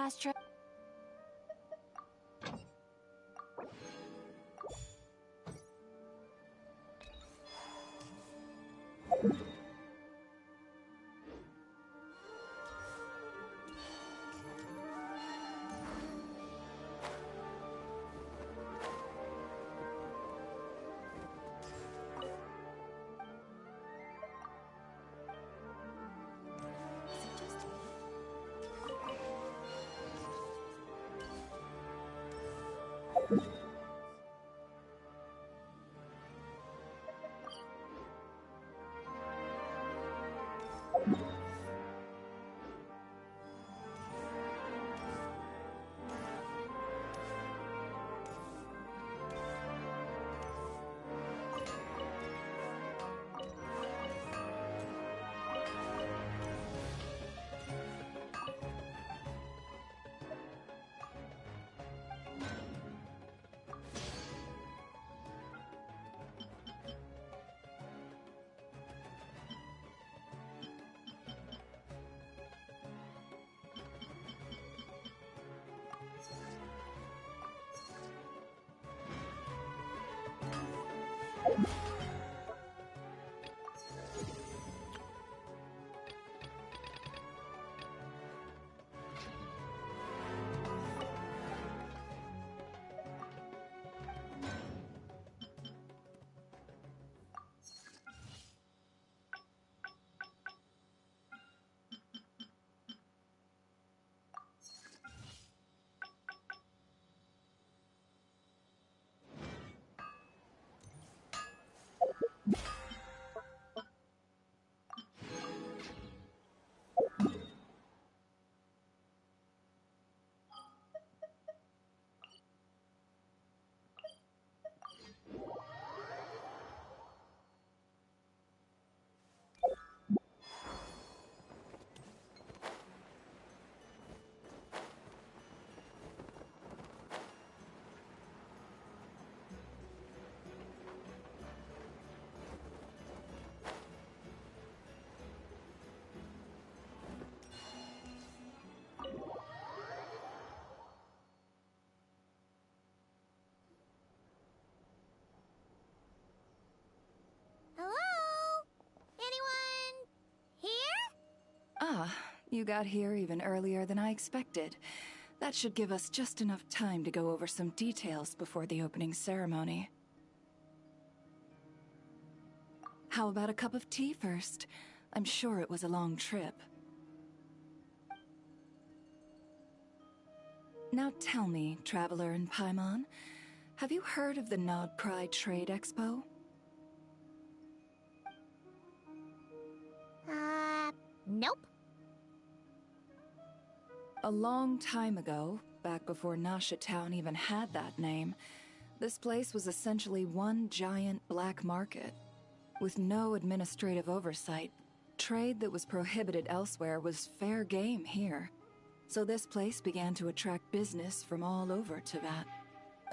last trip? Hello? Anyone here? Ah, you got here even earlier than I expected. That should give us just enough time to go over some details before the opening ceremony. How about a cup of tea first? I'm sure it was a long trip. Now tell me, Traveler in Paimon, have you heard of the Nod Cry Trade Expo? Nope. A long time ago, back before Nasha Town even had that name, this place was essentially one giant black market. With no administrative oversight, trade that was prohibited elsewhere was fair game here. So this place began to attract business from all over Teyvat.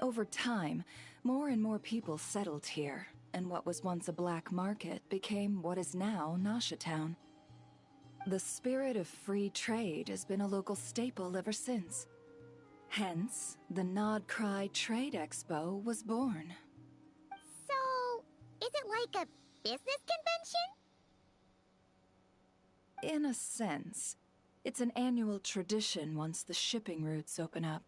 Over time, more and more people settled here, and what was once a black market became what is now Nasha Town. The spirit of free trade has been a local staple ever since. Hence, the Nod Cry Trade Expo was born. So, is it like a business convention? In a sense, it's an annual tradition once the shipping routes open up.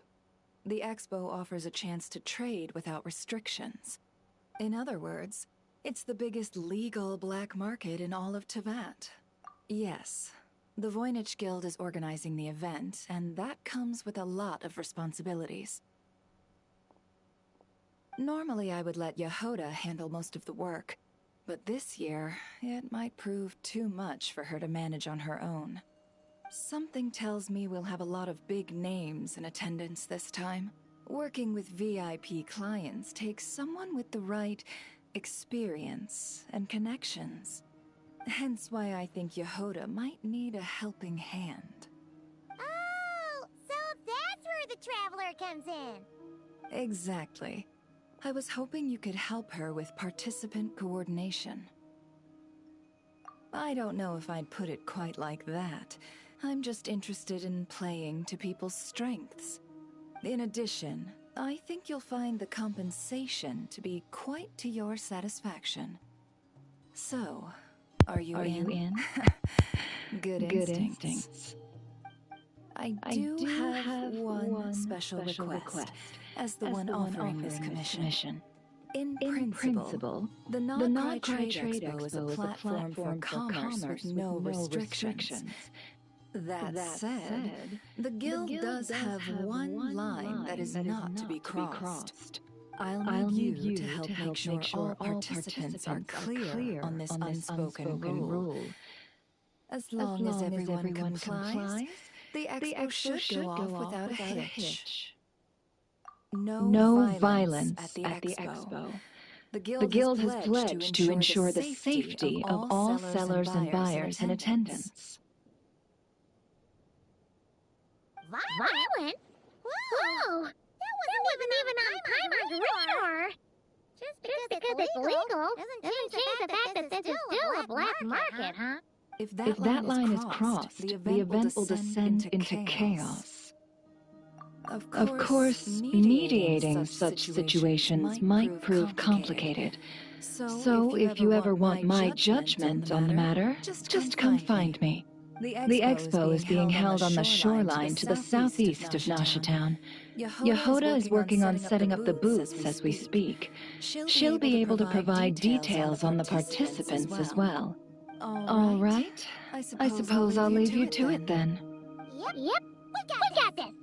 The expo offers a chance to trade without restrictions. In other words, it's the biggest legal black market in all of Teyvat. Yes, the Voynich Guild is organizing the event, and that comes with a lot of responsibilities. Normally I would let Yehoda handle most of the work, but this year, it might prove too much for her to manage on her own. Something tells me we'll have a lot of big names in attendance this time. Working with VIP clients takes someone with the right experience and connections. Hence why I think Yehoda might need a helping hand. Oh, so that's where the Traveler comes in. Exactly. I was hoping you could help her with participant coordination. I don't know if I'd put it quite like that. I'm just interested in playing to people's strengths. In addition, I think you'll find the compensation to be quite to your satisfaction. So, are you in? Good instincts. I do have one special request, as the one offering this commission. In principle, the Nod Trade Expo is a platform for commerce with no restrictions. That said, the Guild does have one line that is not to be crossed. I'll need you to help make sure all participants are clear on this unspoken rule. As long as everyone complies, the expo should go off without a hitch. No violence at the expo. The Guild has pledged to ensure the safety of all sellers and buyers in attendance. Violent? Whoa! That wasn't even on Primar's radar! Just because it's legal doesn't change the fact that this is still a black market, huh? If that line is crossed, the event will descend into chaos. Of course, mediating such situations might prove complicated. So if you ever want my judgment on the matter, just come find me. The expo is being held on the shoreline to the southeast of Nasha Town. Yehoda is working on setting up the booths as we speak. She'll be able to provide details on the participants as well. All right. I suppose I'll leave you to it then. Yep. We got this.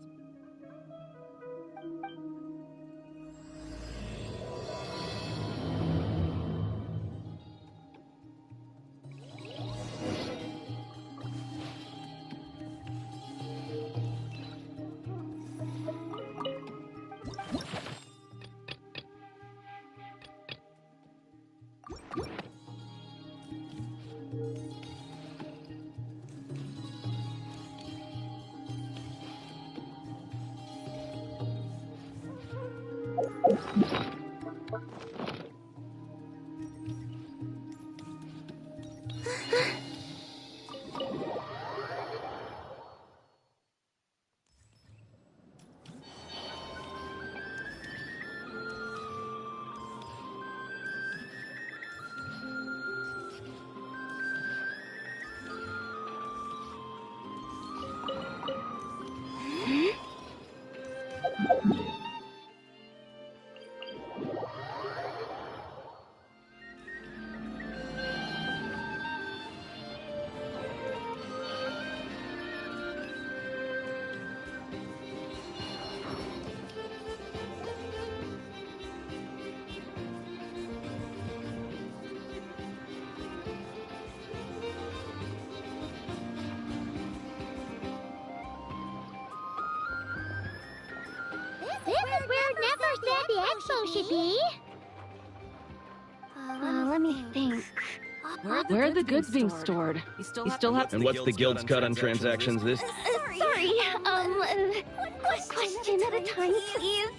This is where Never said the expo should be. Let me think. Where are the goods being stored? You still have. And what's the Guild's cut on transactions this? Sorry, one question at a time, please.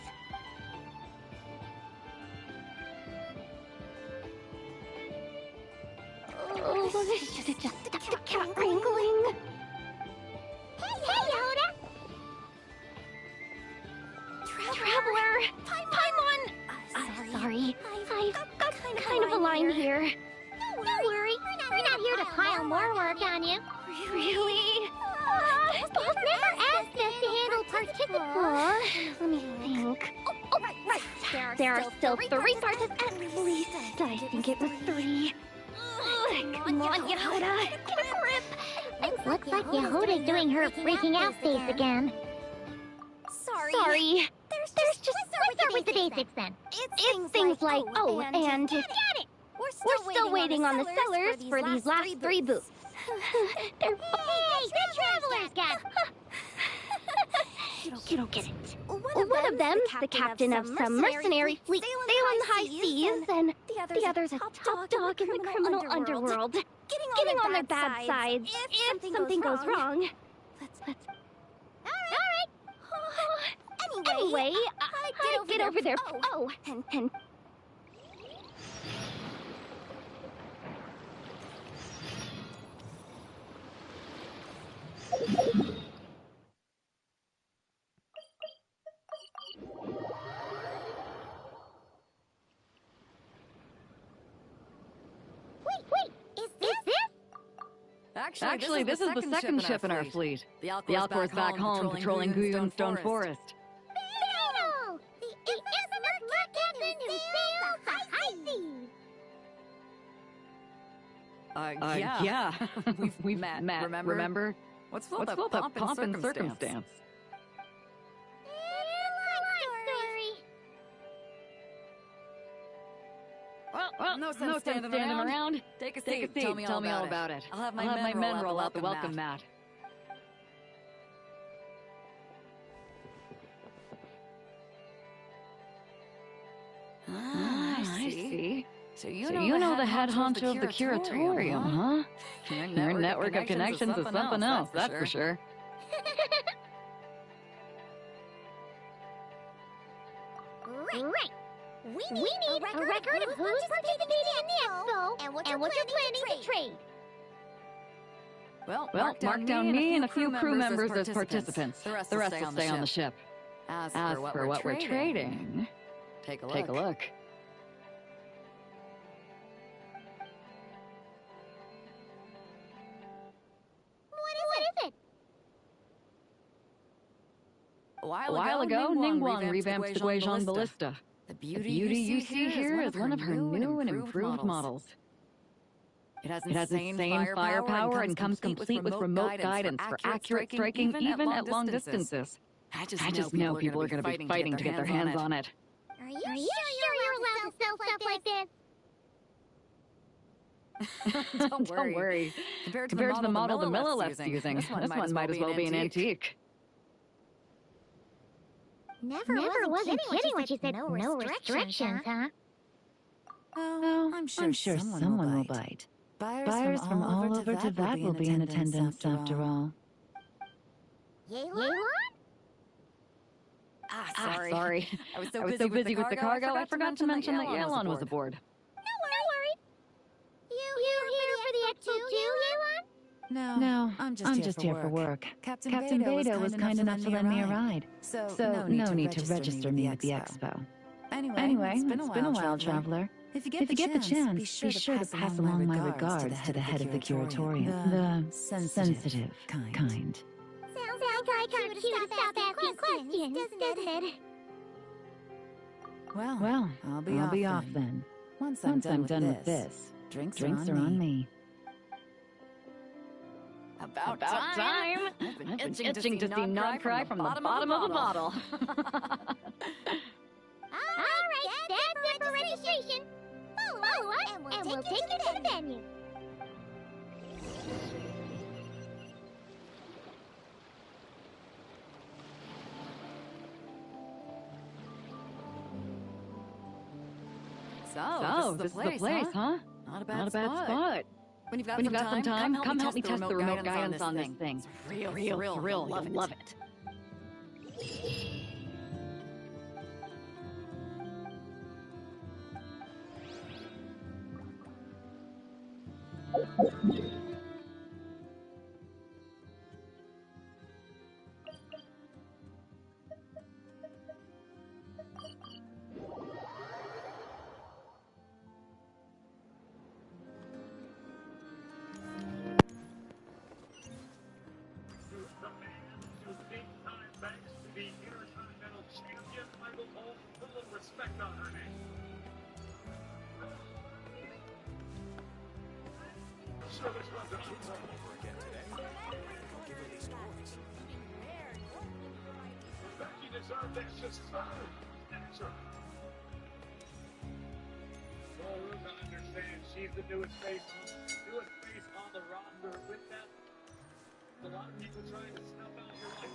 Oh, this should have just stopped the cat wrangling. Hey, Yoda! Traveler! Paimon! Sorry. I've got kind of a line here. Don't worry. We're not here to pile more work on you. Really? Boss never asked us to handle participants. Let me think. Oh, right. There are still 3 participants. At least, I think it was 3. Come on, Yehoda. Get a grip. Looks like Yehoda's doing her freaking out face again. Sorry. Let's start with the basics then. It's things like, and got it. We're still waiting on the sellers for these last 3 booths. Hey, the Traveler's Guest! You don't get it. One of them's the captain of some mercenary fleet sailing the high seas, and the other's a top dog in the criminal underworld. Getting on their bad sides if something goes wrong. All right. Anyway, I get over there. Oh, and Actually, this is the second ship in our fleet. The Alcor's back home patrolling Guyun Stone Forest. Beetle! The infamous captain who sails the high seas! Yeah. We've met, remember? What's all What's that all that pomp and circumstance? Well, no sense standing around. Take a seat. Tell me all about it. I'll have my men roll out the welcome mat. I see. So you know the head honcho of the curatorium, huh? Your network of connections is something else, that's for sure. Right. We need a record of who's participating in the expo and what you're planning to trade. Well, mark down me and a few crew members as participants. The rest will stay on the ship. As for what we're trading, take a take a look. What is it? A while ago, Ningguang revamped the Guizhong Ballista. The The beauty you see here is one of her new and improved models. It has insane firepower and comes complete with remote guidance for accurate striking even at long distances. I just know people are going to be fighting to get their hands on it. Are you sure you're allowed to sell stuff like this? Don't worry. Compared to the model the Millileth's using, this one might as well be an antique. Never wasn't kidding when she said no restrictions, huh? Oh, I'm sure someone will bite. Buyers from all over Tibet will be in attendance after all. Yelan? Sorry. I was so busy with the cargo, I forgot to mention that Yelan was aboard. No worries. You here for the expo too, Yelan? No, I'm just here for work. Captain Beta was kind enough to lend me a ride, so no need to register me at the expo. Anyway, it's been a while, traveler. If you get the chance, be sure to pass along my regards to the head of the curatorium, the sensitive kind. Sounds like our cue to stop asking questions, doesn't it? Well, I'll be off then. Once I'm done with this, drinks are on me. About time! I've been itching to see Nod cry from the bottom of the bottle. Alright, that's it for registration. Follow us, and we'll take you to the venue. So, this is the place, huh? Not a bad spot. When you've got some time, come help me test the remote guidance on this thing. It's real thrill. You'll love it. She's the newest face on the roster. With that, a lot of people trying to snuff out your life.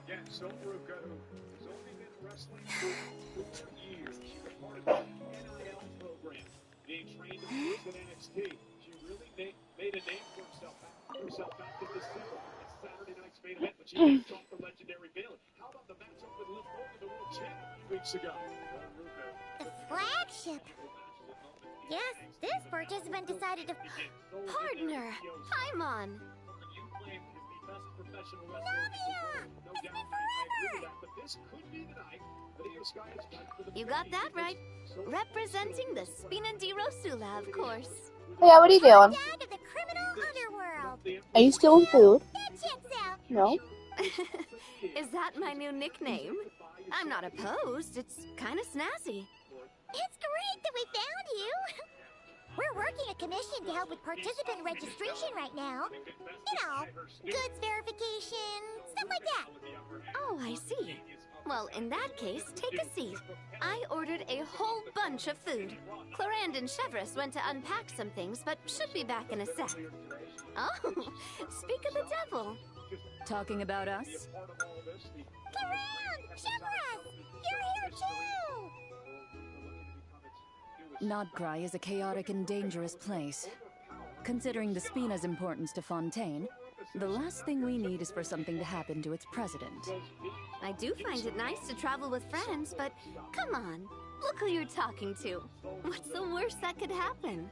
Yeah, Somaruka, who's only been wrestling for 4 years. She's a part of the NIL program, being trained in NXT. She really made a name for herself back in December. It's Saturday night's main event, but she didn't talk the legendary Bayley. How about the matchup with Liv Morgan, the world champion, a few weeks ago? The flagship. Yes, this participant decided to partner. Paimon. You got that right. Representing the Spina di Rosula, of course. Yeah, what are you doing? Dad of the criminal underworld. Are you stealing food? That checks out. No. Is that my new nickname? I'm not opposed. It's kind of snazzy. It's great that we found you. We're working a commission to help with participant registration right now. You know, goods verification, stuff like that. Oh, I see. Well, in that case, take a seat. I ordered a whole bunch of food. Clorand and Chevreuse went to unpack some things, but should be back in a sec. Oh, speak of the devil. Talking about us? Clorand! Chevreuse! You're here too! Nodcry is a chaotic and dangerous place. Considering the Spina's importance to Fontaine, the last thing we need is for something to happen to its president. I do find it nice to travel with friends, but come on, look who you're talking to. What's the worst that could happen?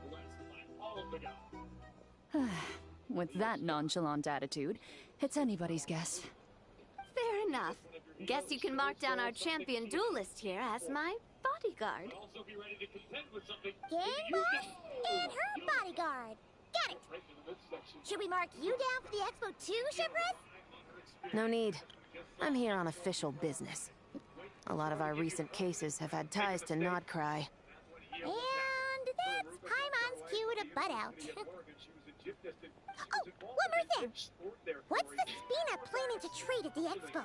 With that nonchalant attitude, it's anybody's guess. Fair enough. Guess you can mark down our champion duelist here as my bodyguard. Gang boss and her bodyguard. Got it. Should we mark you down for the expo too, Chevreuse? No need. I'm here on official business. A lot of our recent cases have had ties to Nodcry. And that's Paimon's cue to butt out. Oh, one more thing. What's the Spina planning to trade at the expo?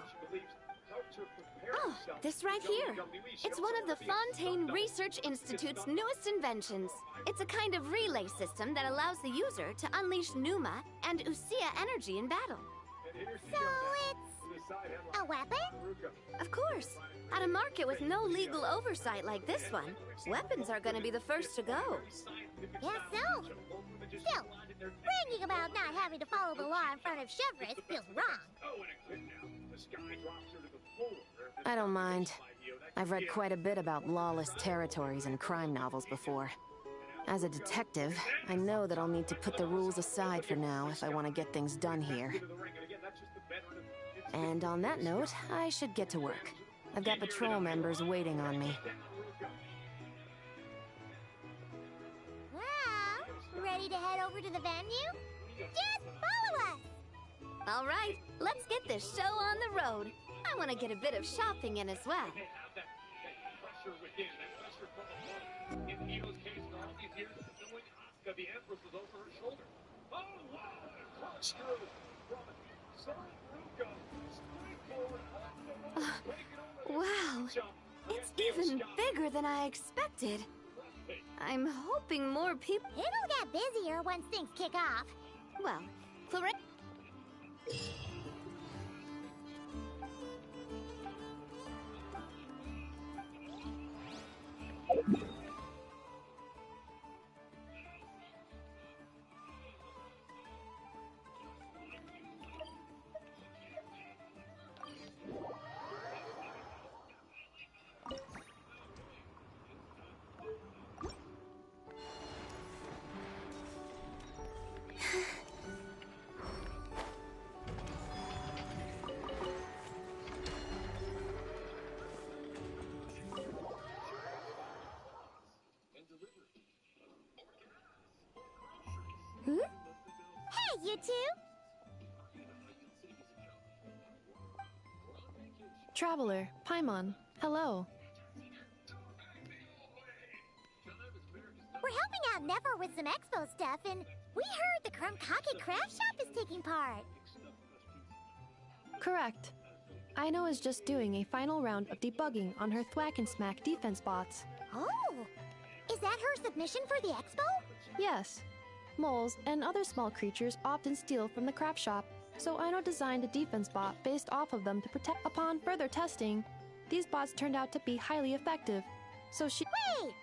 Oh, this right here. It's one of the Fontaine Research Institute's newest inventions. It's a kind of relay system that allows the user to unleash Pneuma and Usia energy in battle. So it's a weapon? Of course. At a market with no legal oversight like this one, weapons are going to be the first to go. Yes, so. Still, bragging about not having to follow the law in front of Chevreuse feels wrong. I don't mind. I've read quite a bit about lawless territories and crime novels before. As a detective, I know that I'll need to put the rules aside for now if I want to get things done here. And on that note, I should get to work. I've got patrol members waiting on me. Well, ready to head over to the venue? Just follow us! All right, let's get this show on the road. I want to get a bit of shopping in as well. Wow, it's even bigger than I expected. I'm hoping more people... It'll get busier once things kick off. Well, Clarence... Hey, you two! Traveler, Paimon, hello. We're helping out Never with some expo stuff, and we heard the Krumkake craft shop is taking part. Correct. Aino is just doing a final round of debugging on her Thwack and Smack defense bots. Oh! Is that her submission for the expo? Yes. Moles and other small creatures often steal from the craft shop, so Aino designed a defense bot based off of them to protect. Upon further testing, these bots turned out to be highly effective, so she— Wait!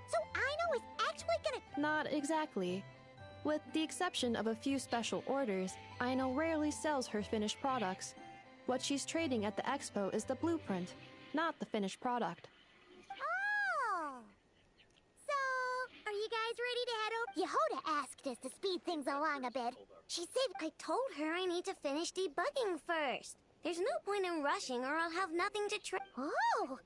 So Aino is actually gonna— Not exactly. With the exception of a few special orders, Aino rarely sells her finished products. What she's trading at the expo is the blueprint, not the finished product. Oh! So, are you guys ready to head over? Yehoda asked us to speed things along a bit. She said I told her I need to finish debugging first. There's no point in rushing or I'll have nothing to try. Oh!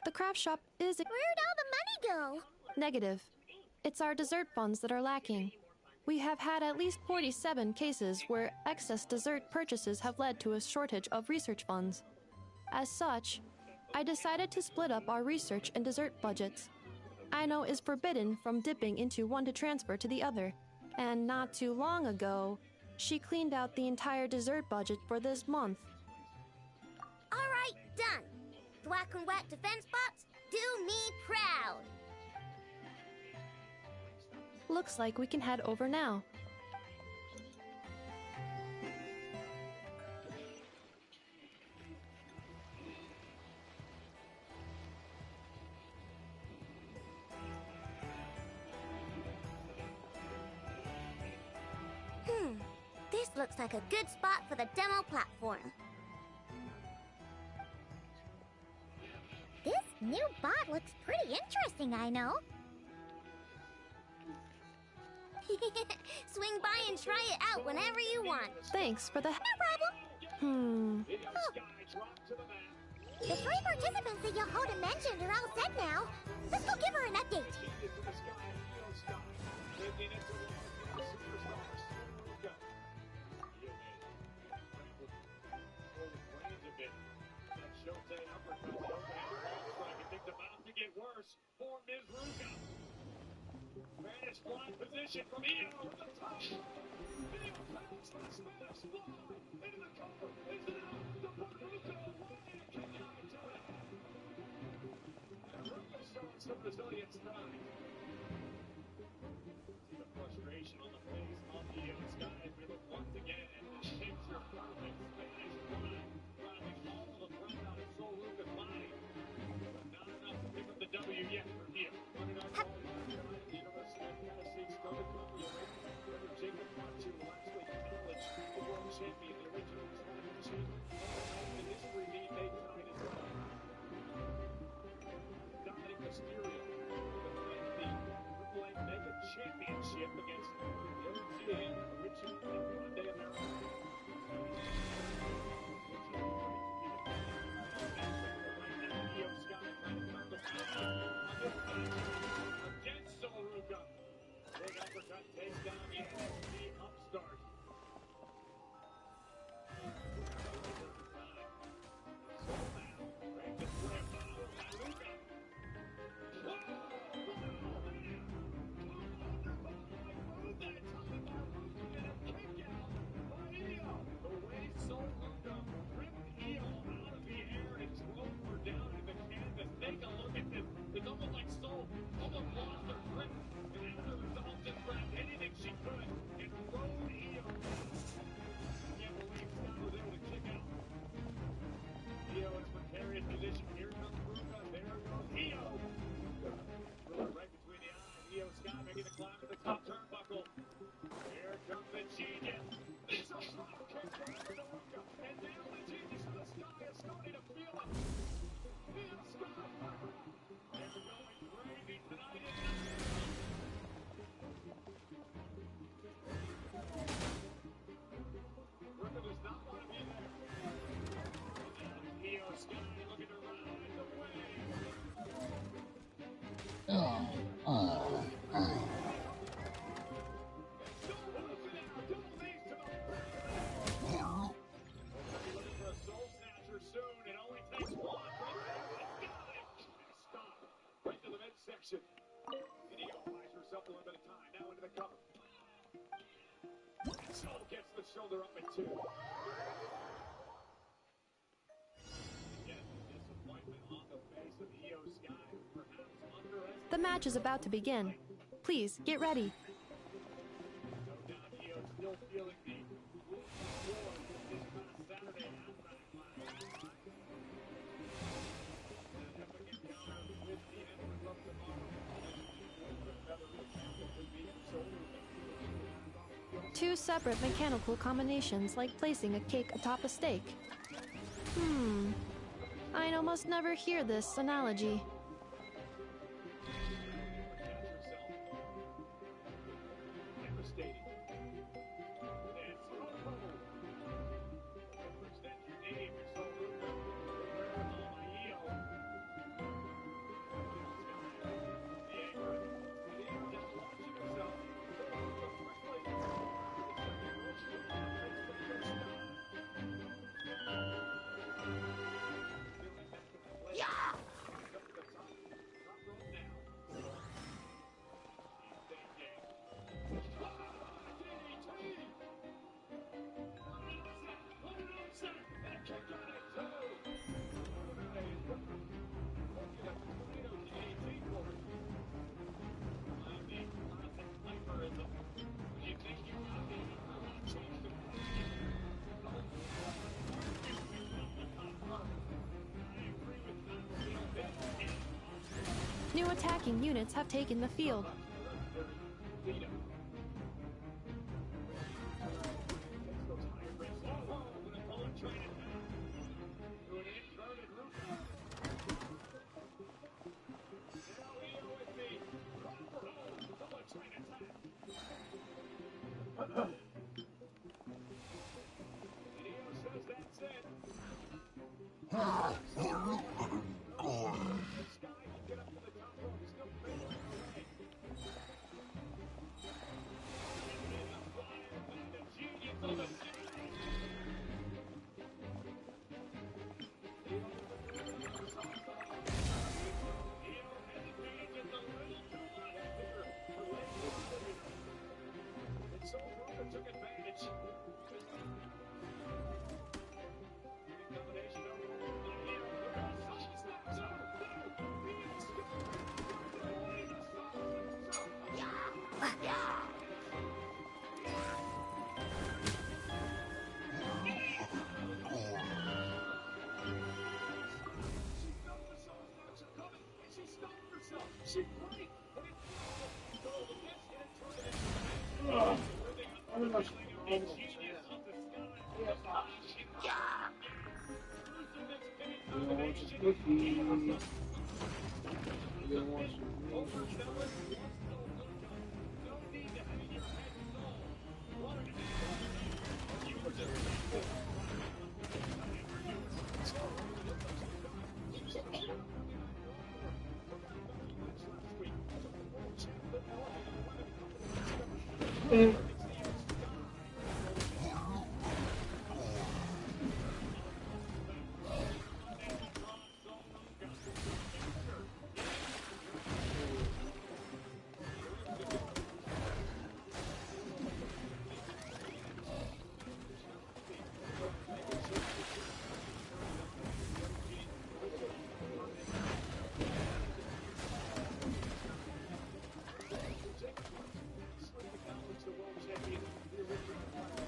The craft shop is— Where'd all the money go? Negative. It's our dessert funds that are lacking. We have had at least 47 cases where excess dessert purchases have led to a shortage of research funds. As such, I decided to split up our research and dessert budgets. Aino is forbidden from dipping into one to transfer to the other, and not too long ago, she cleaned out the entire dessert budget for this month. Alright, done. Thwack and whack defense bots, do me proud. Looks like we can head over now. This looks like a good spot for the demo platform. This new bot looks pretty interesting, I know. Swing by and try it out whenever you want. Thanks for the... No problem. The 3 participants that Yohoda mentioned are all set now. Let's go give her an update. For Ms. Ruka. Vanish flying position from Io with the touch. Io flies, smash, fly. Into the cover. Is it out? The Ruka away. Kick out into it. And Ruka showing some resilience tonight. The frustration on the face of Io Sky as we look once again at this picture perfect Spanish fly. Driving all the breath out of Soul Ruka's body. The W yet for Io. Running out all the University of Tennessee started coming away from Jacob Marchu last week in college. The world champion, the original championship. The history being made tonight as well. Dominic Mysterio defending the AAA Mega Championship against the OG original and Grande America. Io Sky trying to come to against Soul Ruka. Big uppercut takes down the upstart. Soul now, break the grip. Ruka. Move that time by Ruka and a kick out by Io. The way Soul Ruka ripped Io out of the air and drove her down to the canvas. Take a look at this. It's almost like Soul almost lost her grip, and as a result, just grabbed anything she could and rode Io. Can't believe Scott was able to kick out. Io in a precarious position. Here comes Ruka. There goes Io. Right between the eyes. Io Scott making the climb to the top turnbuckle. Here comes the genius. It's a drop kick for Ruka. And now the genius of the sky is starting to feel it. Io Scott. They're going crazy tonight. Ruka does not want to be there. Io Sky looking to ride away. Looking for a soul snatcher soon. It only takes one. Stop. Right to the midsection. And Io buys herself a little bit of time. Now into the cover. Soul gets the shoulder up at 2. Again, disappointment on the face of Io Sky. Perhaps underestimated. The match is about to begin. Please, get ready. No doubt Io still feeling the roar this past Saturday at Backlash. An epic encounter with the Emperor of Tomorrow. The feather of the could be shoulder. 2 separate mechanical combinations like placing a cake atop a steak. I almost never hear this analogy. Devastating. It's Extend your name, your soul Ruka. Wherever my Io. The apron. And Io just launching herself. First place New attacking units have taken the field.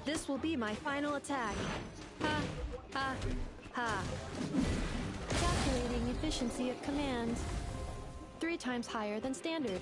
This will be my final attack. Ha, ha, ha. Calculating efficiency of command. 3 times higher than standard.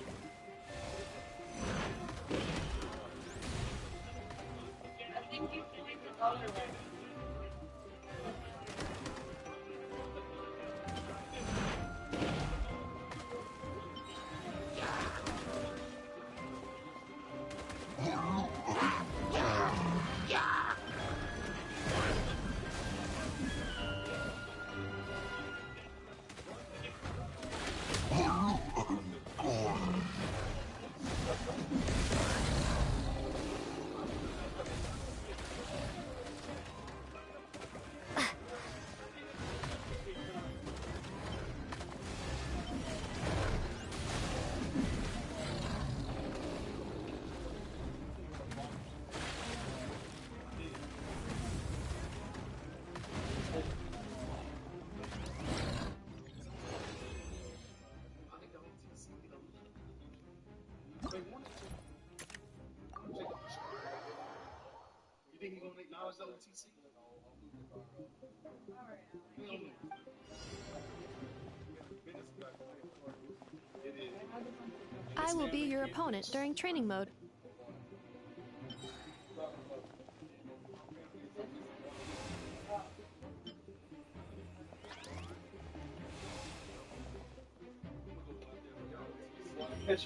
I will be your opponent during training mode.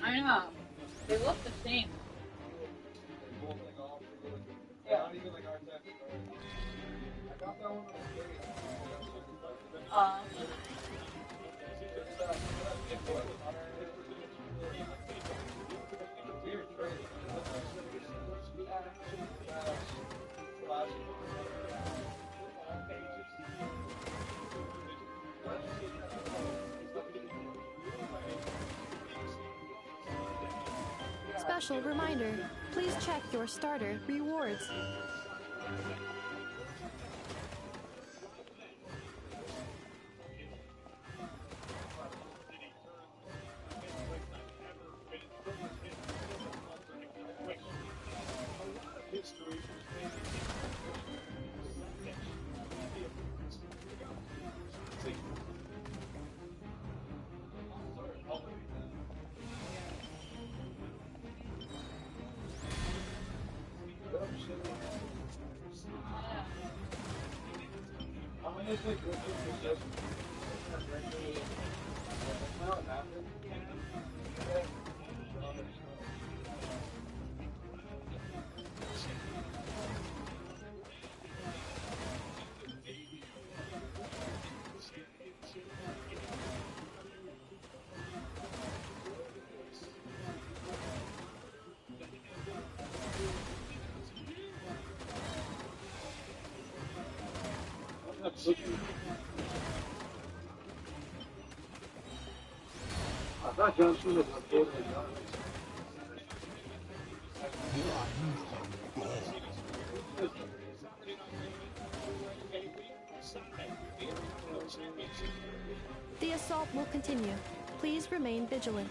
I know. They look the same. Special reminder, please check your starter rewards. I thought Genshin was totally done. The assault will continue. Please remain vigilant.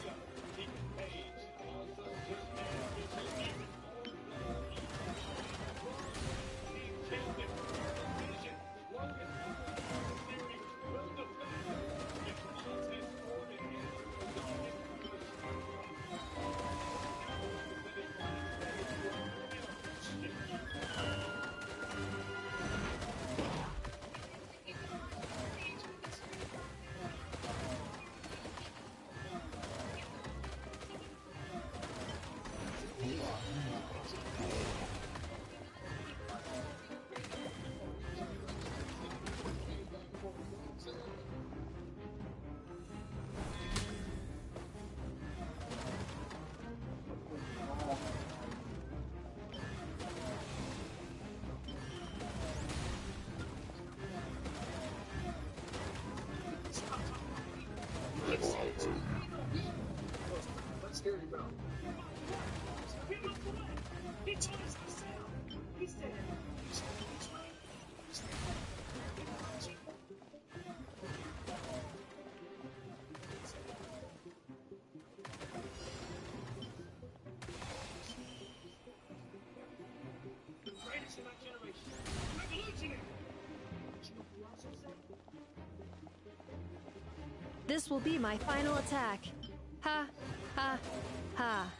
This will be my final attack. Ha, ha, ha.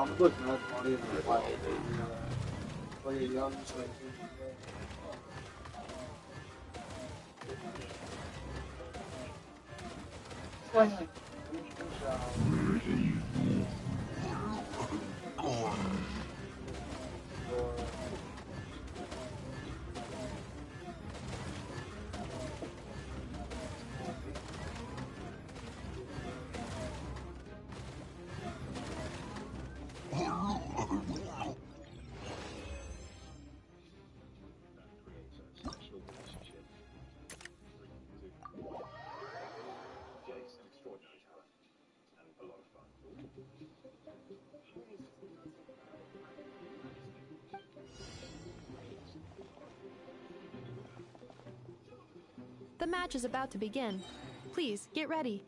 I'm looking at money in the wild. Like a young The match is about to begin. Please, get ready.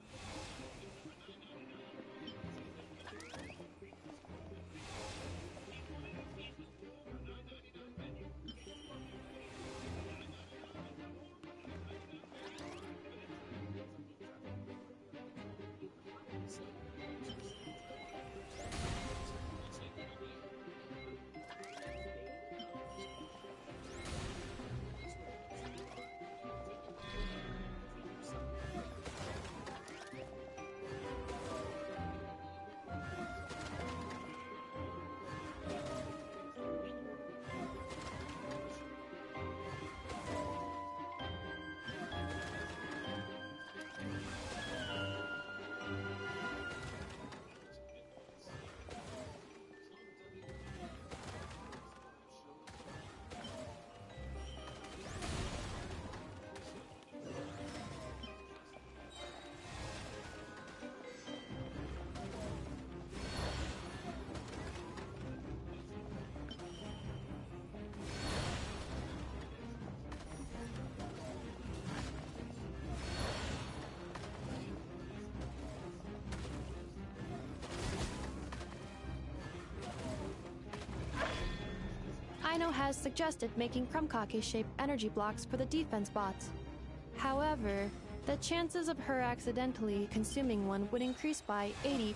Rhino has suggested making Krumkake-shaped energy blocks for the defense bots. However, the chances of her accidentally consuming one would increase by 80%.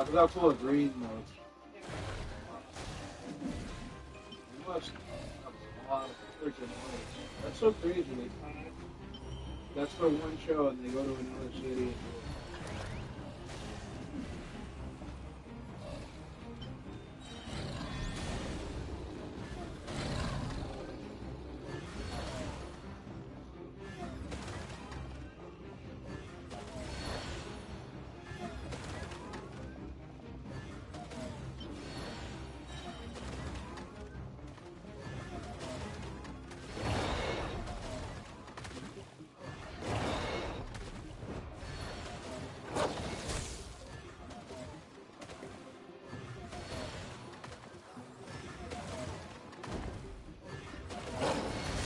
Because I'm full of green mode. You must have a lot of freaking noise. That's so crazy. That's for one show and they go to another city.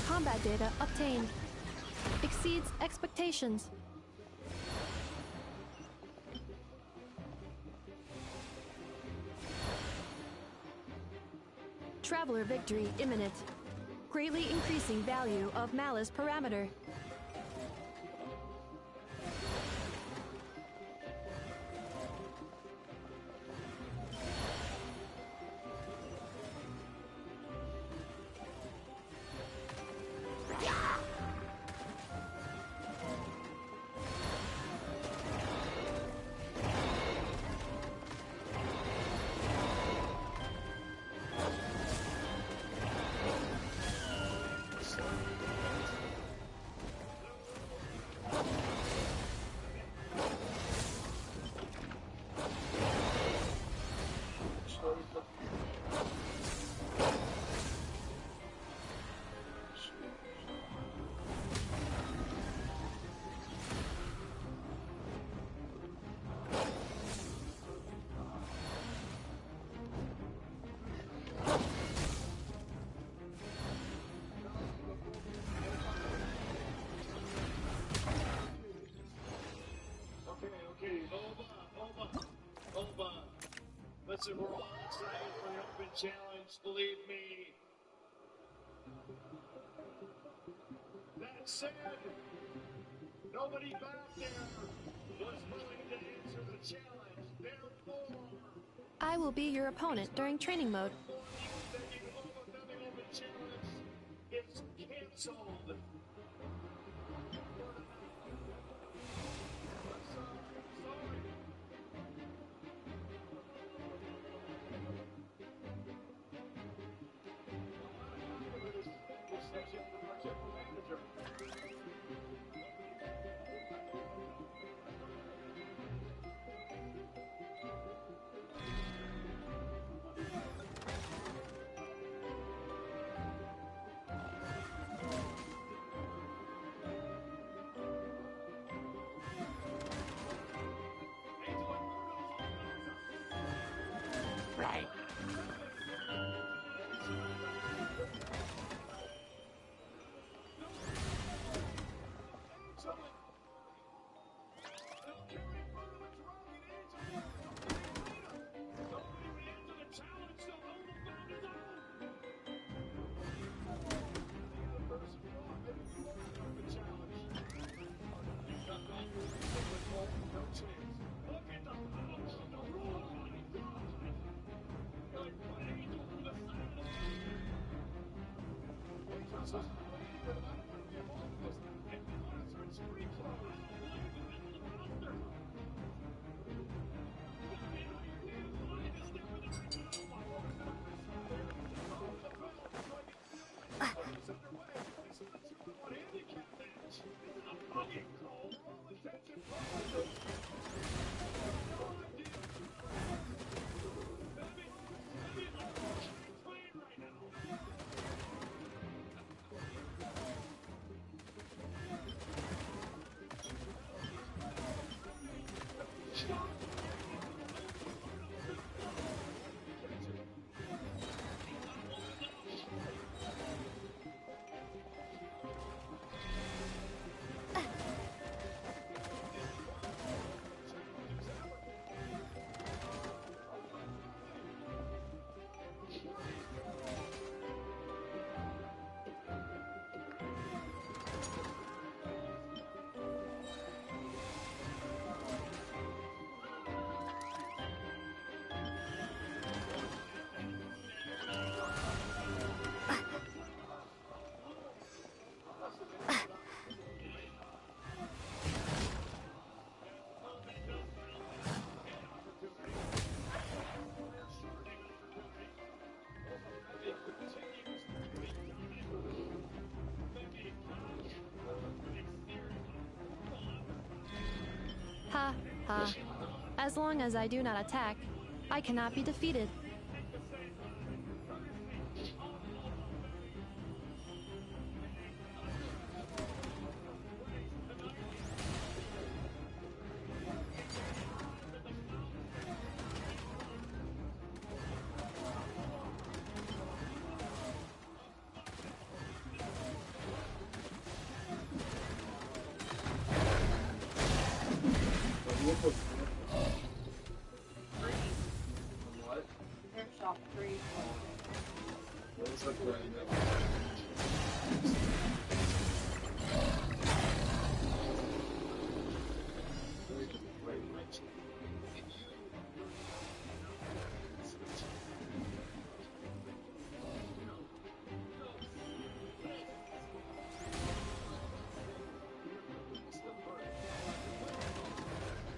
Combat data obtained. Exceeds expectations. Traveler victory imminent. Greatly increasing value of malice parameter. Listen, we're all excited for the open challenge, believe me. That said, nobody back there was willing to answer the challenge. Therefore, I will be your opponent during training mode. that you hold the open challenge is canceled. Ha, ha. As long as I do not attack, I cannot be defeated.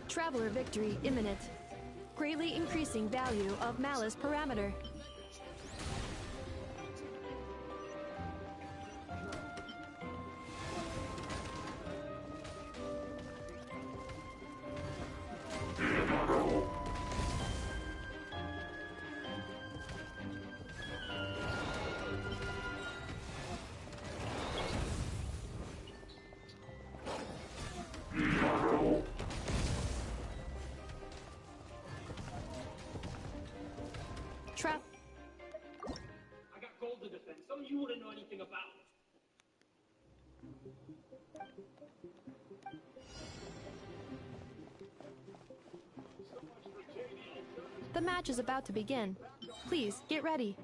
Traveler victory imminent. Greatly increasing value of malice parameter. I got gold to defend. Some you wouldn't know anything about. The match is about to begin. Please, get ready.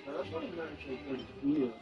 That's not actually pretty cool.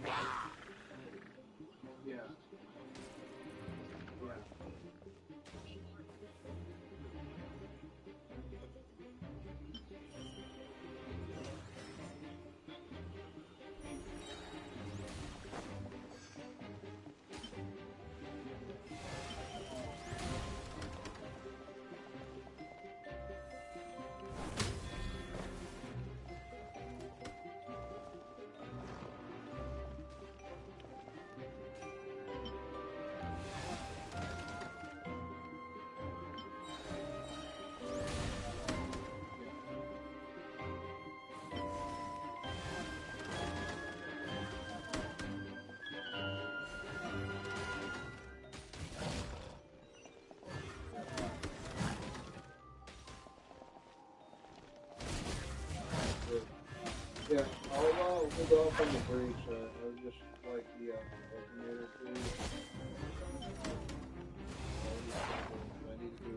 Yeah. Yeah. Yeah, I'll hold off on the breach. I would just like the alternator, please. I need to do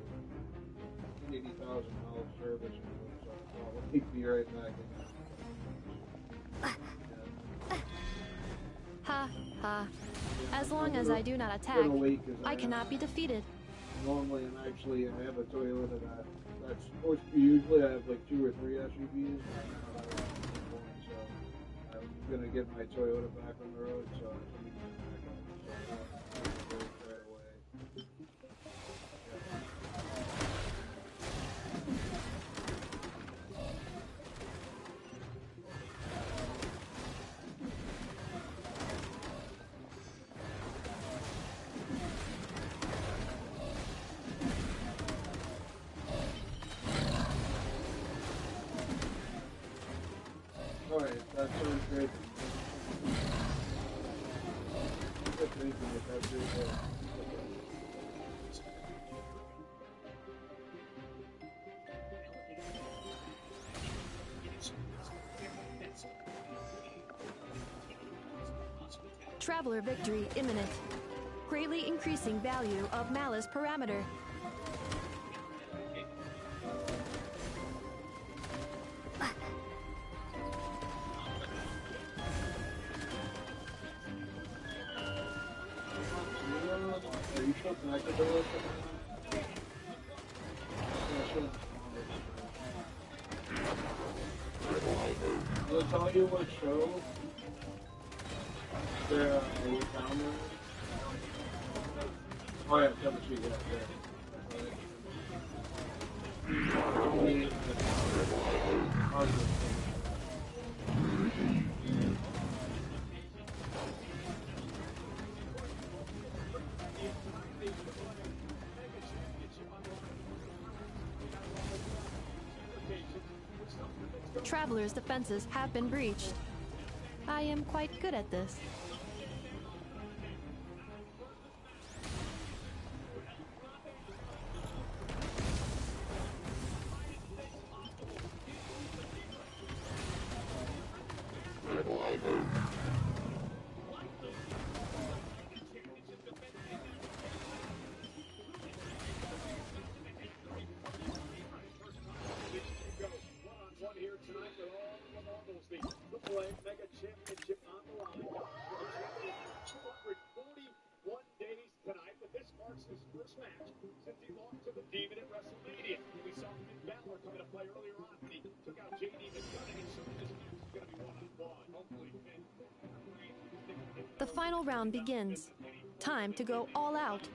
80,000 mile service, so I'll be right back. Ha ha. As long as I do not attack, I cannot be defeated. Normally, I have a Toyota that's supposed to be, usually I have like 2 or 3 SUVs. So I'm gonna get my Toyota back on the road, so I need to get back on. So I'll right away. Alright, that sounds great. Traveler victory imminent. Greatly increasing value of malice parameter. I'll tell you what show they're down there. Oh yeah, Double G, yeah. Traveler's defenses have been breached. I am quite good at this. The final round begins. Time to go all out.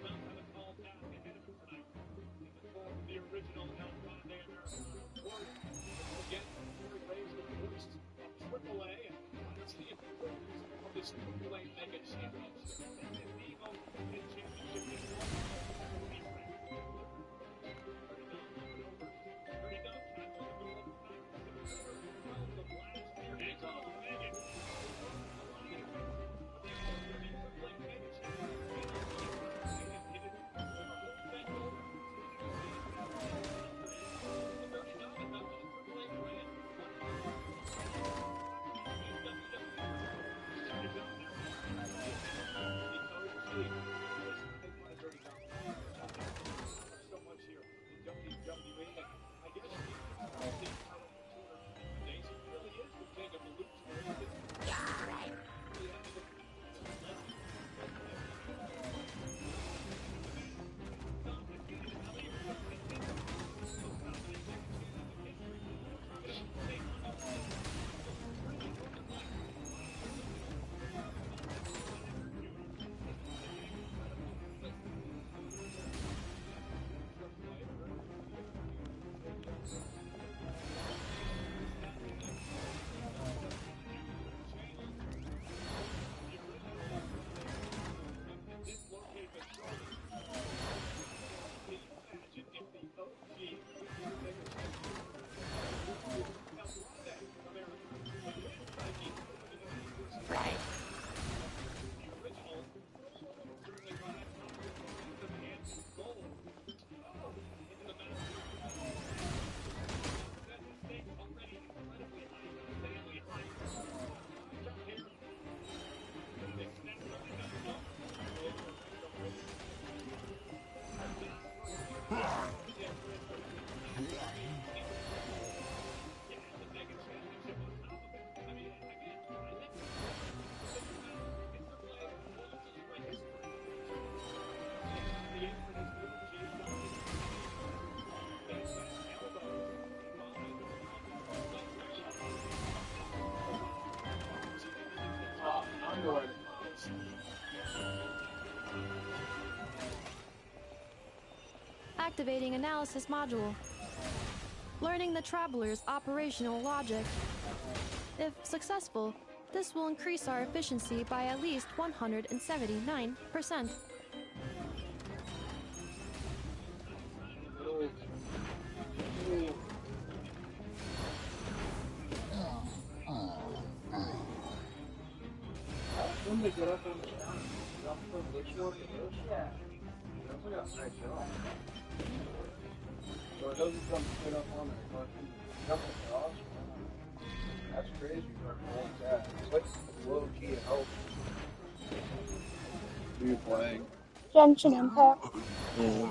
Activating analysis module. Learning the Traveler's operational logic. If successful, this will increase our efficiency by at least 179%. When they get up on the ground, jump from this one to this. That's like a nice jump. So it doesn't come straight up on there, but jump across. That's crazy. I like that. It's like low key help. Who are you playing? Genshin Impact. Yeah.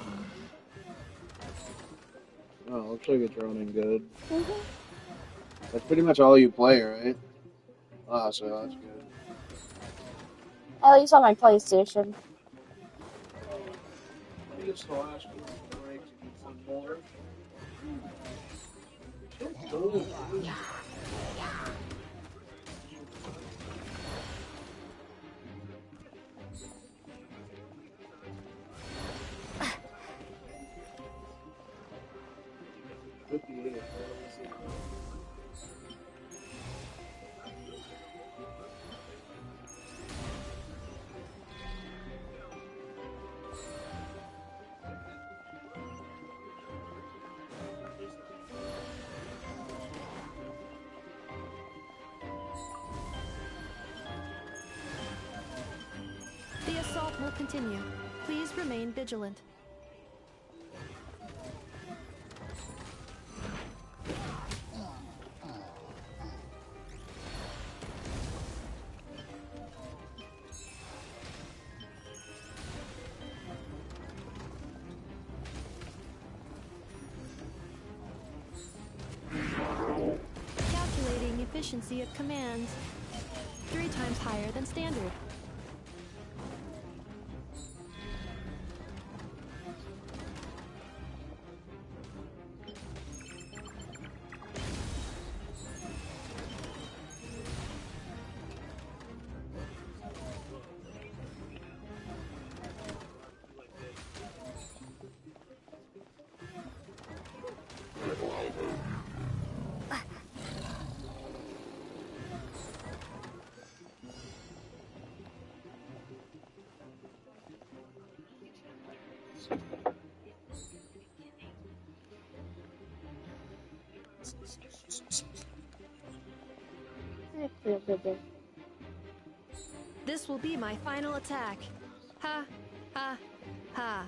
Oh, looks like it's running good. That's pretty much all you play, right? Ah, so that's good. At least on my PlayStation. I think it's the last one break to do one more. The assault will continue. Please remain vigilant. Calculating efficiency of commands. 3 times higher than standard. This will be my final attack. Ha, ha, ha.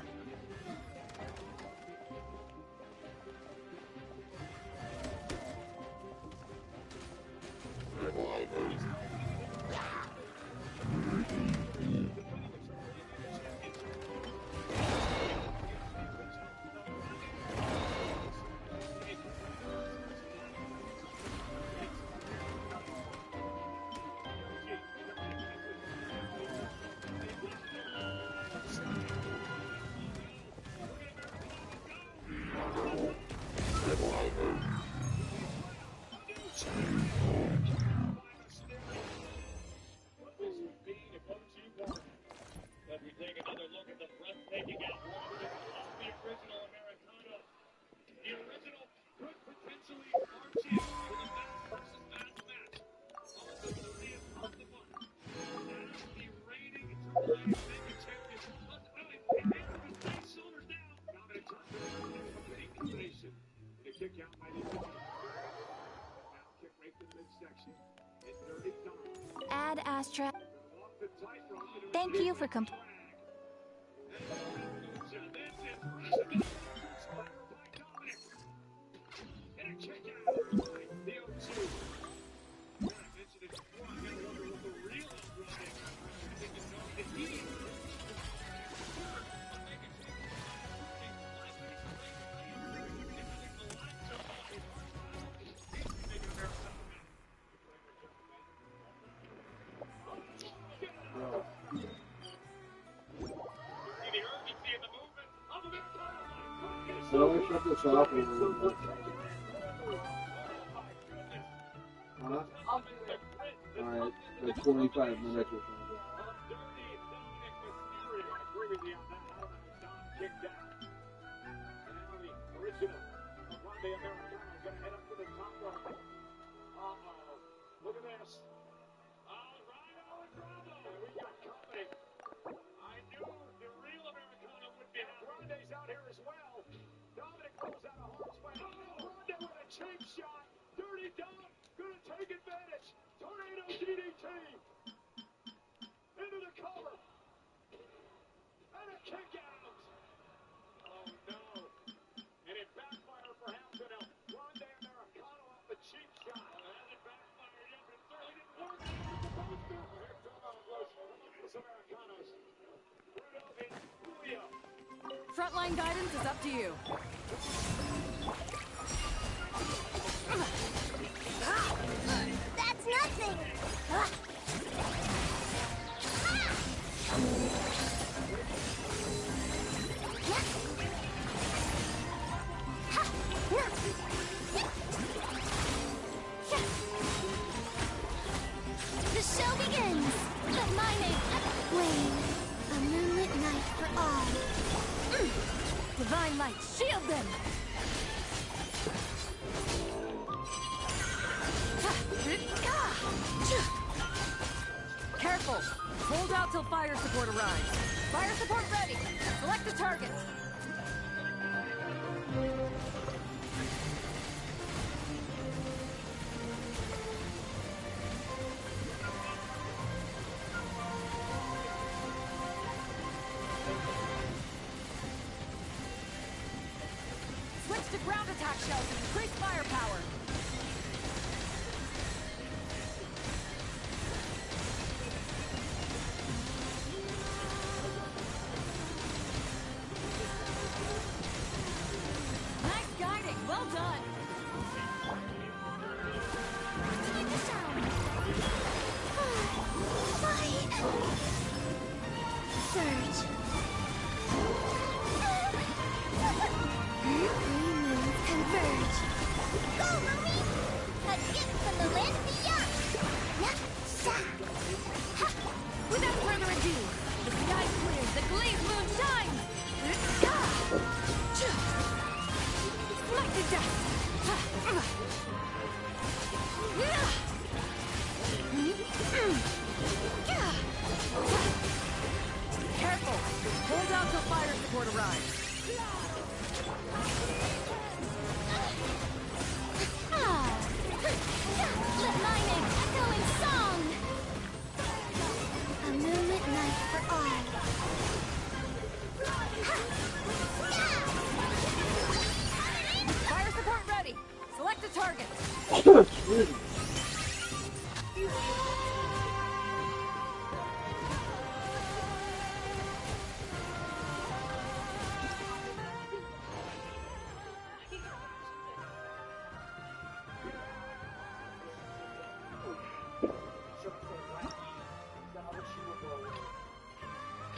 Add Astra. Thank you for So let me shut this off a little bit. Huh? Alright, like 25 minutes or something. Brazil. Grande Americano is going to head up to the top rope. Uh-oh. Look at this. All right, Alejandro. We got company. I knew the real Americano would be out. Grande's out here as well. Dominic pulls out a hard spike. Oh, Grande with a cheap shot. Dirty Dom going to take advantage. Tornado DDT. Into the cover. And a kick out. Oh, no. And it backfired for Hamilton. Now, Grande Americano off the cheap shot. Well, it hasn't backfired yet, but it certainly didn't work like it was supposed to. Here come Los Americanos. Bruno and Julio. Frontline guidance is up to you. That's nothing! The show begins! But my name... Wayne. A moonlit night for all. Divine light, shield them! Careful! Hold out till fire support arrives. Fire support ready! Select a target! Switch to ground attack shells and increase firepower! Nice guiding! Well done! Time to shine! Fight! Surge! Three moons converge! Go, mommy! A gift from the land beyond! Without further ado, the sky clears, the glazed moon shines! Smite to death! Careful! Hold out till fire support arrives. Let my name echo in song! A moonlit night for all. Fire support ready! Select a target!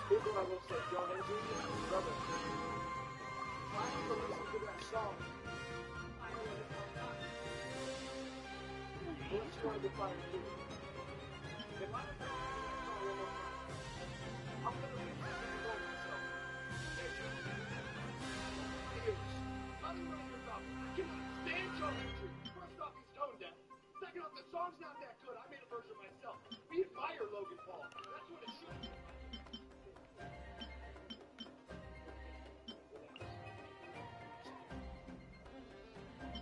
Here's what I will say, John Andrew, brother. I have to listen to that song. I know what it's all about. Let's try to find it. If I don't know that song one more time, I'm going to reach the same goal myself. Other way your thumb. I cannot stand John Andrew. First off, he's tone deaf. Second off, the song's not that good. I made a version myself. We admire Logan Paul. That's what it should be.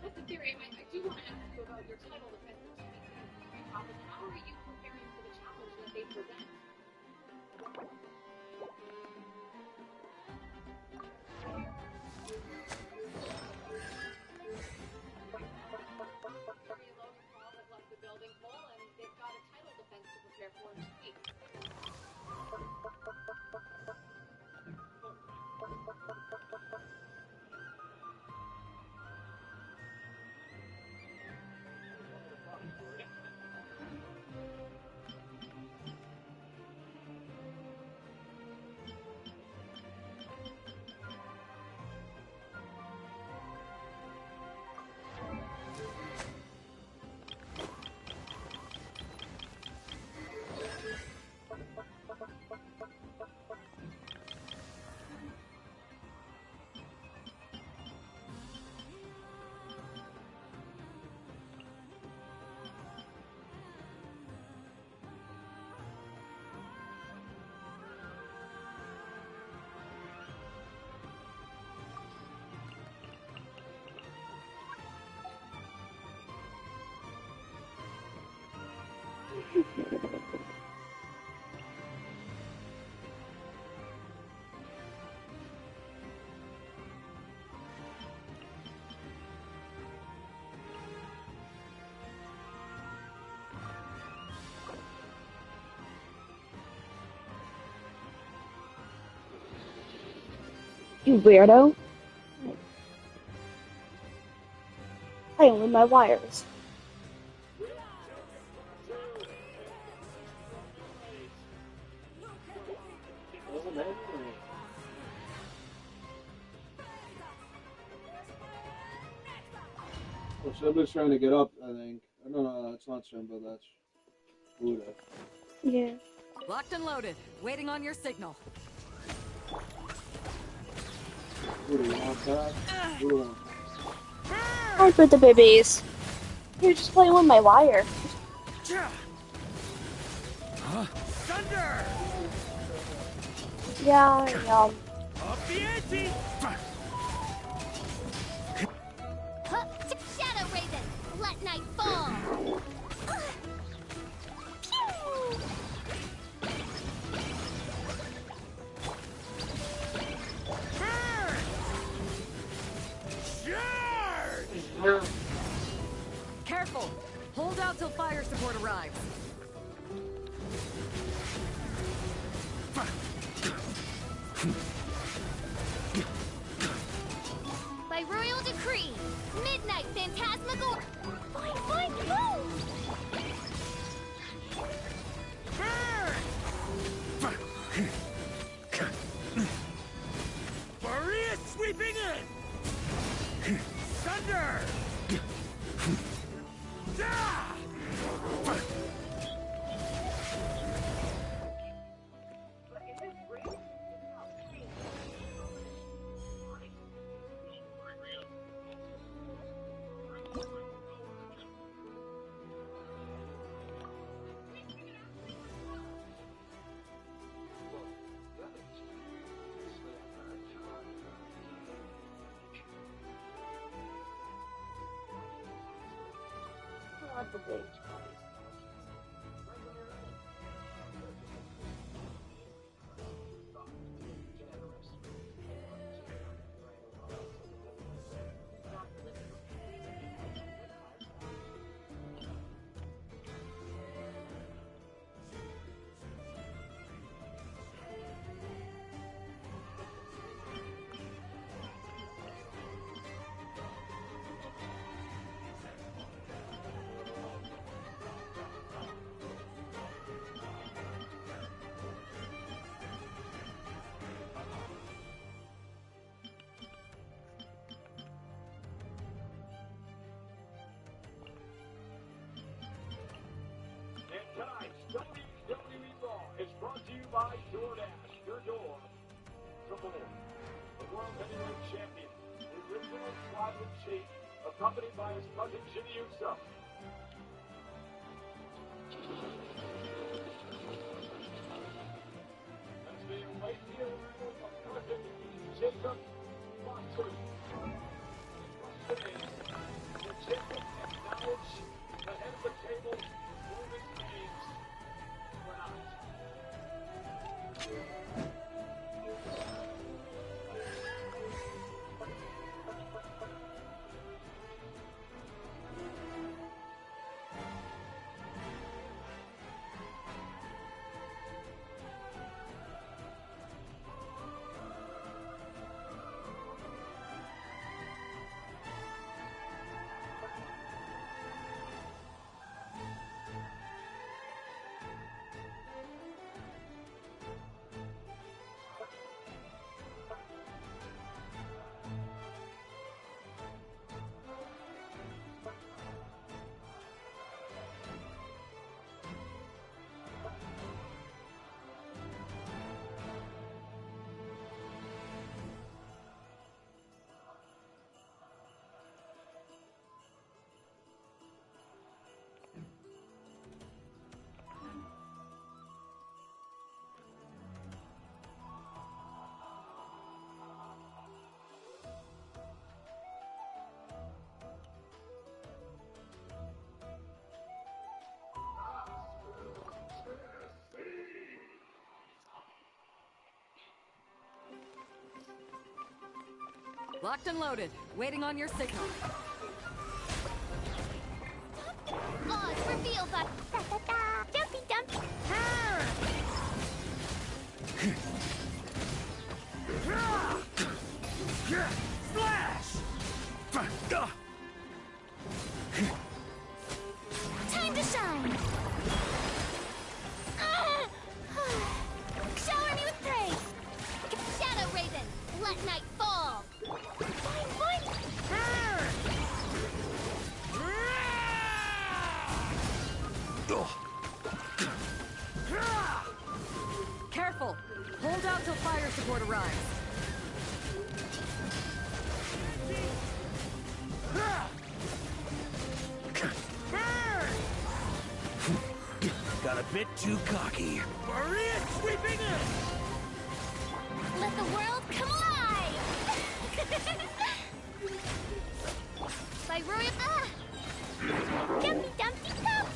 That's a theory. I do want to ask you about your title defense between topics. How are you preparing for the challenge that they present? Fury and Logan Paul have left the building full, and they've got a title defense to prepare for in 2 weeks. You weirdo. Playing with my wires. Well, Simba's trying to get up, I think. No, it's not Simba, that's Buddha. Yeah. Locked and loaded, waiting on your signal. Buddha, you want that? Buddha wants that. Don't put the babies. You're just playing with my wire. Thunder! Yeah. Up the ante! Shadow Raven, let night fall! Careful! Hold out till fire support arrives. By royal decree, midnight phantasmagor. Fine, move! Maria sweeping in! Thunder! Tonight's WWE Raw is brought to you by DoorDash, your door. Triple M, the World Heavyweight Champion, the original Squadron Chief, accompanied by his cousin Jimmy Uso. As they await the arrival of cousin Jacob Watson. The question is, will Jacob acknowledge the head of the table? Locked and loaded. Waiting on your signal. Oz, reveal that. Dumpy dumpy. Flash! Time to shine. Shower me with praise. Shadow Raven, let night fall. Boing, boing. Careful! Hold out till fire support arrives. Got a bit too cocky. Maria sweeping in! Let the world come alive! By Roy Dumpy Dumpty Dump!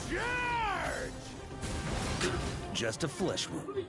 Charge! Just a flesh wound.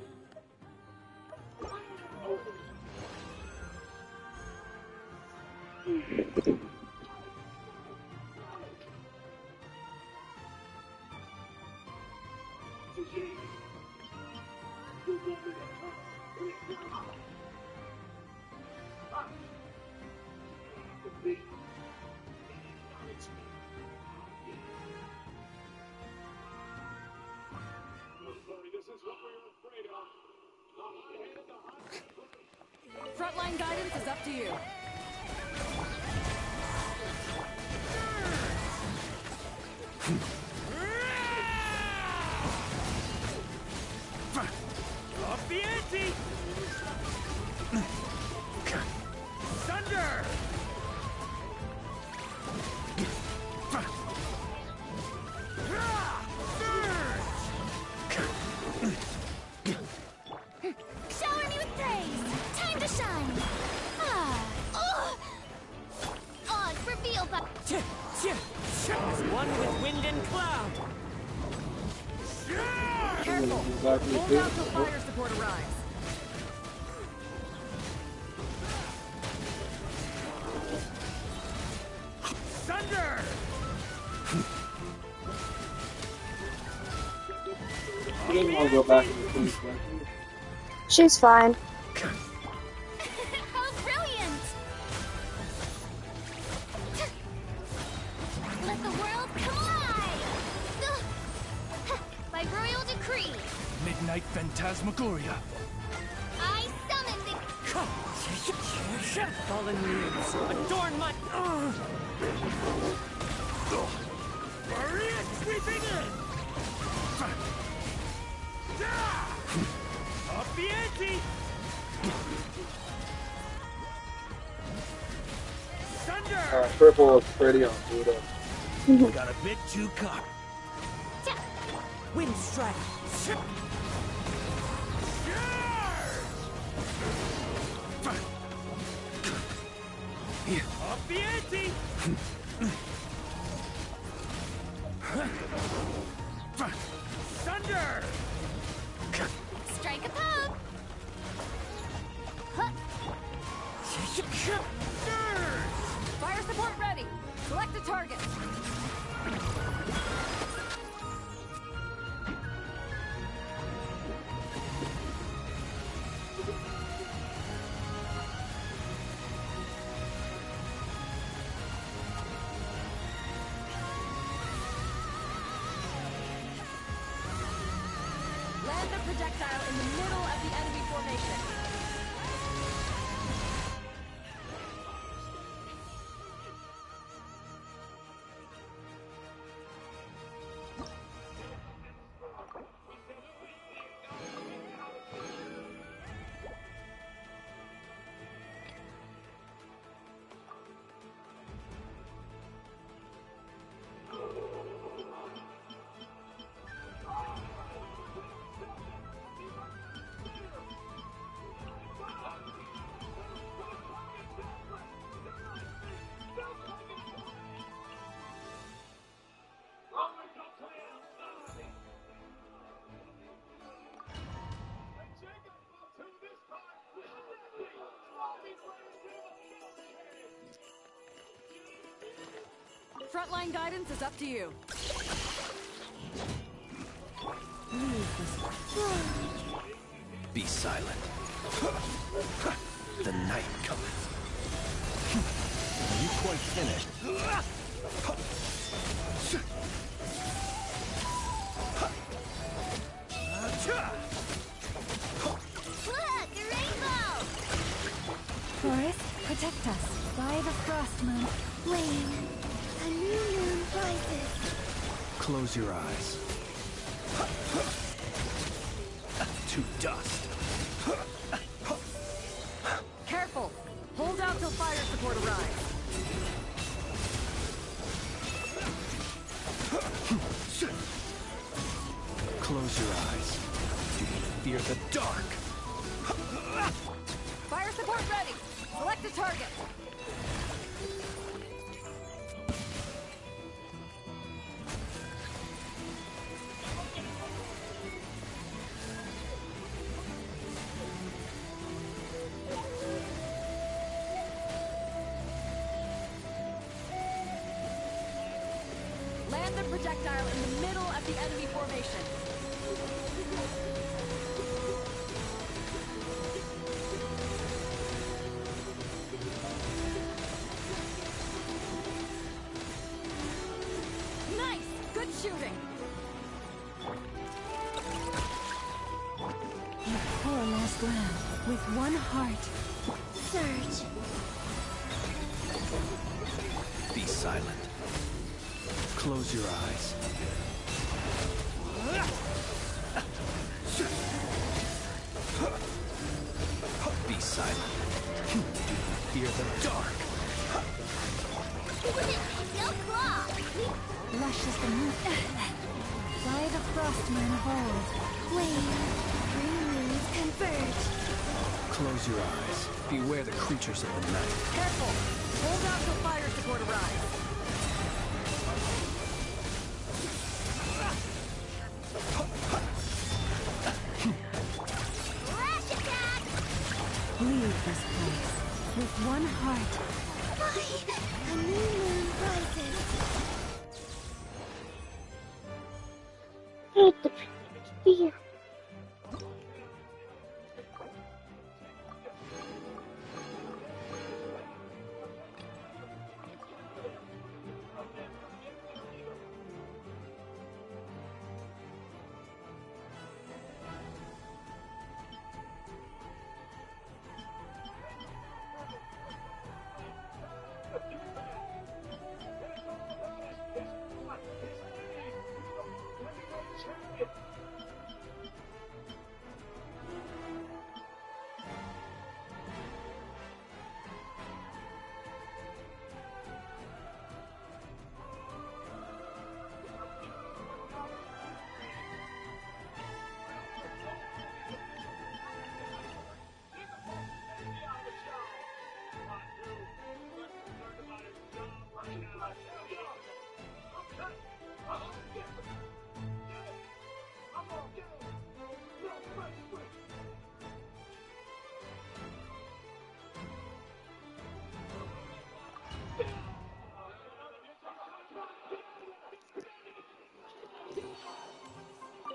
Frontline guidance is up to you. Off the ante! Thunder! Shower me with praise! Time to shine! Oz, reveal that. As one with wind and cloud! Careful! Hold out till fire support arrives. Thunder! She doesn't want to go back to the police station. She's fine. How brilliant! Let the world come alive! By royal decree, Midnight Phantasmagoria. I summon the... Fallen leaves, adorn my... Maria sweeping in! Up the ante! Thunder! Purple looks pretty on Buddha. Got a bit too cocked. Wind strike! Up the ante! Thunder! Strike a pose! Fire support ready. Select a target. Land the projectile in the middle of the enemy formation. Frontline guidance is up to you. Be silent. The night cometh. Are you quite finished? Look, a rainbow! Forest, protect us. By the frost moon. Rain, a new moon rises. Close your eyes. To dust. Careful! Hold out till fire support arrives. Close your eyes. Do you fear the dark? Fire support ready! Select a target! Land the projectile in the middle of the enemy formation. Nice! Good shooting! You poor lost lamb, with one heart. Surge. Be silent. Close your eyes. Be silent. Do you fear the dark? No claw! Lush as the moon. By the frost moon of old. Flame, green moons converge. Close your eyes. Beware the creatures of the night. Careful! Hold out till fire support arrives. Flash attack! Leave this place. With one heart. A new moon rises. Hate the fear.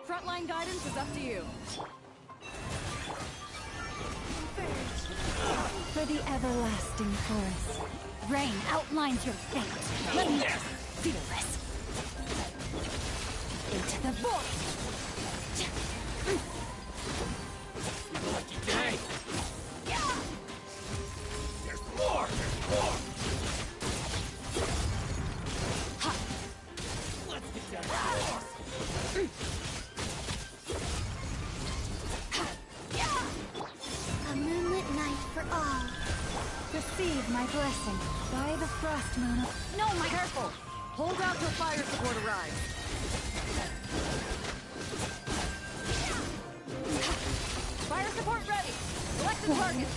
Frontline guidance is up to you. For the everlasting forest. Rain outlines your fate. Let me feel this. Into the void. Hey! There's more! There's more! Let's get down to A moonlit night for all. Receive my blessing. By the frost moon of... No, my careful! Hold out till fire support arrives. Fire support ready! Select the target!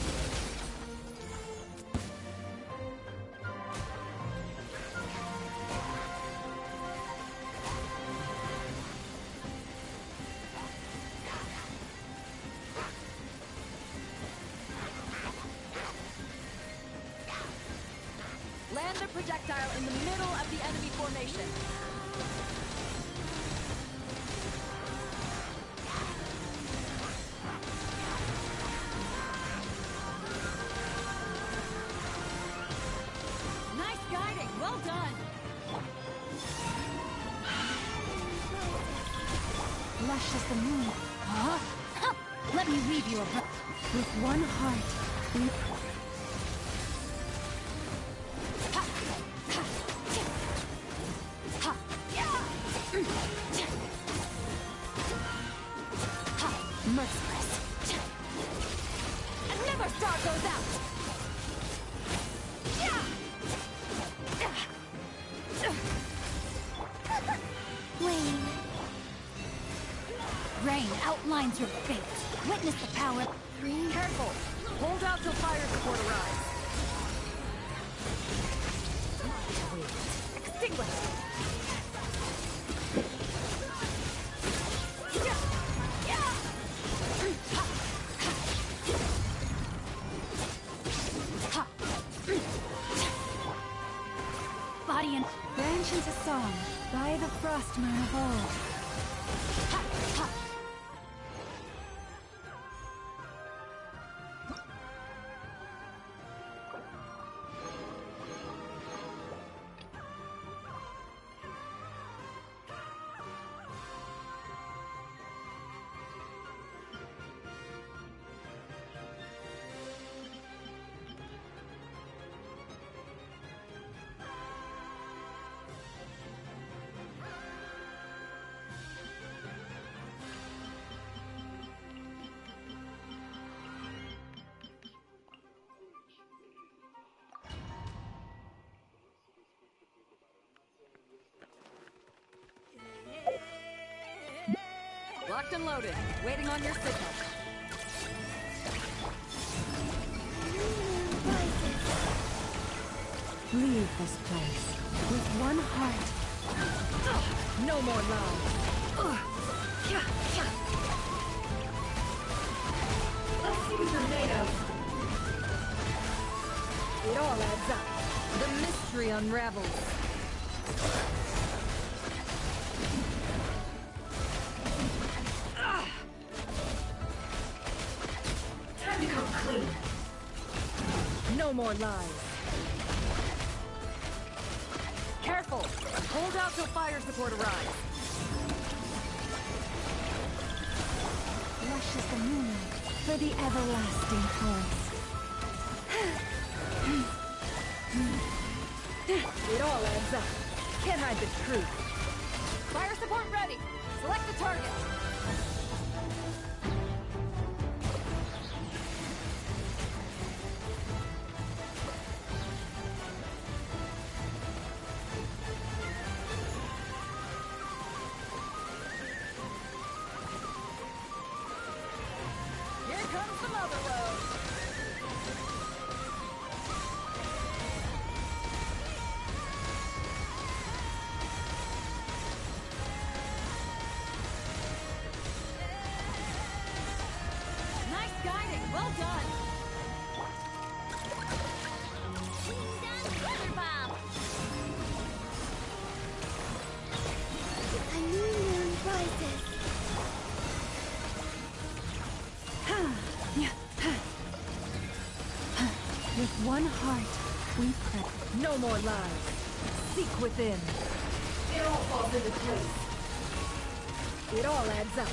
projectile in the middle of the enemy formation. Nice guiding. Well done. Lush as the moon. Huh? Let me weave you a with one heart. Merciless. And never star goes out. Rain outlines your fate. Witness the power. Careful. Hold out till fire support arrives. Extinguish. Body and branch into song by the frost moon of old. Locked and loaded. Waiting on your signal. Leave this place with one heart. No more love. Let's see what you're made of. It all adds up. The mystery unravels. Time to come clean. No more lies. Careful! Hold out till fire support arrives. Lush as the moon for the everlasting forest. It all adds up. Can't hide the truth. Fire support ready. Select the target. Here comes the mother load. Nice guiding. Well done. A new moon rises. With one heart, we pray. No more lies. Seek within. It all falls into place. It all adds up.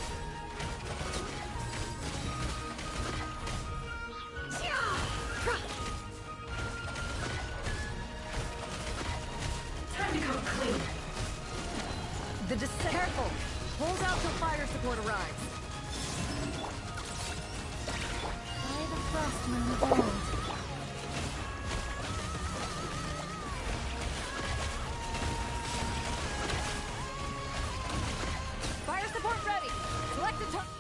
Time to come clean. The descent. Careful. Hold out till fire support arrives. By the frost moon of old. Fire support ready. Select the target.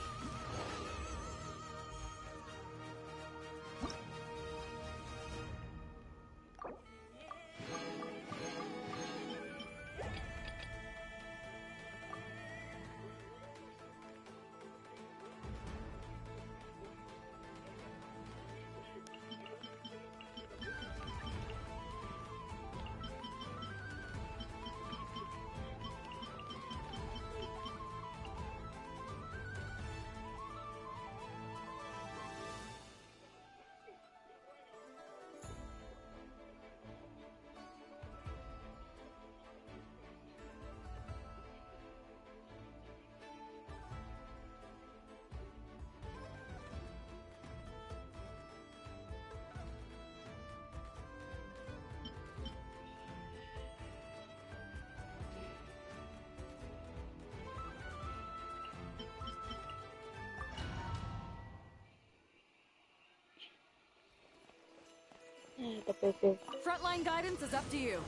the bridges. Frontline guidance is up to you.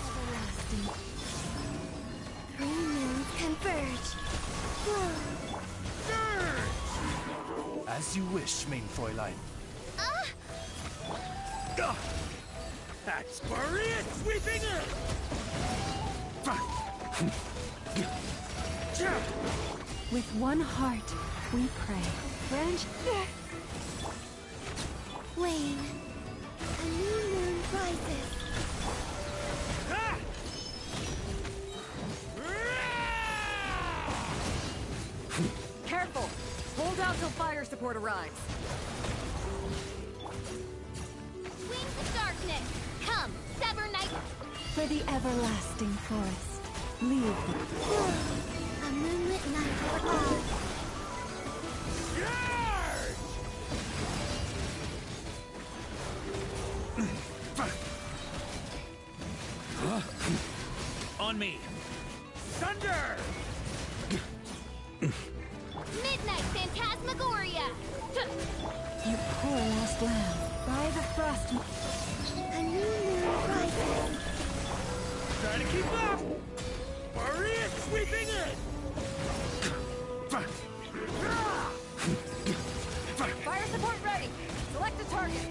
Everlasting. Three moons converge. Whoa. As you wish, main Fräulein. That's Maria sweeping it! With one heart, we pray. Branch. Wayne. A new moon rises. Careful! Hold out till fire support arrives. Wings of darkness. Come, sever night. For the everlasting forest. Leave. A moonlit night for all. On me. Thunder! Midnight Phantasmagoria. You poor lost lamb. By the frost. A new moon rises. Try to keep up! Maria sweeping it! Fire support ready. Select a target.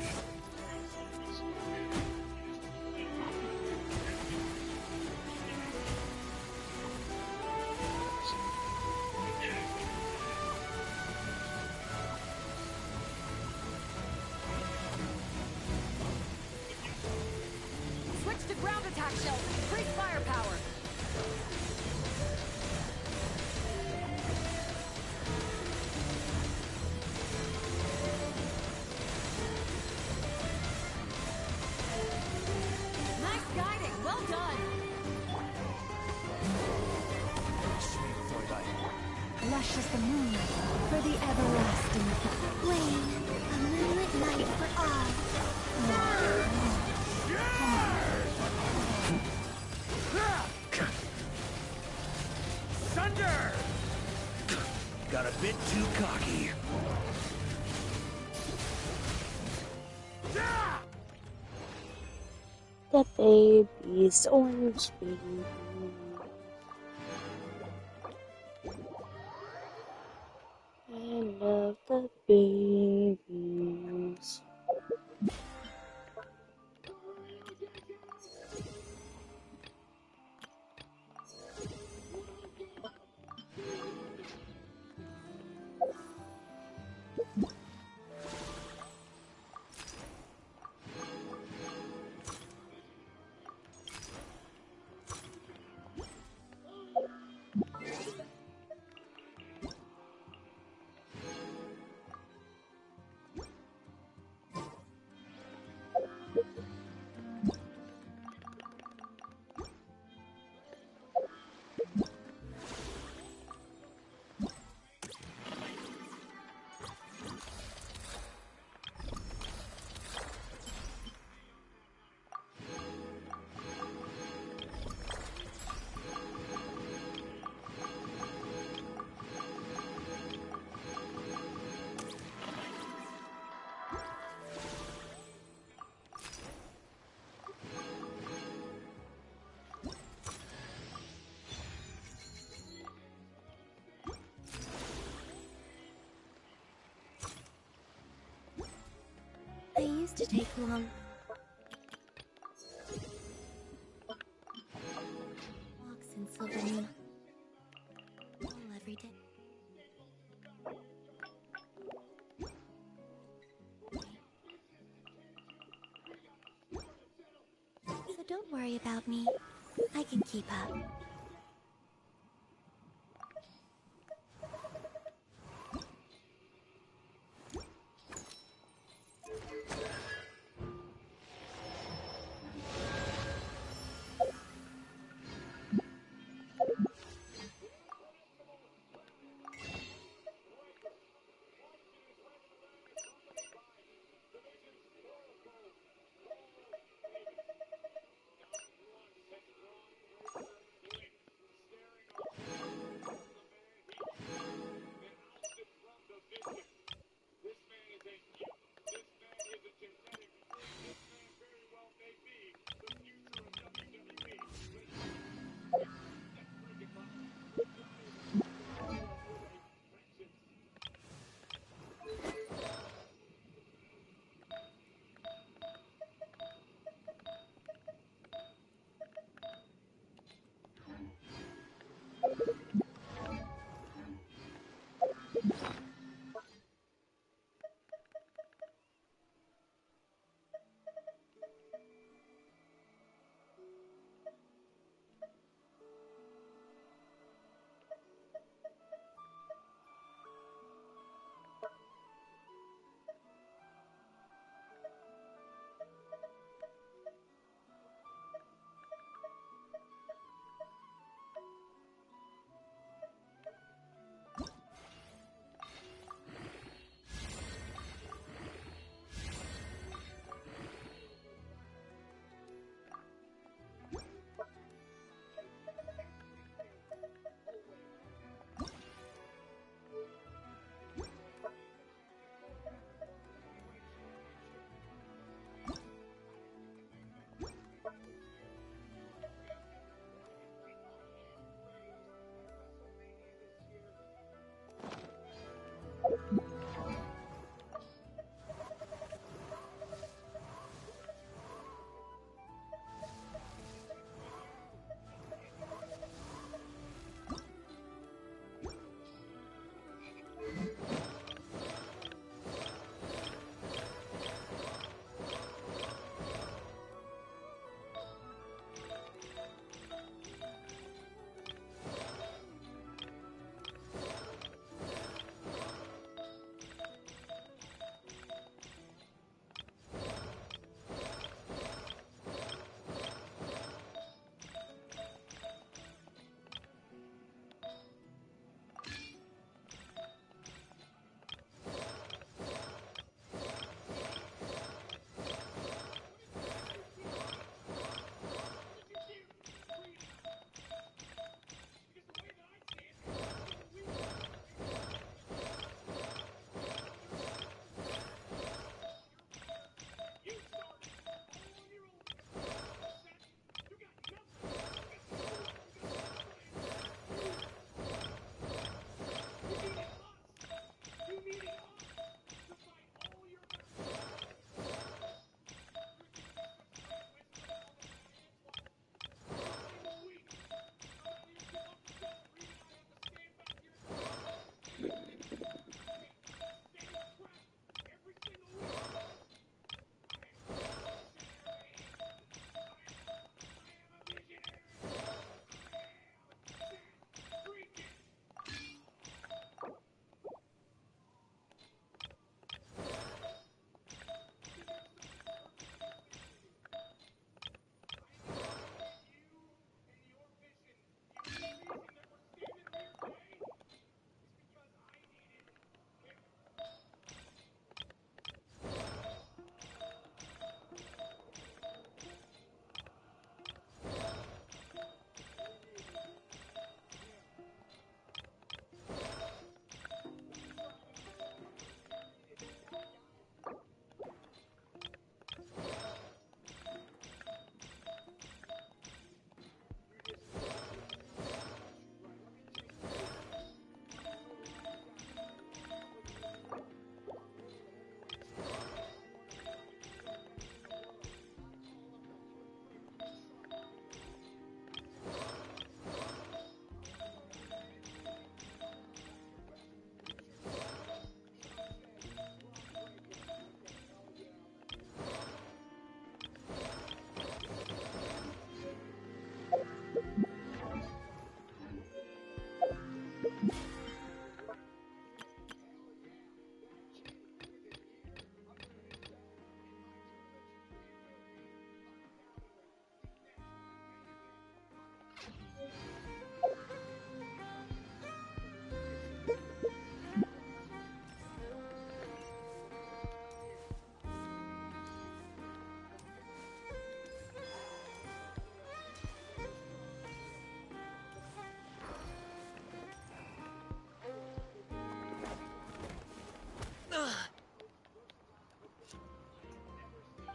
Switch to ground attack shells. Increase firepower. Nice guiding. Well done. Main Fräulein. Lush as the moonlight. For the everlasting. Wayne. A moonlit night for all. Thunder! Got a bit too cocky. The babies, orange babies. I love the babies. They used to take long walks in Silver Moon. All every day. So don't worry about me. I can keep up.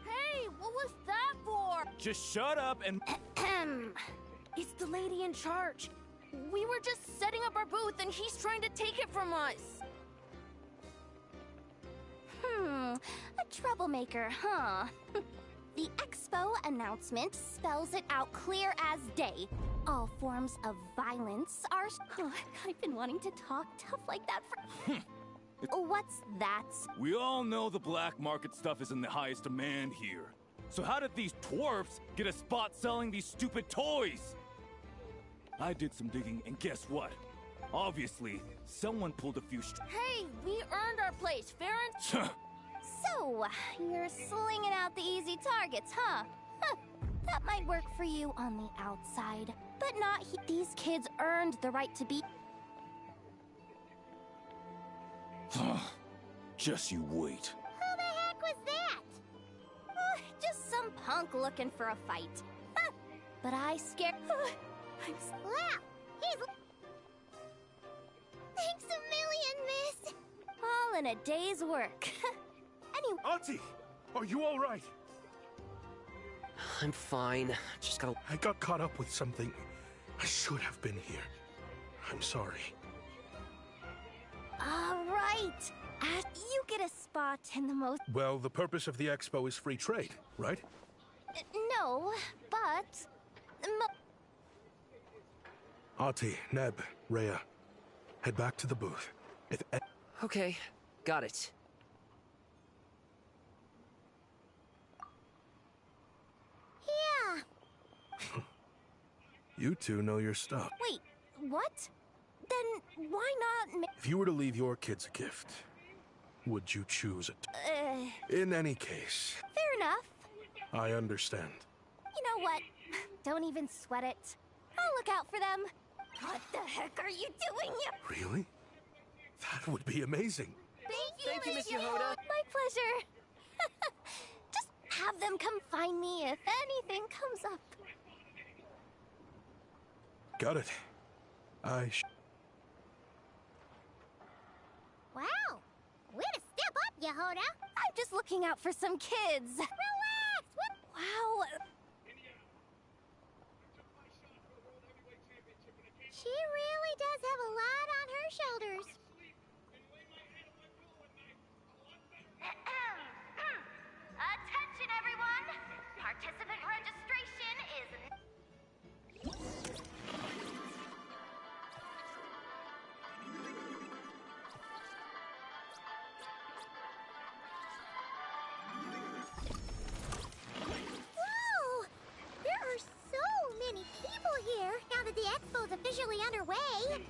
Hey, what was that for? Just shut up and... It's the lady in charge. We were just setting up our booth and he's trying to take it from us. A troublemaker, huh? The expo announcement spells it out clear as day. All forms of violence are... Oh, I've been wanting to talk tough like that for... What's that? We all know the black market stuff is in the highest demand here. So how did these dwarfs get a spot selling these stupid toys? I did some digging, and guess what? Obviously, someone pulled a few Hey, we earned our place, fair and... So, you're slinging out the easy targets, huh? That might work for you on the outside, but not these kids earned the right to be... Just you wait. Who the heck was that? Just some punk looking for a fight. But I scared... Wow, he's... Thanks a million, miss. All in a day's work. Anyway... Auntie! Are you alright? I'm fine. Just gotta... I got caught up with something. I should have been here. I'm sorry. All right. You get a spot in the most... Well, the purpose of the expo is free trade, right? No, but... Ati, Neb, Rhea, head back to the booth. Okay, got it. Yeah. You two know your stuff. Wait, what? Then why not... If you were to leave your kids a gift, would you choose it? In any case... Fair enough. I understand. You know what? Don't even sweat it. I'll look out for them. What the heck are you doing? Really? That would be amazing. Thank you, Miss Yehoda. My pleasure. Just have them come find me if anything comes up. Got it. Wow. Way to step up, Yehoda. I'm just looking out for some kids. Relax. What? Wow. She really does have a lot on her shoulders. Attention, everyone! Participant registration is... Whoa! There are so many people here now that the expo's officially underway.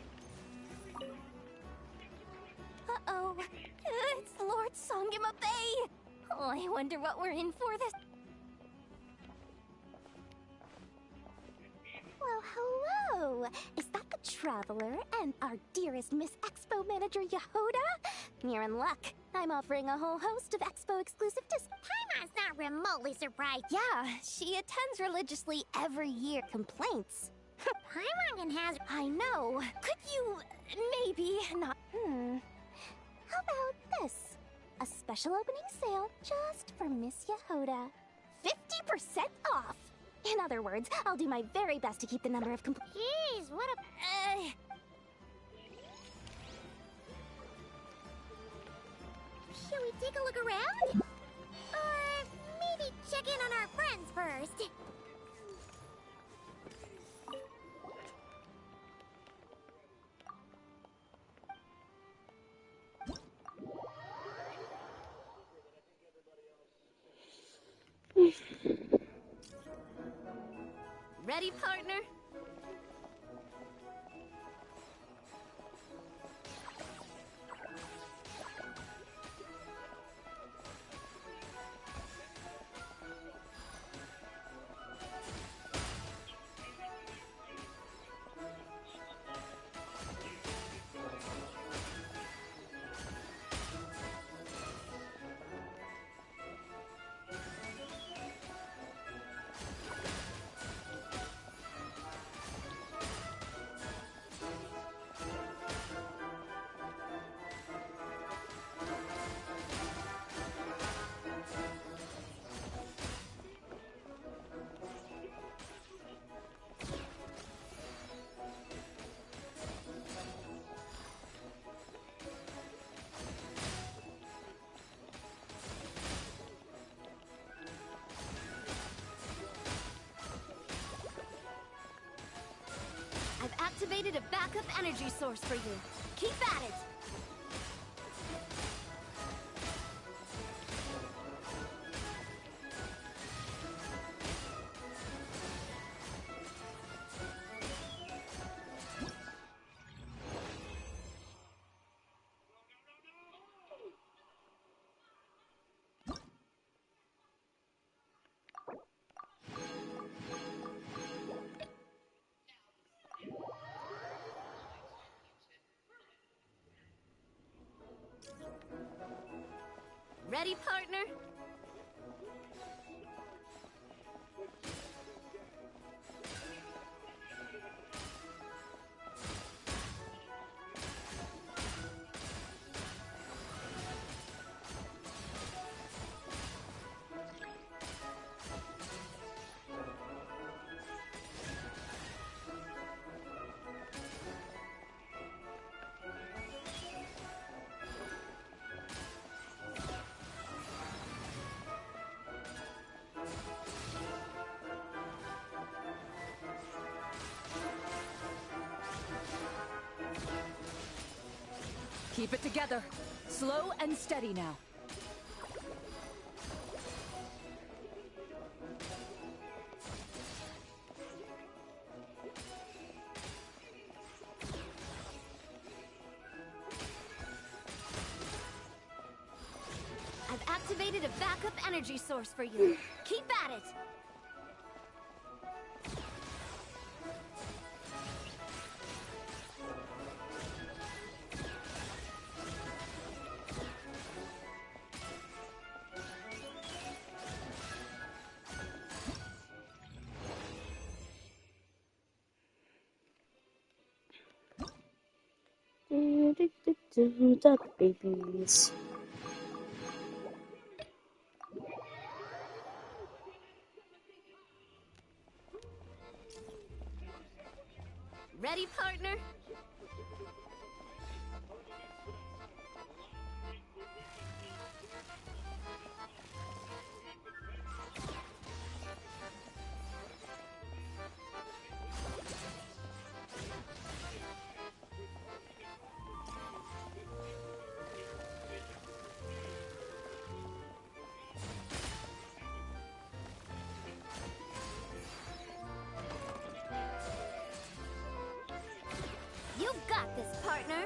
Uh-oh. It's Lord Songima Bay. Oh, I wonder what we're in for this. Well, hello. Is that the Traveler and our dearest Miss Expo Manager Yehoda? You're in luck. I'm offering a whole host of Expo exclusive discounts. Paimon's not remotely surprised. Yeah, she attends religiously every year. Complaints. Paimon has... I know. Could you maybe not... How about this? A special opening sale just for Miss Yehoda. 50% off! In other words, I'll do my very best to keep the number of Jeez, what a... Shall we take a look around? Or maybe check in on our friends first? Ready, partner? activated a backup energy source for you. Keep at it! Ready, partner? Keep it together. Slow and steady now. I've activated a backup energy source for you. Keep at it! The babies. Ready, partner? You've got this, partner!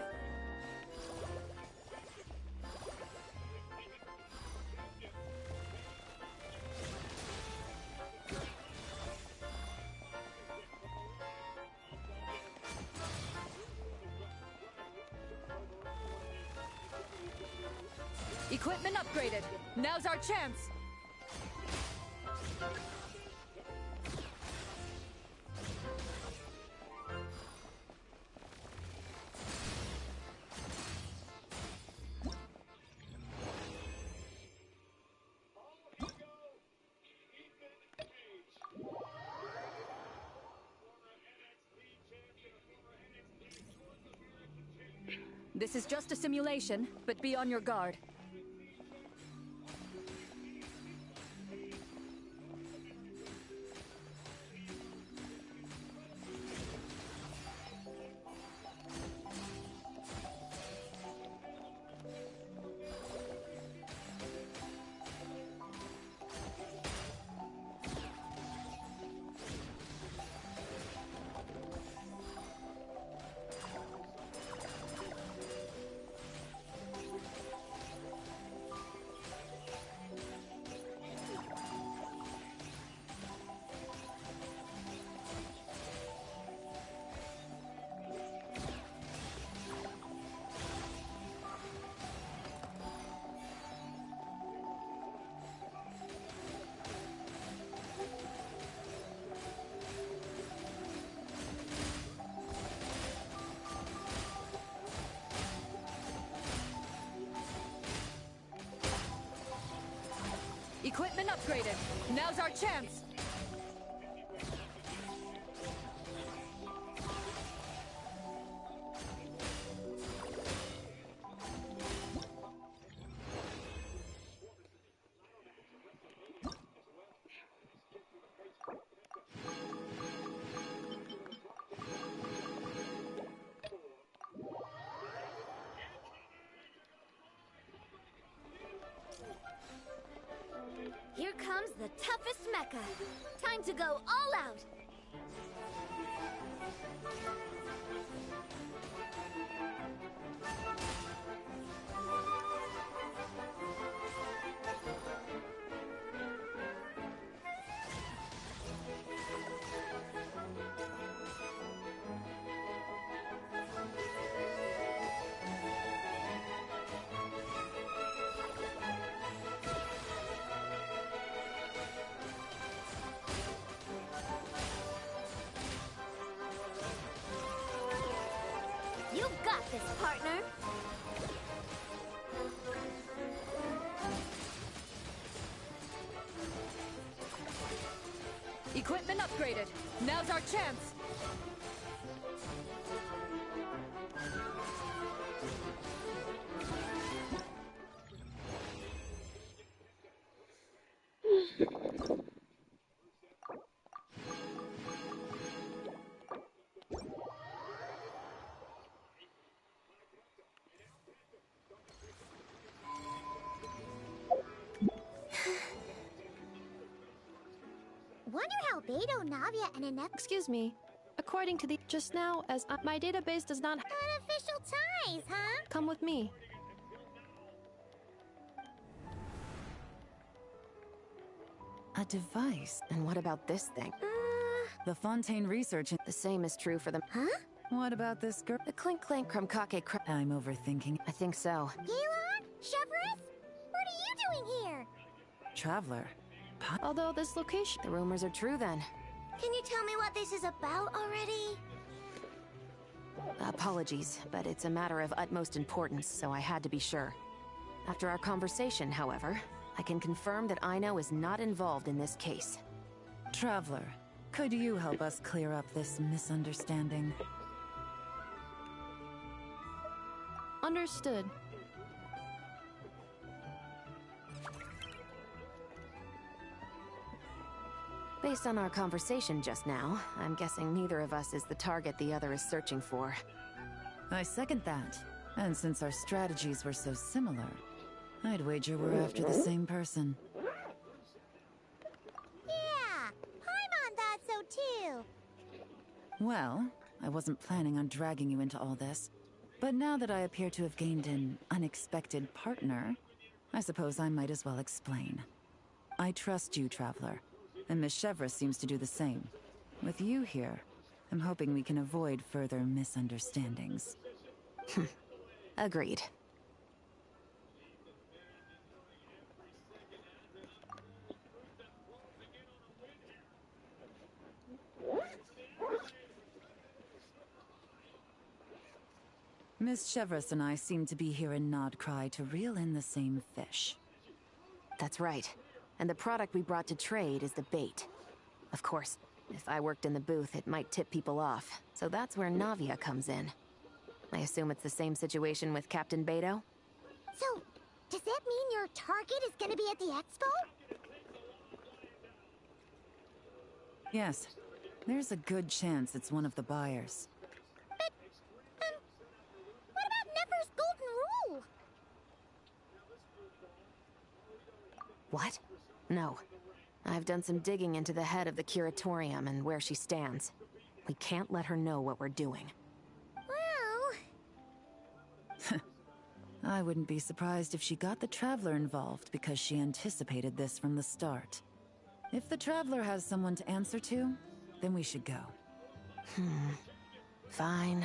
Equipment upgraded. Now's our chance. This is just a simulation, but be on your guard. Equipment upgraded. Now's our chance. the toughest mecha. Time to go all out. You got this, partner! Equipment upgraded. Now's our chance. Wonder how Beto, Navia, and Inek— Excuse me. According to the just now, as my database does not unofficial ties, huh? come with me. A device? And what about this thing? The Fontaine research. The same is true for the— Huh? What about this girl? The clink clank crumkake I'm overthinking. I think so. Gaylon? Chevrolet? What are you doing here? Traveler. Although this location— The rumors are true then. Can you tell me what this is about already? Apologies, but it's a matter of utmost importance, so I had to be sure. After our conversation, however, I can confirm that Ino is not involved in this case. Traveler, could you help us clear up this misunderstanding? Understood. Based on our conversation just now, I'm guessing neither of us is the target the other is searching for. I second that. And since our strategies were so similar, I'd wager we're after the same person. Yeah, Paimon thought so too. Well, I wasn't planning on dragging you into all this, but now that I appear to have gained an unexpected partner, I suppose I might as well explain. I trust you, Traveler, and Miss Chevrolet seems to do the same. With you here, I'm hoping we can avoid further misunderstandings. Agreed. Miss Chevrolet and I seem to be here in Nodcry to reel in the same fish. That's right. And the product we brought to trade is the bait. Of course, if I worked in the booth, it might tip people off. So that's where Navia comes in. I assume it's the same situation with Captain Beto? So, does that mean your target is gonna be at the expo? Yes, there's a good chance it's one of the buyers. But, what about Nefer's golden rule? What? No. I've done some digging into the head of the curatorium and where she stands. We can't let her know what we're doing. Well... I wouldn't be surprised if she got the Traveler involved because she anticipated this from the start. If the Traveler has someone to answer to, then we should go. Fine.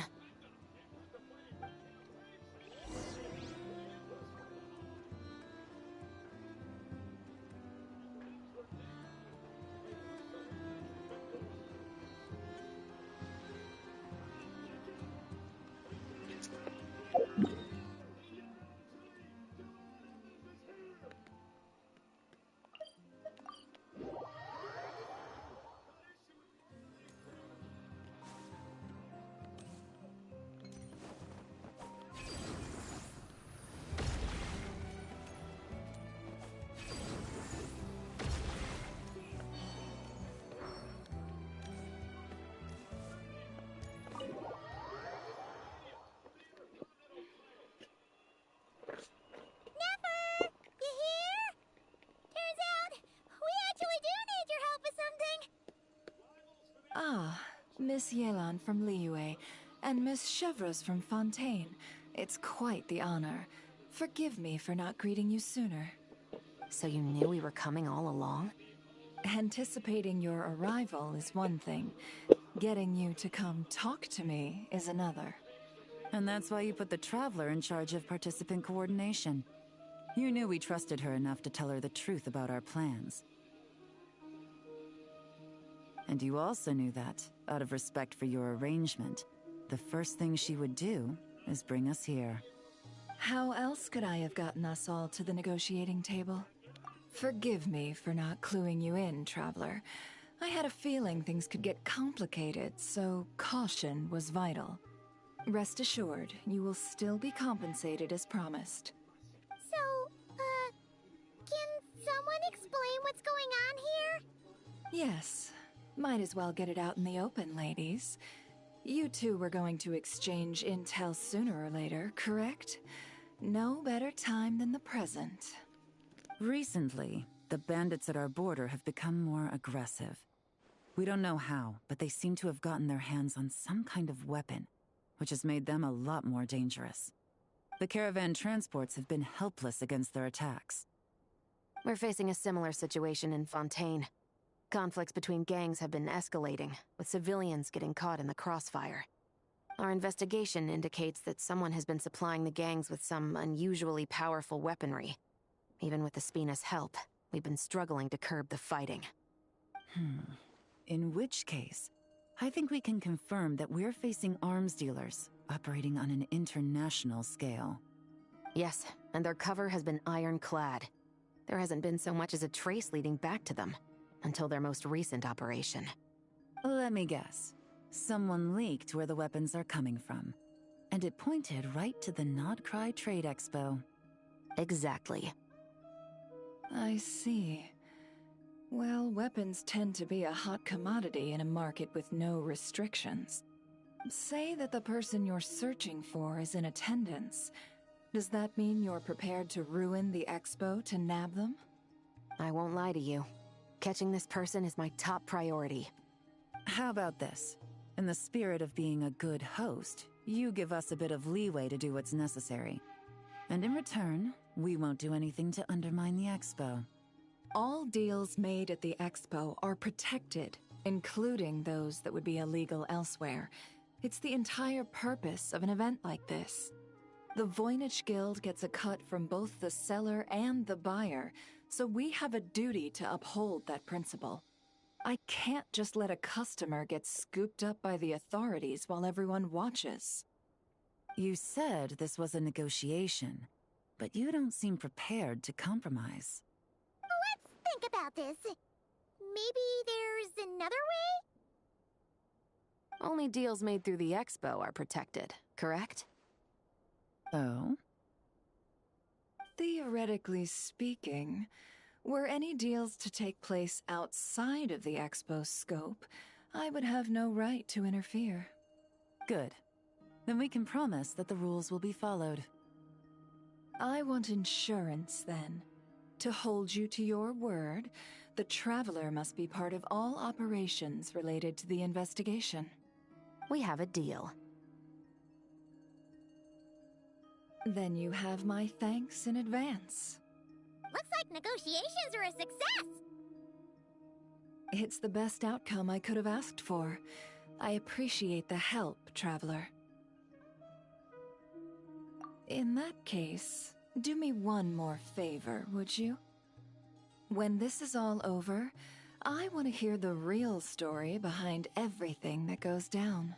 Miss Yelan from Liyue, and Miss Chevreuse from Fontaine. It's quite the honor. Forgive me for not greeting you sooner. So you knew we were coming all along? Anticipating your arrival is one thing. Getting you to come talk to me is another. And that's why you put the Traveler in charge of participant coordination. You knew we trusted her enough to tell her the truth about our plans. And you also knew that, out of respect for your arrangement, the first thing she would do is bring us here. How else could I have gotten us all to the negotiating table? Forgive me for not cluing you in, Traveler. I had a feeling things could get complicated, so caution was vital. Rest assured, you will still be compensated as promised. So, can someone explain what's going on here? Yes. Might as well get it out in the open, ladies. You two were going to exchange intel sooner or later, correct? No better time than the present. Recently, the bandits at our border have become more aggressive. We don't know how, but they seem to have gotten their hands on some kind of weapon, which has made them a lot more dangerous. The caravan transports have been helpless against their attacks. We're facing a similar situation in Fontaine. Conflicts between gangs have been escalating, with civilians getting caught in the crossfire. Our investigation indicates that someone has been supplying the gangs with some unusually powerful weaponry. Even with the Spina's help, we've been struggling to curb the fighting. In which case, I think we can confirm that we're facing arms dealers operating on an international scale. Yes, and their cover has been ironclad. There hasn't been so much as a trace leading back to them. Until their most recent operation. Let me guess. Someone leaked where the weapons are coming from. And it pointed right to the Nodcry Trade Expo. Exactly. I see. Well, weapons tend to be a hot commodity in a market with no restrictions. Say that the person you're searching for is in attendance. Does that mean you're prepared to ruin the expo to nab them? I won't lie to you. Catching this person is my top priority. How about this? In the spirit of being a good host, you give us a bit of leeway to do what's necessary. And in return, we won't do anything to undermine the expo. All deals made at the expo are protected, including those that would be illegal elsewhere. It's the entire purpose of an event like this. The Voynich Guild gets a cut from both the seller and the buyer, so we have a duty to uphold that principle. I can't just let a customer get scooped up by the authorities while everyone watches. You said this was a negotiation, but you don't seem prepared to compromise. Let's think about this. Maybe there's another way? Only deals made through the expo are protected, correct? Oh? Theoretically speaking, were any deals to take place outside of the expo's scope, I would have no right to interfere. Good. Then we can promise that the rules will be followed. I want insurance, then. To hold you to your word, the Traveler must be part of all operations related to the investigation. We have a deal. Then you have my thanks in advance. Looks like negotiations are a success! It's the best outcome I could have asked for. I appreciate the help, Traveler. In that case, do me one more favor, would you? When this is all over, I want to hear the real story behind everything that goes down.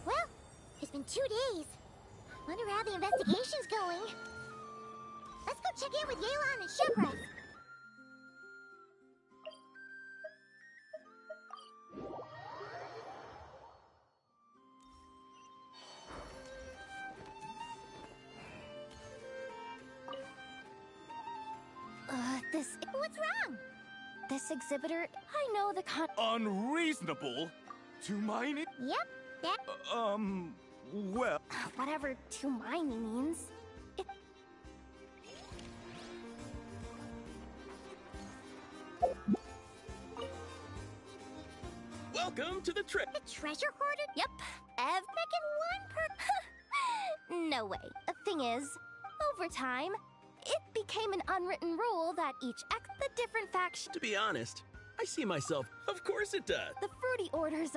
Well, it's been 2 days. Wonder how the investigation's going. Let's go check in with Yelan and Shepard. What's wrong? This exhibitor, I know the Unreasonable? To mine it? Yep, that... Well... Whatever to mine means. Welcome to the trip. The treasure hoarder? Yep. Making one per... No way. The thing is, over time, it became an unwritten rule that the different factions... To be honest, I see myself. Of course it does. The fruity orders...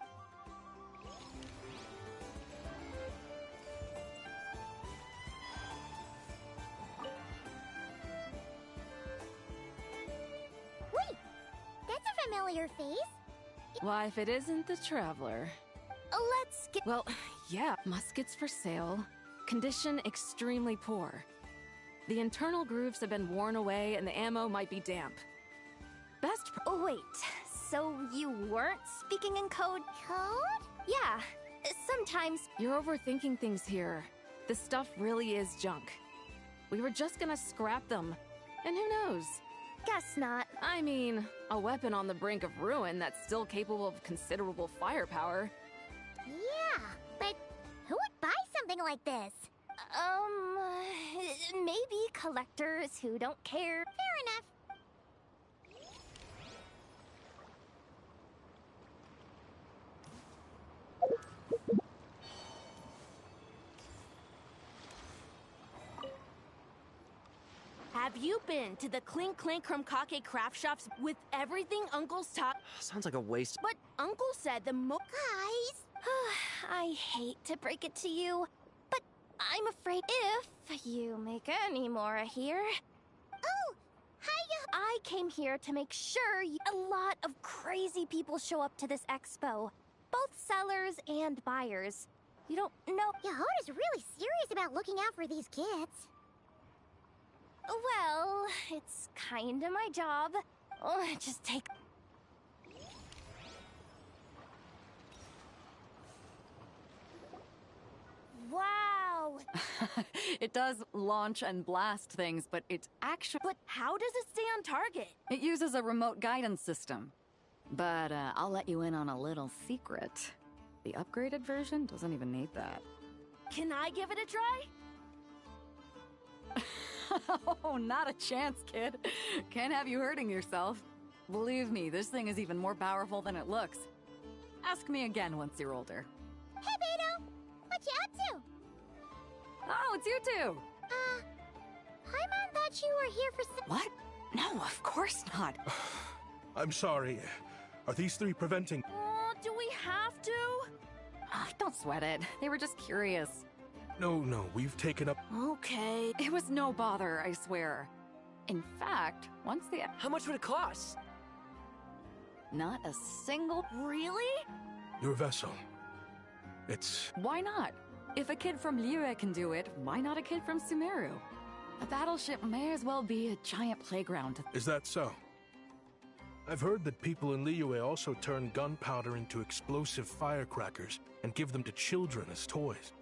Wait, that's a familiar face. Why, if it isn't the Traveler. Let's get... Well, yeah, muskets for sale. Condition extremely poor. The internal grooves have been worn away and the ammo might be damp. Oh, wait. So you weren't speaking in code? Code? Yeah. Sometimes... You're overthinking things here. This stuff really is junk. We were just gonna scrap them. And who knows? Guess not. I mean, a weapon on the brink of ruin that's still capable of considerable firepower. Yeah, but who would buy something like this? Maybe collectors who don't care. Fair enough. Have you been to the Clink Clink Krumkake craft shops with everything Uncle's taught? Sounds like a waste. But Uncle said the Guys! I hate to break it to you, but I'm afraid if you make any more here... Oh! Hiya! I came here to make sure a lot of crazy people show up to this expo. Both sellers and buyers. You don't know... Yehoda's really serious about looking out for these kids. Well, it's kinda my job. Oh, just take... Wow! It does launch and blast things, but it's actually... But how does it stay on target? It uses a remote guidance system. But I'll let you in on a little secret. The upgraded version doesn't even need that. Can I give it a try? Oh, not a chance, kid. Can't have you hurting yourself. Believe me, this thing is even more powerful than it looks. Ask me again once you're older. Hey, Beto! What you up to? Oh, it's you two! Paimon thought you were here for some... What? No, of course not. I'm sorry. Are these three preventing... Do we have to? Oh, don't sweat it. They were just curious. No, we've taken up... Okay. It was no bother, I swear. In fact, once the... How much would it cost? Not a single... Really? Your vessel. It's... Why not? If a kid from Liyue can do it, why not a kid from Sumeru? A battleship may as well be a giant playground. Is that so? I've heard that people in Liyue also turn gunpowder into explosive firecrackers and give them to children as toys.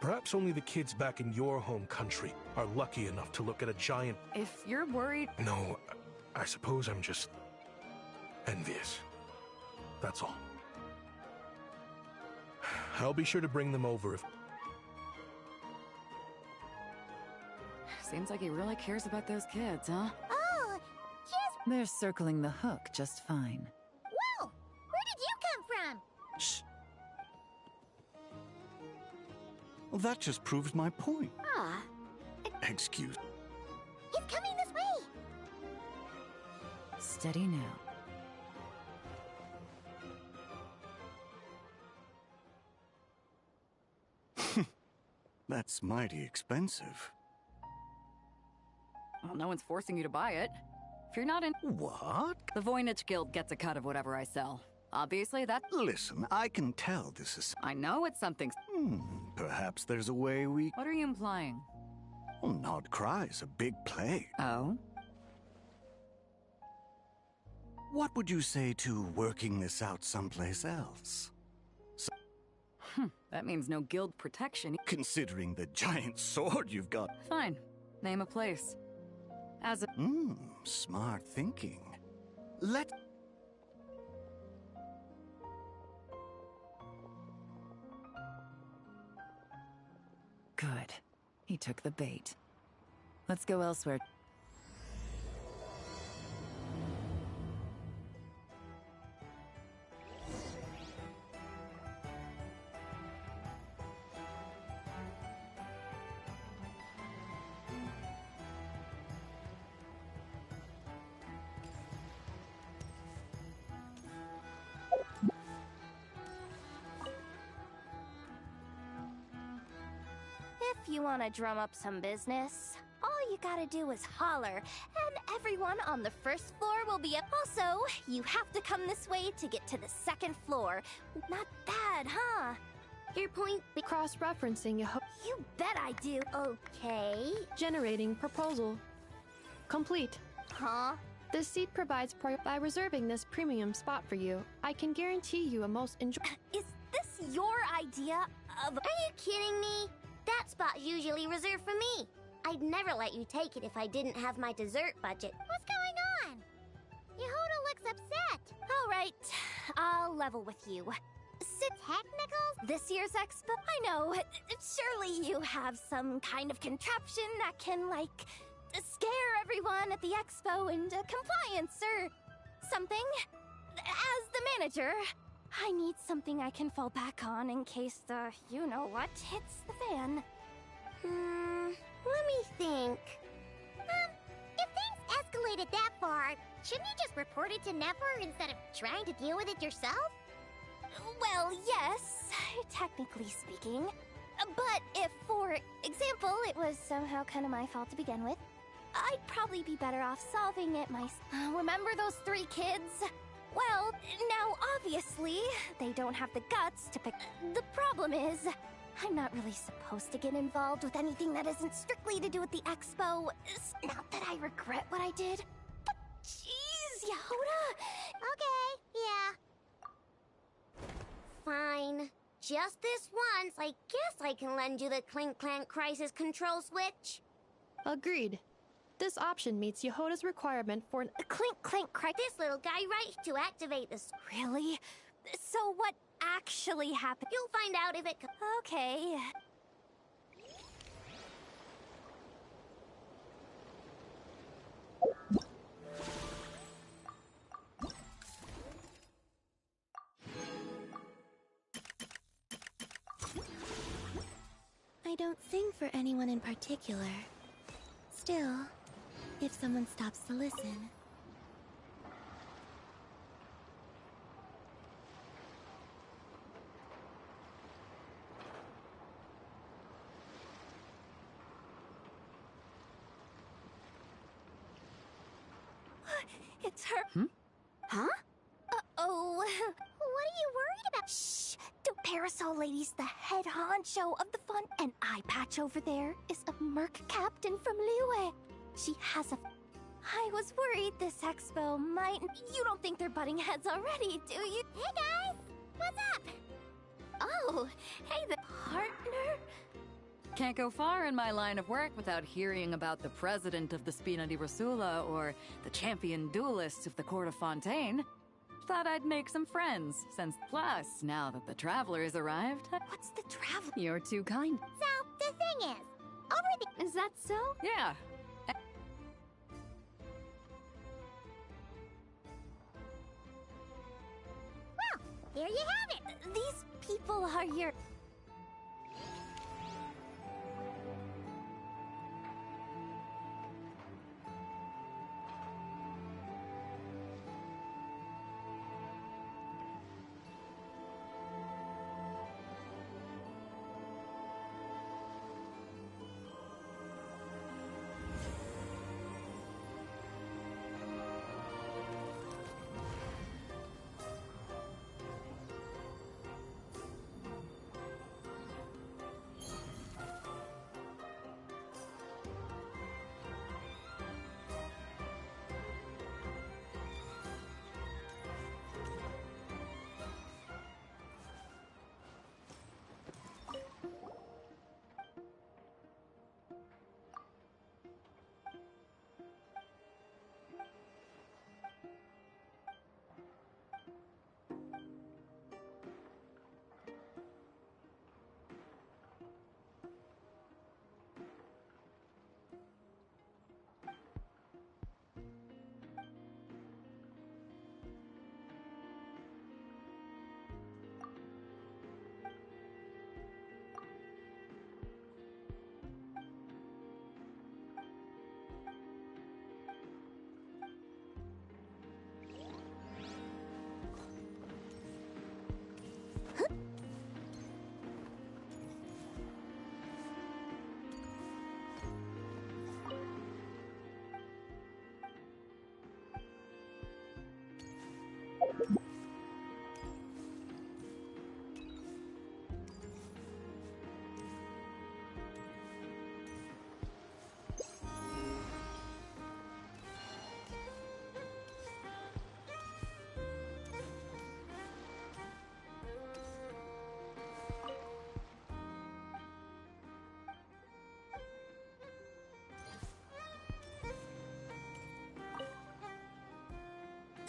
Perhaps only the kids back in your home country are lucky enough to look at a giant... If you're worried... No, I suppose I'm just... envious. That's all. I'll be sure to bring them over if... Seems like he really cares about those kids, huh? Oh, just... They're circling the hook just fine. Whoa! Where did you come from? Shh. Well, that just proves my point. Ah. Excuse. He's coming this way! Steady now. That's mighty expensive. Well, no one's forcing you to buy it. If you're not in... What? The Voynich Guild gets a cut of whatever I sell. Obviously, that... Listen, I can tell this is... I know it's something... Perhaps there's a way we... What are you implying? Well, not cry's a big play. Oh? What would you say to working this out someplace else? That means no guild protection. Considering the giant sword you've got. Fine. Name a place. As a... Smart thinking. Let... Good. He took the bait. Let's go elsewhere. If you want to drum up some business, all you gotta do is holler, and everyone on the first floor will be up. Also, you have to come this way to get to the second floor. Not bad, huh? Your point... Cross-referencing You bet I do. Okay. Generating proposal. Complete. Huh? This seat provides by reserving this premium spot for you. I can guarantee you a most Is this your idea of... Are you kidding me? That spot's usually reserved for me. I'd never let you take it if I didn't have my dessert budget. What's going on? Yehuda looks upset. All right, I'll level with you. Technicals? This year's expo? I know. Surely you have some kind of contraption that can, like, scare everyone at the expo into compliance or something. As the manager, I need something I can fall back on in case the you-know-what hits the fan. Let me think. If things escalated that far, shouldn't you just report it to Nefer instead of trying to deal with it yourself? Well, yes, technically speaking. But if, for example, it was somehow kind of my fault to begin with, I'd probably be better off solving it myself. Remember those 3 kids? Well, now obviously, they don't have the guts to pick. The problem is, I'm not really supposed to get involved with anything that isn't strictly to do with the expo. It's not that I regret what I did, but jeez, Yehuda! Okay, yeah. Fine. Just this once, I guess I can lend you the Clink Clank Crisis Control Switch. Agreed. This option meets Yehuda's requirement for an Clink Clank This little guy right to activate this. Really? So what actually happened? You'll find out if it... Okay. I don't sing for anyone in particular. Still, if someone stops to listen... It's her. Hmm? Huh? Uh-oh. What are you worried about? Shh! The Parasol Lady's the head honcho of the fun, and Eye Patch over there is a merc captain from Liyue. She has a... I was worried this expo might... You don't think they're butting heads already, do you? Hey guys! What's up? Oh, hey the partner? Can't go far in my line of work without hearing about the president of the Spina di Rosula or the champion duelists of the Court of Fontaine. Thought I'd make some friends, since plus, now that the Traveler's arrived... What's the Traveler? You're too kind. So, the thing is, over the... Is that so? Yeah. Well, there you have it! These people are your...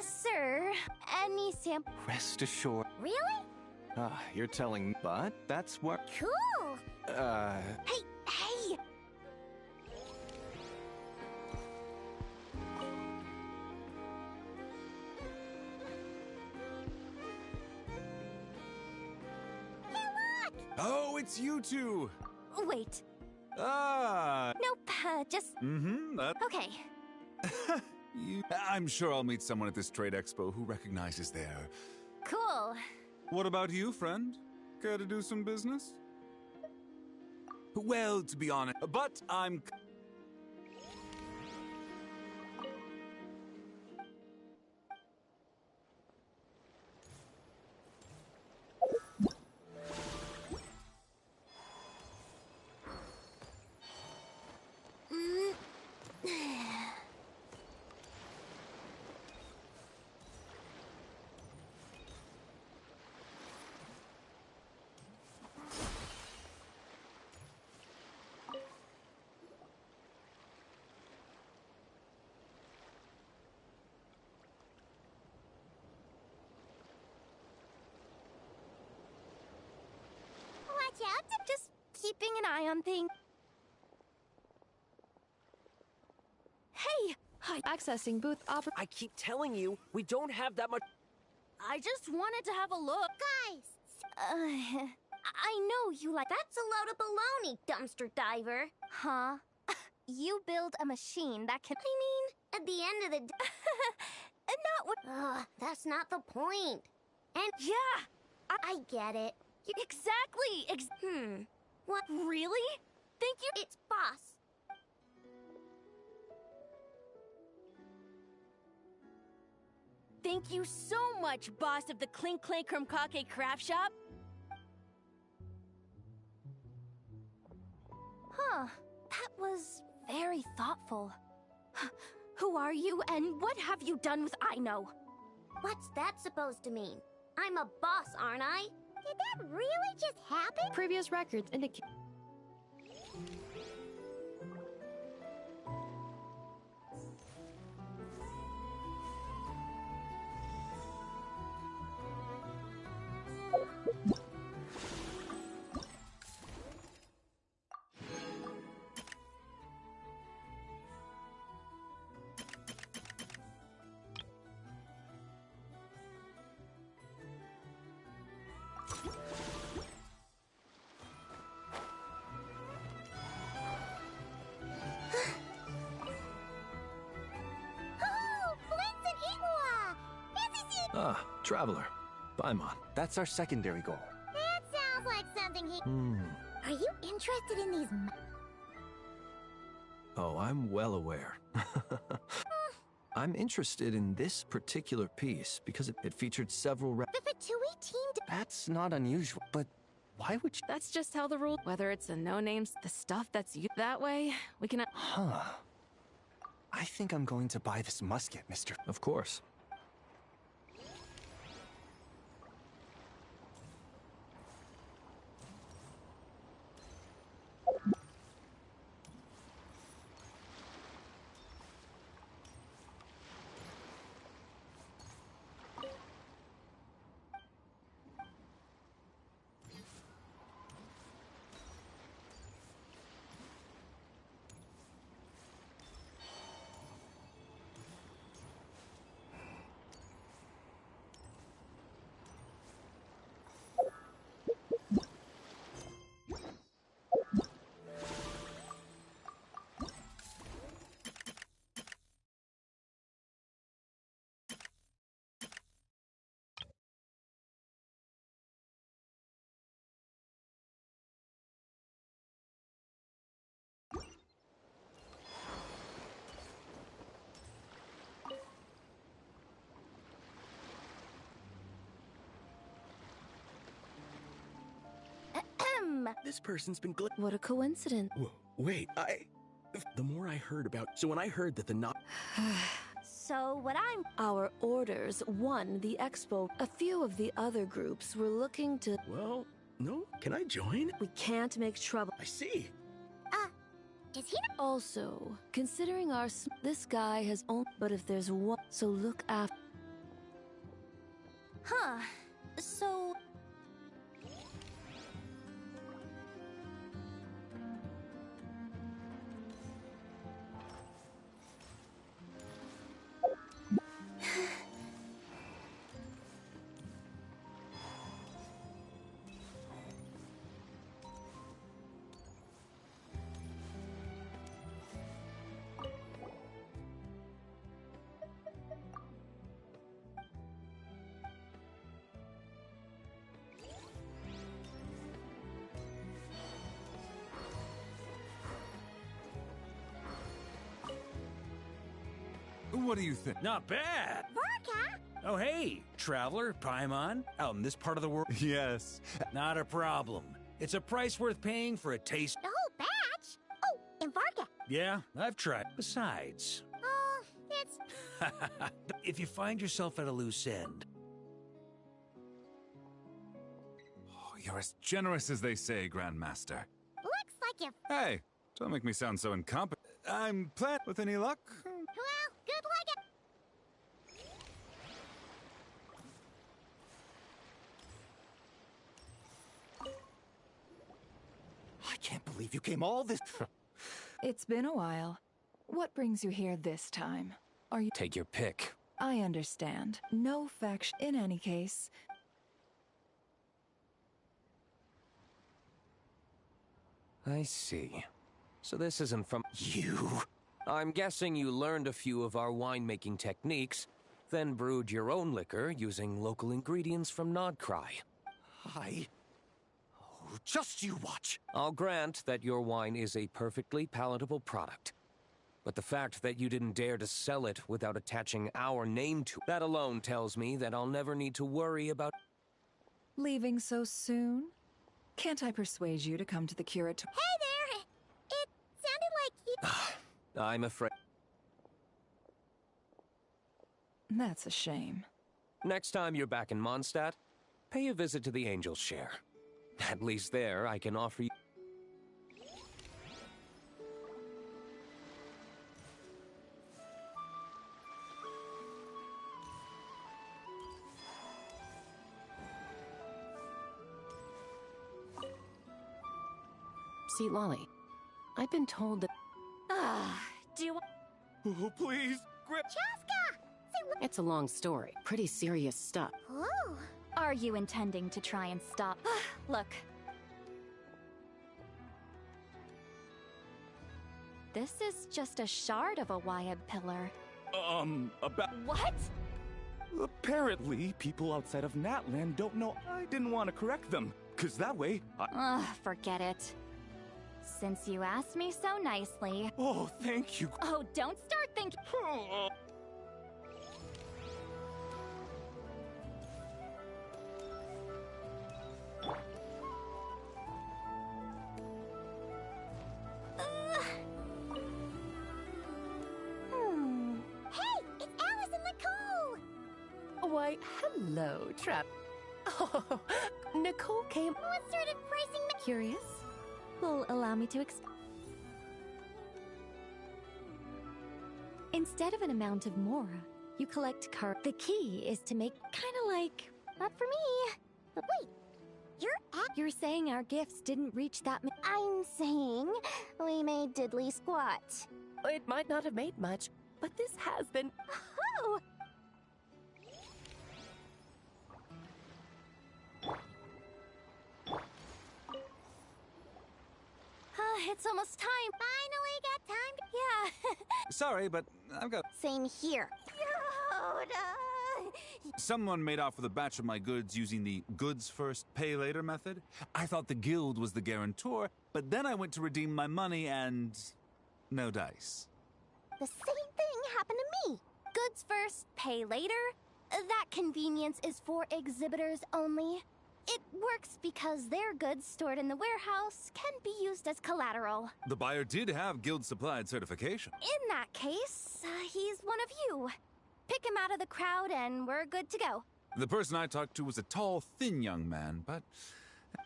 Sir, any sample... Rest assured. Really? You're telling... But that's what... Cool! Hey! Hey! Oh, it's you two! Wait. Nope, just... Okay. I'm sure I'll meet someone at this trade expo who recognizes their... Cool. What about you, friend? Care to do some business? Well, to be honest, but I'm... Watch out, just keeping an eye on things. Hey! Hi. Accessing booth I keep telling you, we don't have that much... I just wanted to have a look. Guys! I know you like... That's a load of baloney, dumpster diver. Huh? You build a machine that can... I mean, at the end of the day... not what... that's not the point. And... Yeah! I get it. Exactly! What? Really? Thank you. It's boss. Thank you so much, boss of the Clink Clank Krumkake craft shop. Huh. That was very thoughtful. Who are you, and what have you done with Aino? What's that supposed to mean? I'm a boss, aren't I? Did that really just happen? Previous records indicate. Ah, Traveler. Paimon. That's our secondary goal. That sounds like something he... Are you interested in these... Oh, I'm well aware. I'm interested in this particular piece because it featured several The Fatui team... That's not unusual, but why would you... That's just how the rule. Whether it's a no-names, the stuff that's you that way, we can. Huh. I think I'm going to buy this musket, mister. Of course. This person's been What a coincidence. Wait, the more I heard about... So when I heard that the not... So what I'm... Our orders won the expo. A few of the other groups were looking to... Well, no. Can I join? We can't make trouble. I see. Is he... Also, considering this guy has only... But if there's one... So look after... Huh. So... What do you think? Not bad. Vorka? Oh, hey, Traveler, Paimon, out in this part of the world. Yes. Not a problem. It's a price worth paying for a taste. The whole batch? Oh, and Varka. Yeah, I've tried. Besides, Oh, it's... if you find yourself at a loose end... Oh, you're as generous as they say, Grandmaster. Looks like you... Hey, don't make me sound so incompetent. I'm planning with any luck. Well, good luck. I can't believe you came all this... It's been a while. What brings you here this time? Are you... Take your pick. I understand. No faction. In any case... I see. So this isn't from you. I'm guessing you learned a few of our winemaking techniques, then brewed your own liquor using local ingredients from Nodcry. Just you watch. I'll grant that your wine is a perfectly palatable product. But the fact that you didn't dare to sell it without attaching our name to it, that alone tells me that I'll never need to worry about... Leaving so soon? Can't I persuade you to come to the curatorium? Hey there! I'm afraid. That's a shame. Next time you're back in Mondstadt, pay a visit to the Angel's Share. At least there, I can offer you... See, Lolly, I've been told that... Do you... Oh, please, grip... Chaska! It's a long story. Pretty serious stuff. Oh. Are you intending to try and stop? Look. This is just a shard of a Wyeb pillar. About... What? Apparently, people outside of Natland don't know. I didn't want to correct them, because that way, Forget it. Since you asked me so nicely... Oh, thank you. Oh, don't start thinking... Hey, it's Alice and Nicole! Why, hello, Trap. Oh, Nicole came... What sort of pricing... Curious? Well, allow me to explain. Instead of an amount of Mora, you collect The key is to make... Kinda like... Not for me. Wait, You're saying our gifts didn't reach that I'm saying we made diddly squat. It might not have made much, but this has been... Oh! It's almost time. Finally got time to... Yeah. Sorry, but I've got... Same here. Someone made off with a batch of my goods using the goods first, pay later method. I thought the guild was the guarantor, but then I went to redeem my money and... no dice. The same thing happened to me. Goods first, pay later? That convenience is for exhibitors only. It works because their goods stored in the warehouse can be used as collateral. The buyer did have guild-supplied certification. In that case, he's one of you. Pick him out of the crowd and we're good to go. The person I talked to was a tall, thin young man, but...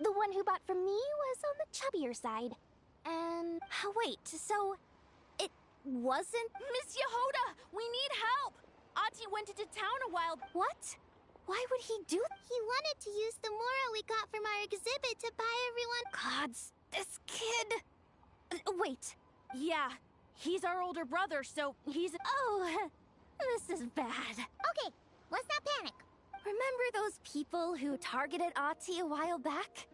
The one who bought from me was on the chubbier side. And... Wait, so... It wasn't... Miss Yehoda, we need help! Ati went into town a while... What? Why would he do that? He wanted to use the Mora we got from our exhibit to buy everyone... Gods, this kid... Wait. Yeah, he's our older brother, so he's... Oh, this is bad. Okay, let's not panic. Remember those people who targeted Ati a while back?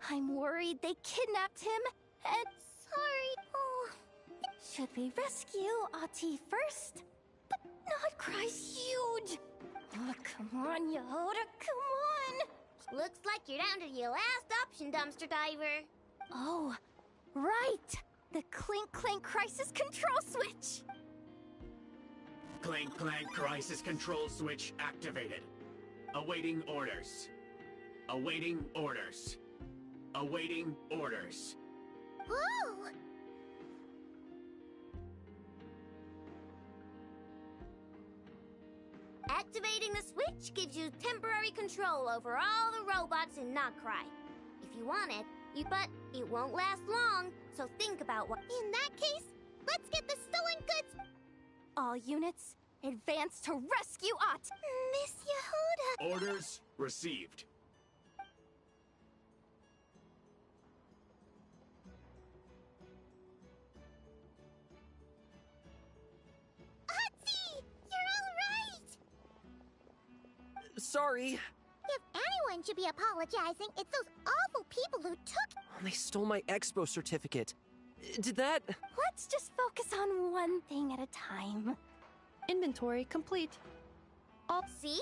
I'm worried they kidnapped him and... Sorry. Oh, should we rescue Ati first? But not cry's huge. Oh, come on, Yehoda, come on! Looks like you're down to your last option, dumpster diver. Oh, right! The Clink Clank Crisis Control Switch! Clank Clank Crisis Control Switch activated. Awaiting orders. Awaiting orders. Awaiting orders. Whoa! Activating the switch gives you temporary control over all the robots in Nokrai. If you want it, but it won't last long, so think about what... In that case, let's get the stolen goods! All units, advance to rescue Ati! Miss Yehoda! Orders received. Ati! You're all right! Sorry. If anyone should be apologizing, it's those awful people who took... They stole my expo certificate. Did that... Let's just focus on one thing at a time. Inventory complete. See?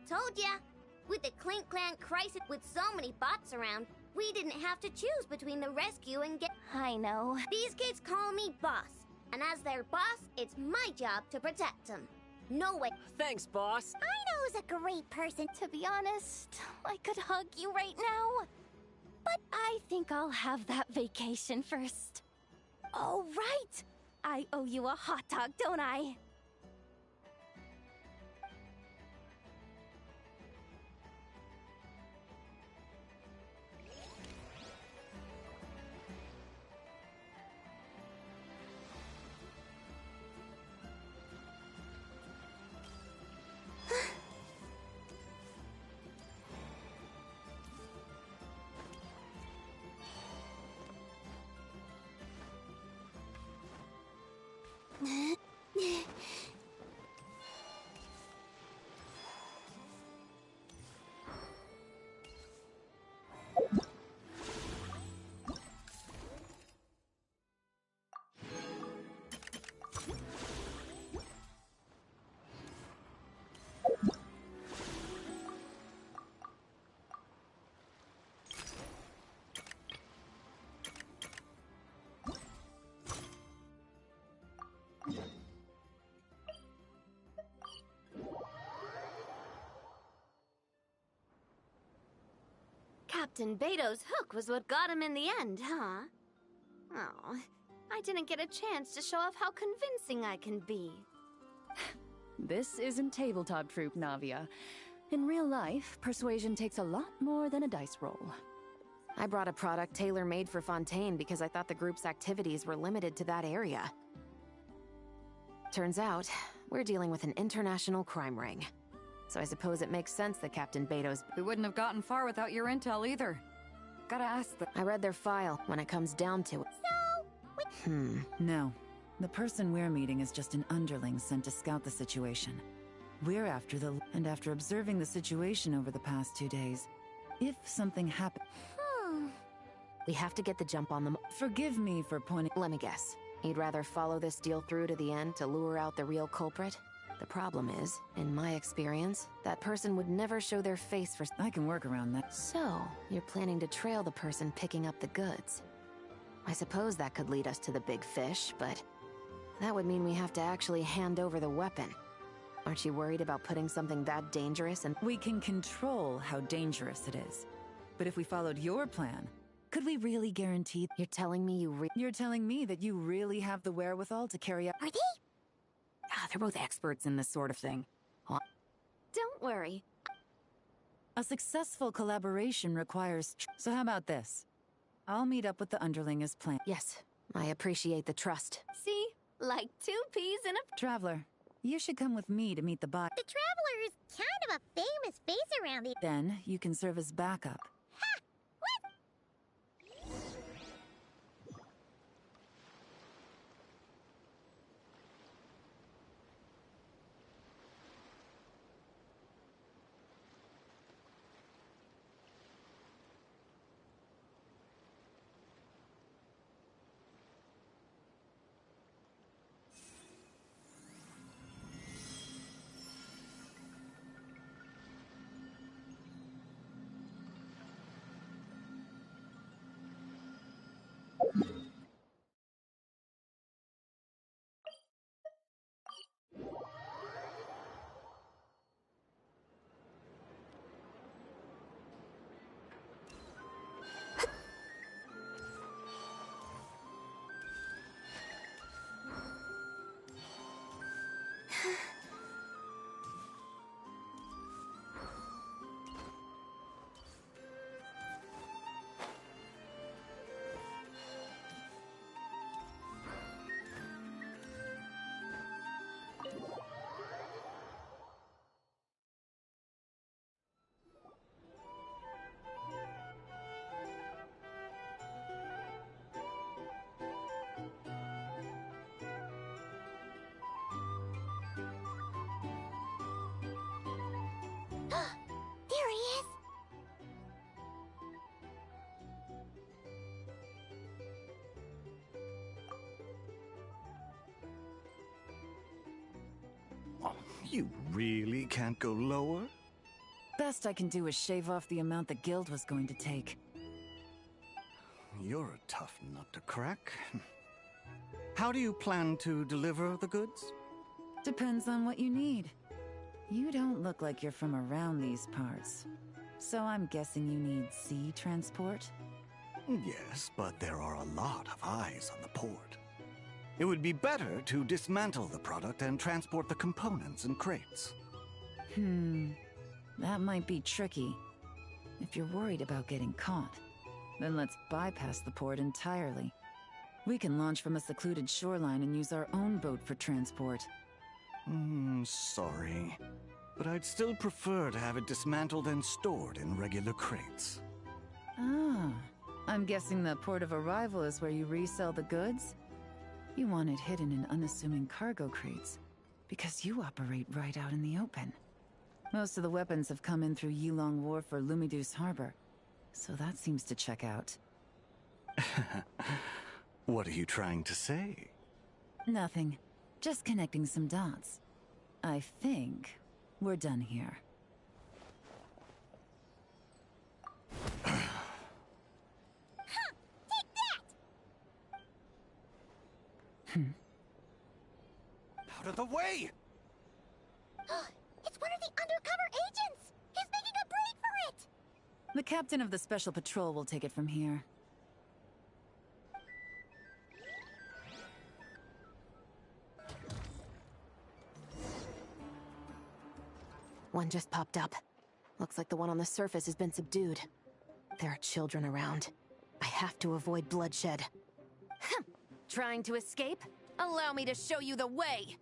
Told ya. With the Clink Clank Crisis with so many bots around, we didn't have to choose between the rescue and get... I know. These kids call me boss. And as their boss, it's my job to protect them. No way. Thanks, boss. I know who's a great person. To be honest, I could hug you right now. But I think I'll have that vacation first. Oh, right! I owe you a hot dog, don't I? Captain Beto's hook was what got him in the end, huh? Oh, I didn't get a chance to show off how convincing I can be. This isn't tabletop troop, Navia. In real life, persuasion takes a lot more than a dice roll. I brought a product tailor-made for Fontaine because I thought the group's activities were limited to that area. Turns out, we're dealing with an international crime ring. So I suppose it makes sense that Captain Beto's... We wouldn't have gotten far without your intel either. Gotta ask them. I read their file when it comes down to it. No. The person we're meeting is just an underling sent to scout the situation. We're after the... And after observing the situation over the past 2 days, if something happens... We have to get the jump on them. Forgive me for pointing... Let me guess. You'd rather follow this deal through to the end to lure out the real culprit? The problem is, in my experience, that person would never show their face for... I can work around that. So, you're planning to trail the person picking up the goods. I suppose that could lead us to the big fish, but... that would mean we have to actually hand over the weapon. Aren't you worried about putting something that dangerous and... We can control how dangerous it is. But if we followed your plan, could we really guarantee... You're telling me You're telling me that you really have the wherewithal to carry out... Are they? They're both experts in this sort of thing. Don't worry. A successful collaboration requires... So how about this? I'll meet up with the underling as planned. Yes, I appreciate the trust. See? Like 2 peas in a... Traveler, you should come with me to meet the bot. The Traveler is kind of a famous face around the... Then you can serve as backup. Ha! What? There he is! Oh, you really can't go lower? Best I can do is shave off the amount the guild was going to take. You're a tough nut to crack. How do you plan to deliver the goods? Depends on what you need. You don't look like you're from around these parts. So I'm guessing you need sea transport? Yes, but there are a lot of eyes on the port. It would be better to dismantle the product and transport the components in crates. That might be tricky. If you're worried about getting caught, then let's bypass the port entirely. We can launch from a secluded shoreline and use our own boat for transport. Sorry. But I'd still prefer to have it dismantled and stored in regular crates. Ah, I'm guessing the port of arrival is where you resell the goods? You want it hidden in unassuming cargo crates, because you operate right out in the open. Most of the weapons have come in through Yilong Wharf or Lumidus Harbor, so that seems to check out. What are you trying to say? Nothing. Just connecting some dots. I think we're done here. Out of the way! It's one of the undercover agents! He's making a break for it! The captain of the Special Patrol will take it from here. One just popped up. Looks like the one on the surface has been subdued. There are children around. I have to avoid bloodshed. Trying to escape? Allow me to show you the way!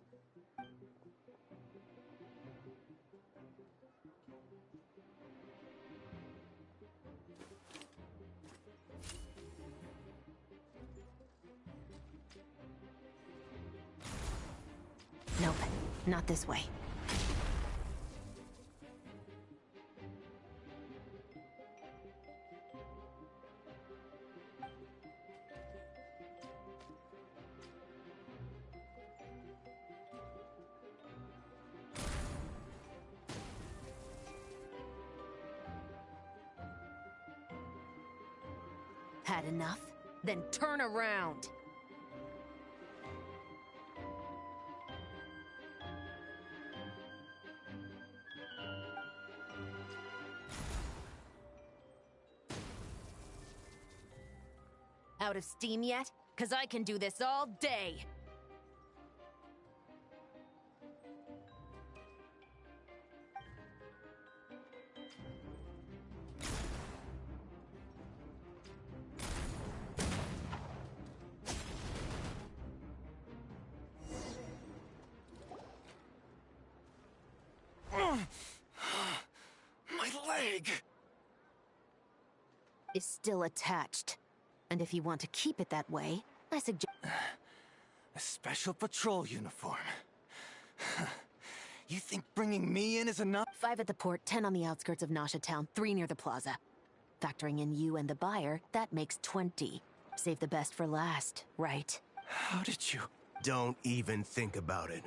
Nope, not this way. Had enough? Then turn around! Out of steam yet? 'Cause I can do this all day! My leg! Is still attached. And if you want to keep it that way, I suggest... A special patrol uniform. You think bringing me in is enough? 5 at the port, 10 on the outskirts of Nasha Town, 3 near the plaza. Factoring in you and the buyer, that makes 20. Save the best for last, right? How did you... Don't even think about it.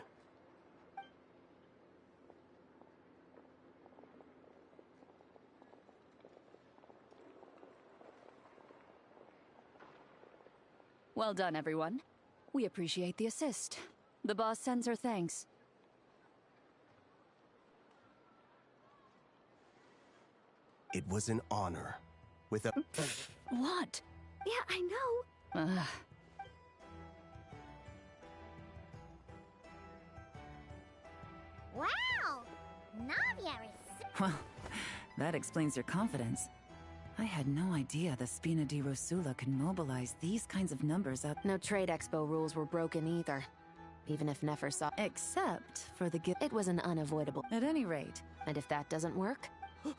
Well done, everyone. We appreciate the assist. The boss sends her thanks. It was an honor. With a... What? Yeah, I know. Wow! Navia is... Well, that explains your confidence. I had no idea the Spina di Rosula could mobilize these kinds of numbers up. No trade expo rules were broken either. Even if Nefer saw... Except for the gift. It was an unavoidable... At any rate. And if that doesn't work? Yes,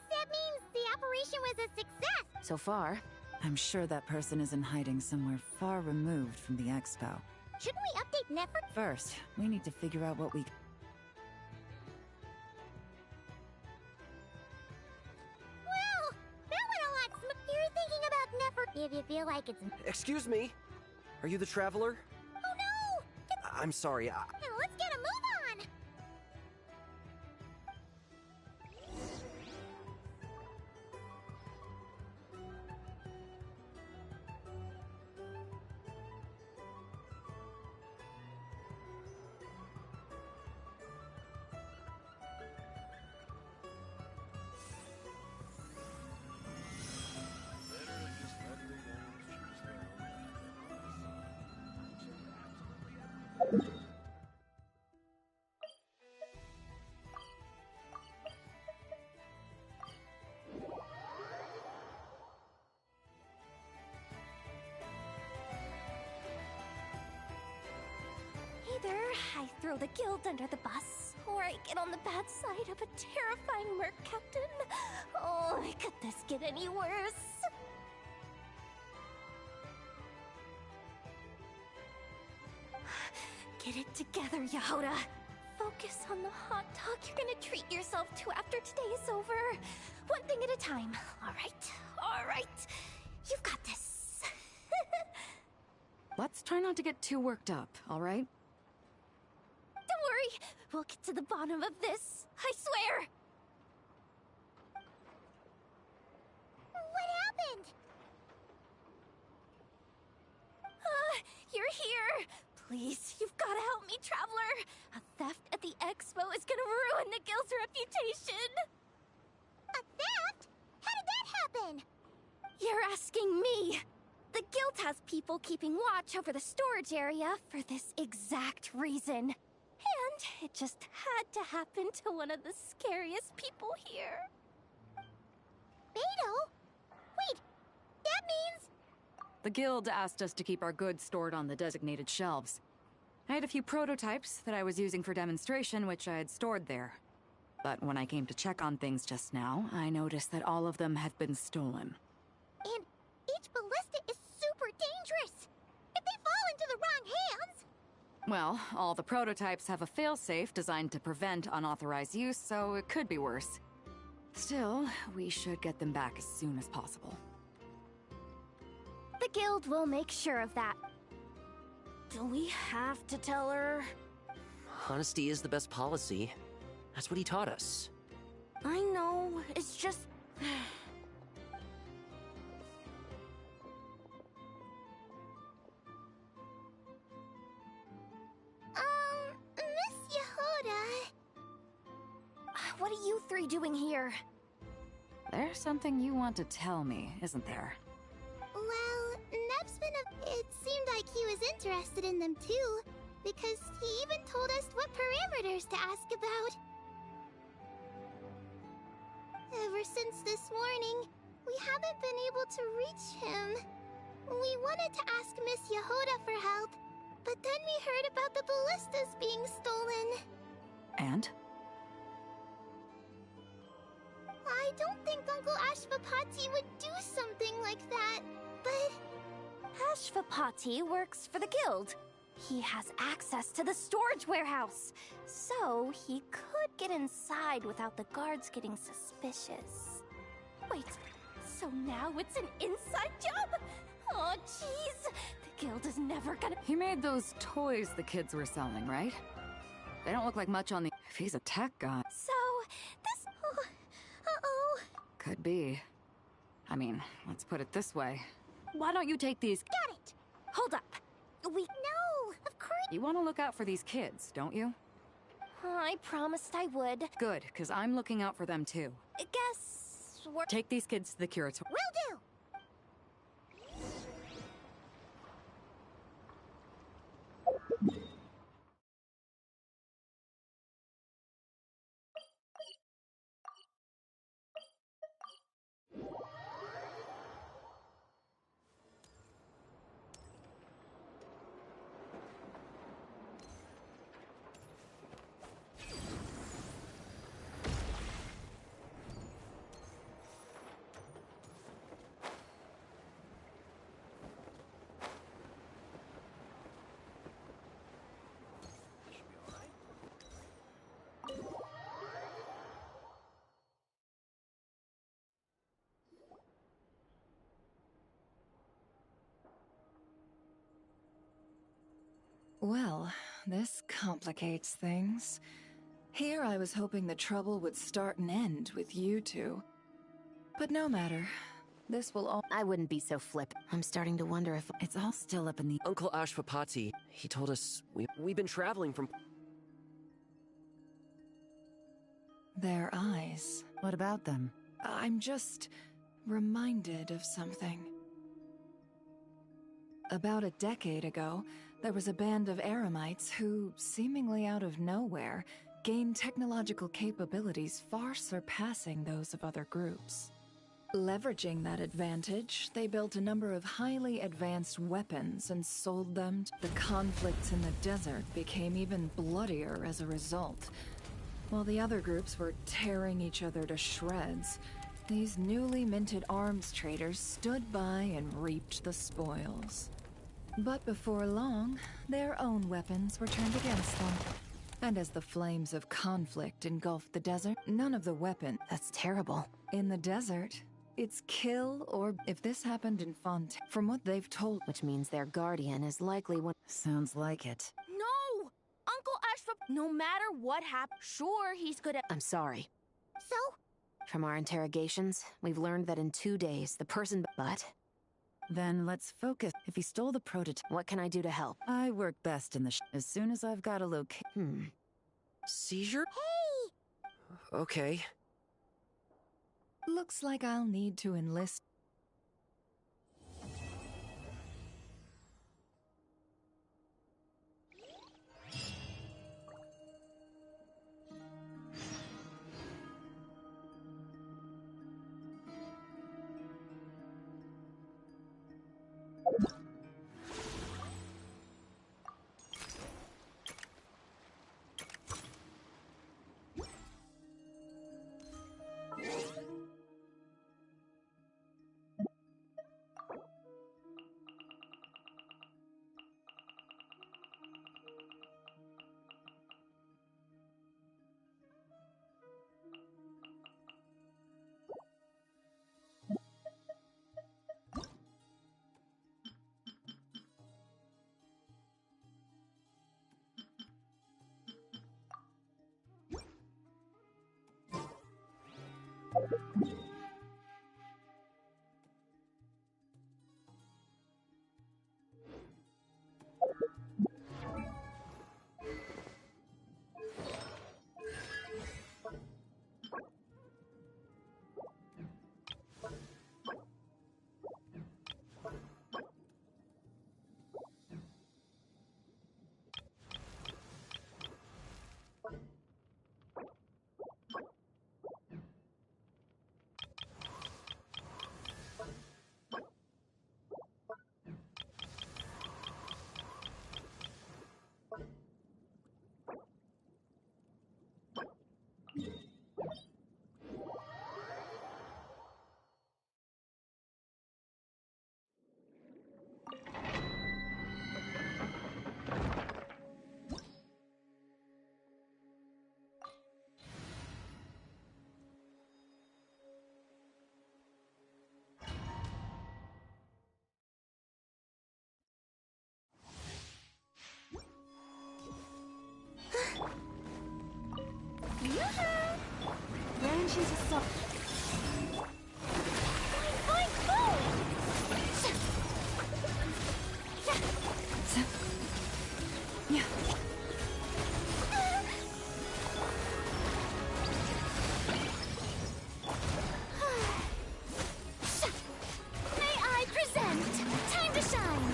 that means the operation was a success! So far. I'm sure that person is in hiding somewhere far removed from the expo. Shouldn't we update Nefer? First, we need to figure out what we... If you feel like it's... Excuse me? Are you the traveler? Oh no! I'm sorry, Now let's get a move on! Either I throw the guild under the bus, or I get on the bad side of a terrifying merc captain. Oh, could this get any worse? Get it together, Yehoda. Focus on the hot dog you're gonna treat yourself to after today is over. One thing at a time. All right. You've got this. Let's try not to get too worked up, all right? Don't worry. We'll get to the bottom of this. I swear. What happened? You're here. Please, you've got to help me, Traveler. A theft at the expo is gonna ruin the guild's reputation. A theft? How did that happen? You're asking me. The guild has people keeping watch over the storage area for this exact reason. And it just had to happen to one of the scariest people here. Beto? Wait, that means... The guild asked us to keep our goods stored on the designated shelves. I had a few prototypes that I was using for demonstration, which I had stored there. But when I came to check on things just now, I noticed that all of them had been stolen. And each ballista is super dangerous! If they fall into the wrong hands... Well, all the prototypes have a failsafe designed to prevent unauthorized use, so it could be worse. Still, we should get them back as soon as possible. The guild will make sure of that. Do we have to tell her? Honesty is the best policy. That's what he taught us. I know, it's just... Miss Yehoda... What are you three doing here? There's something you want to tell me, isn't there? Well, Nev's been It seemed like he was interested in them too, because he even told us what parameters to ask about. Ever since this morning, we haven't been able to reach him. We wanted to ask Miss Yehoda for help, but then we heard about the ballistas being stolen. And? I don't think Uncle Ashvapati would do something like that, but... Ashvapati works for the guild. He has access to the storage warehouse, so he could get inside without the guards getting suspicious. Wait, so now it's an inside job? Oh, jeez. The guild is never gonna... He made those toys the kids were selling, right? They don't look like much on the... If he's a tech guy... So, this... Uh-oh. Could be. I mean, let's put it this way. Why don't you take these... Got it! Hold up. No, of course... You want to look out for these kids, don't you? I promised I would. Good, because I'm looking out for them too. Guess we're... Take these kids to the curator. Will do! Well, this complicates things. Here I was hoping the trouble would start and end with you two. But no matter. This will all— I wouldn't be so flip. I'm starting to wonder if it's all still up in the— Uncle Ashvapati, he told us we've been traveling from... Their eyes. What about them? I'm just reminded of something. About a decade ago, there was a band of Eremites who, seemingly out of nowhere, gained technological capabilities far surpassing those of other groups. Leveraging that advantage, they built a number of highly advanced weapons and sold them. The conflicts in the desert became even bloodier as a result. While the other groups were tearing each other to shreds, these newly minted arms traders stood by and reaped the spoils. But before long, their own weapons were turned against them. And as the flames of conflict engulfed the desert, none of the weapon— That's terrible. In the desert, it's kill or— If this happened in Fontaine, from what they've told— Which means their guardian is likely one— Sounds like it. No! Uncle Ashford, no matter what happens, sure, he's good at— I'm sorry. So? From our interrogations, we've learned that in 2 days, the person— But? Then let's focus. If he stole the prototype— What can I do to help? I work best in the as soon as I've got a location. Seizure? Hey! Okay. Looks like I'll need to enlist— Branches of salt. May I present? Time to shine!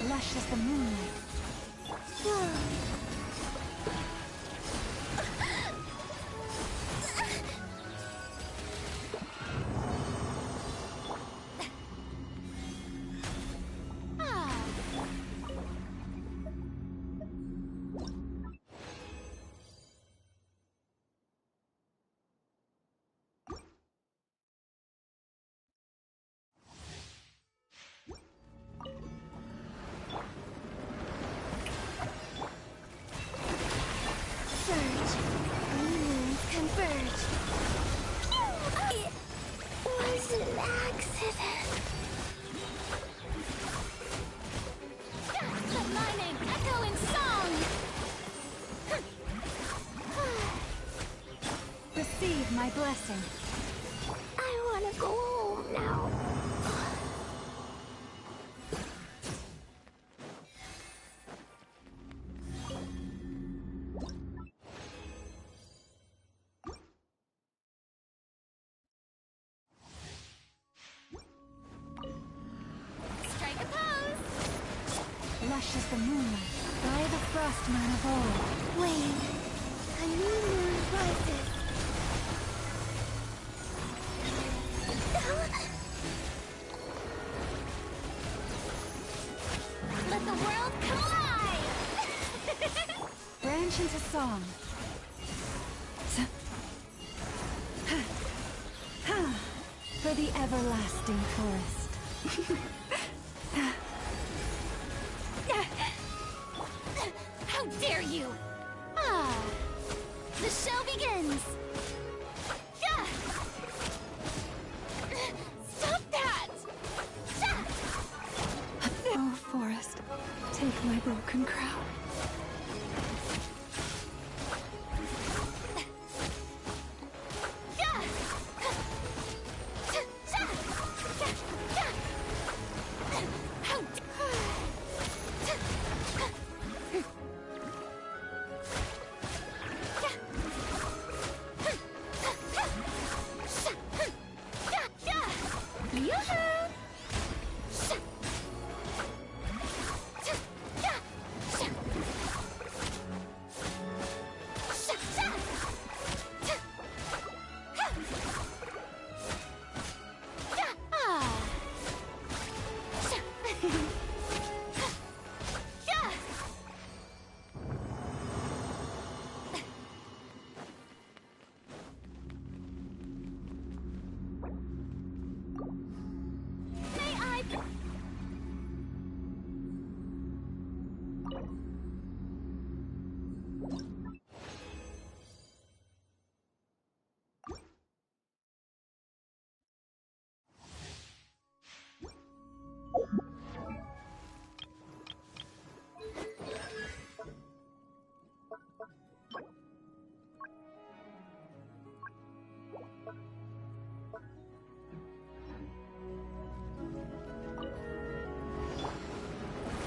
Lush as the moonlight. Converge. It was an accident. Let my name echo in song. Receive my blessing. I want to go home now. Lush as the moonlight, by the frostman of old. Wait, a new moon rises. launch into song. For the everlasting forest. How dare you! Ah, the show begins! Gah! Stop that! Oh, forest, take my broken crown.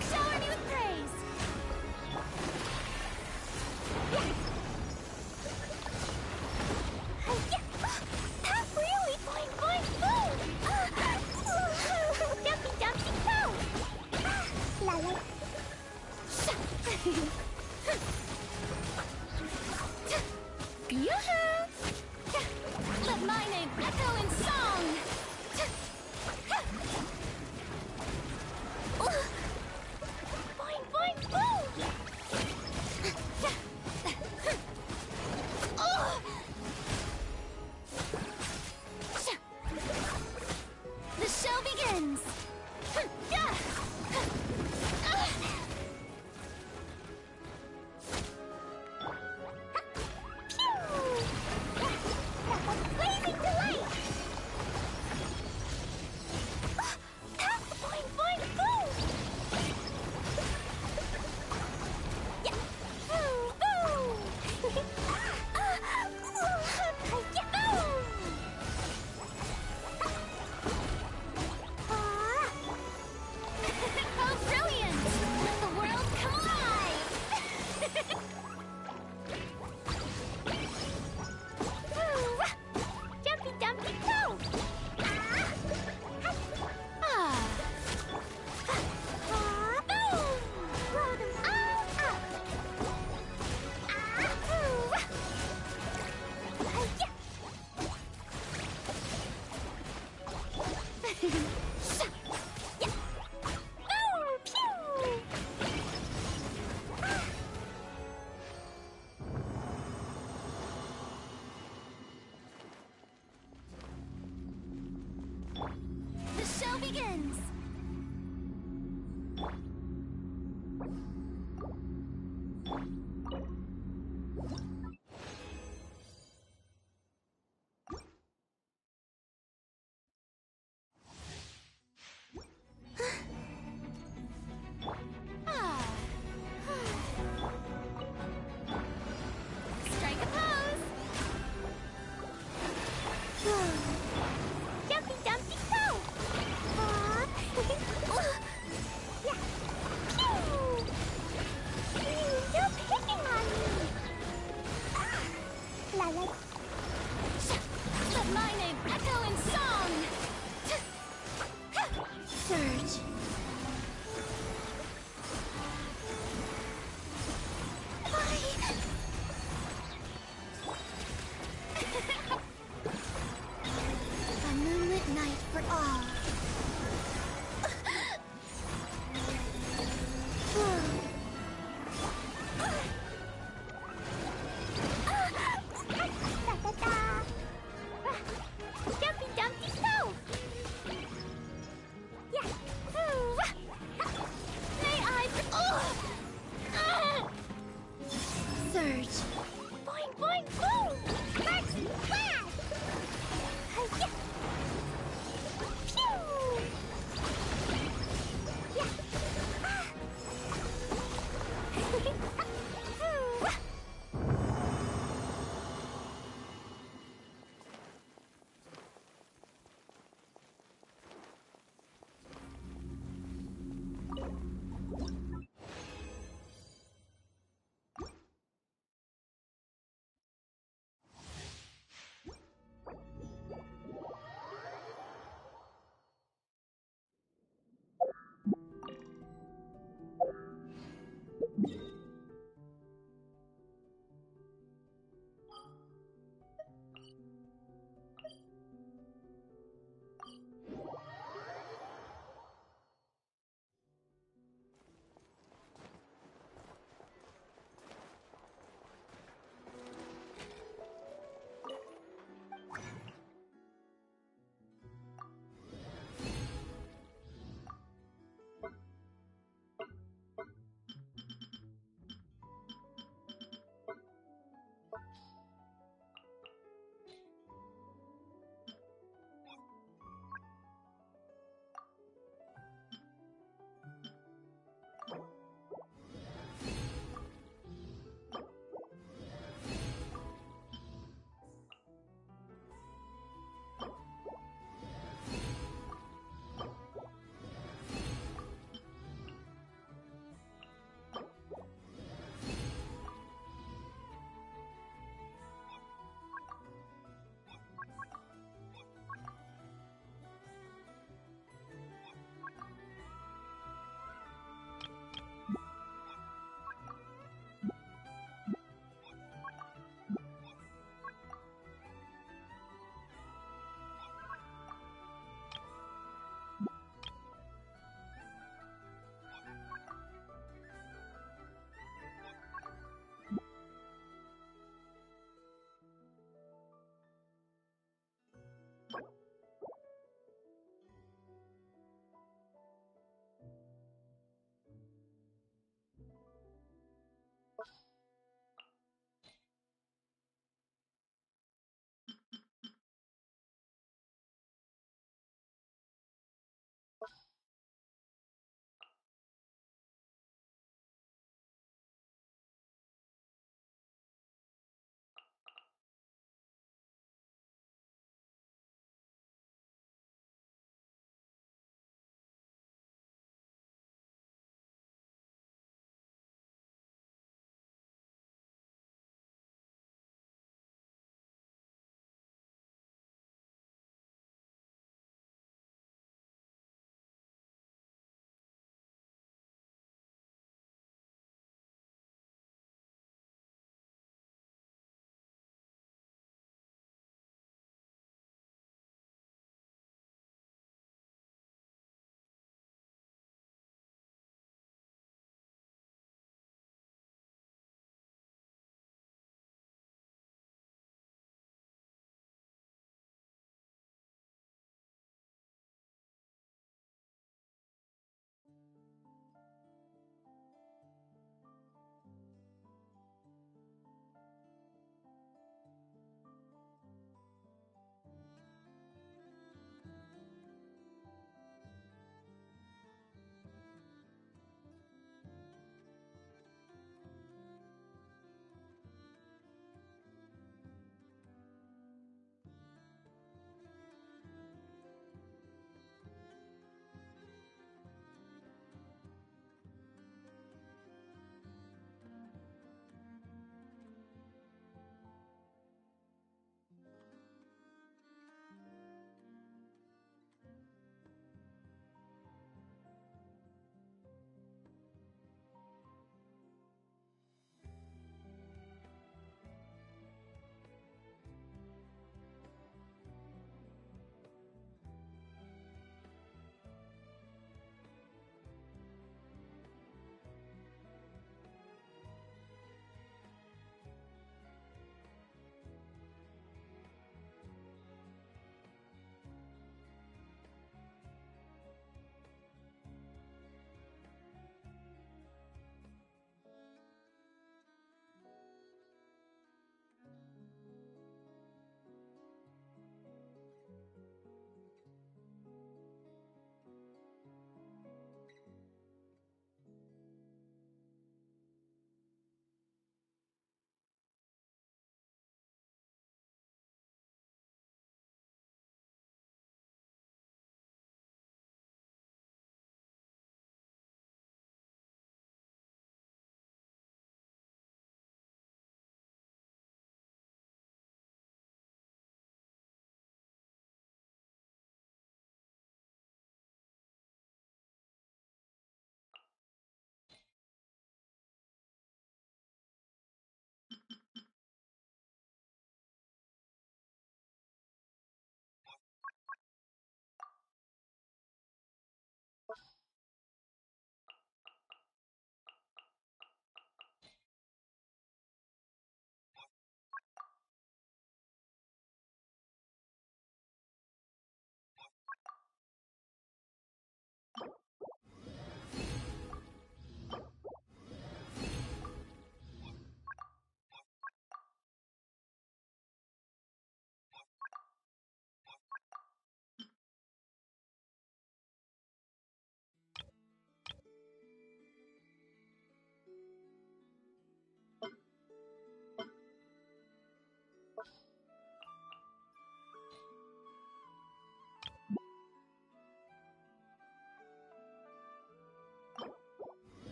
Shower me with praise! That's really boing boing boom! Dumpy dumpy go! La la. Let my name echo in song! Boing boing boom! The show begins! Blazing delight! Boing boing boom! Yeah! Boom boom! How brilliant! The world come alive! Jumpy dumpy go! Boom! Blow them all up! The show begins!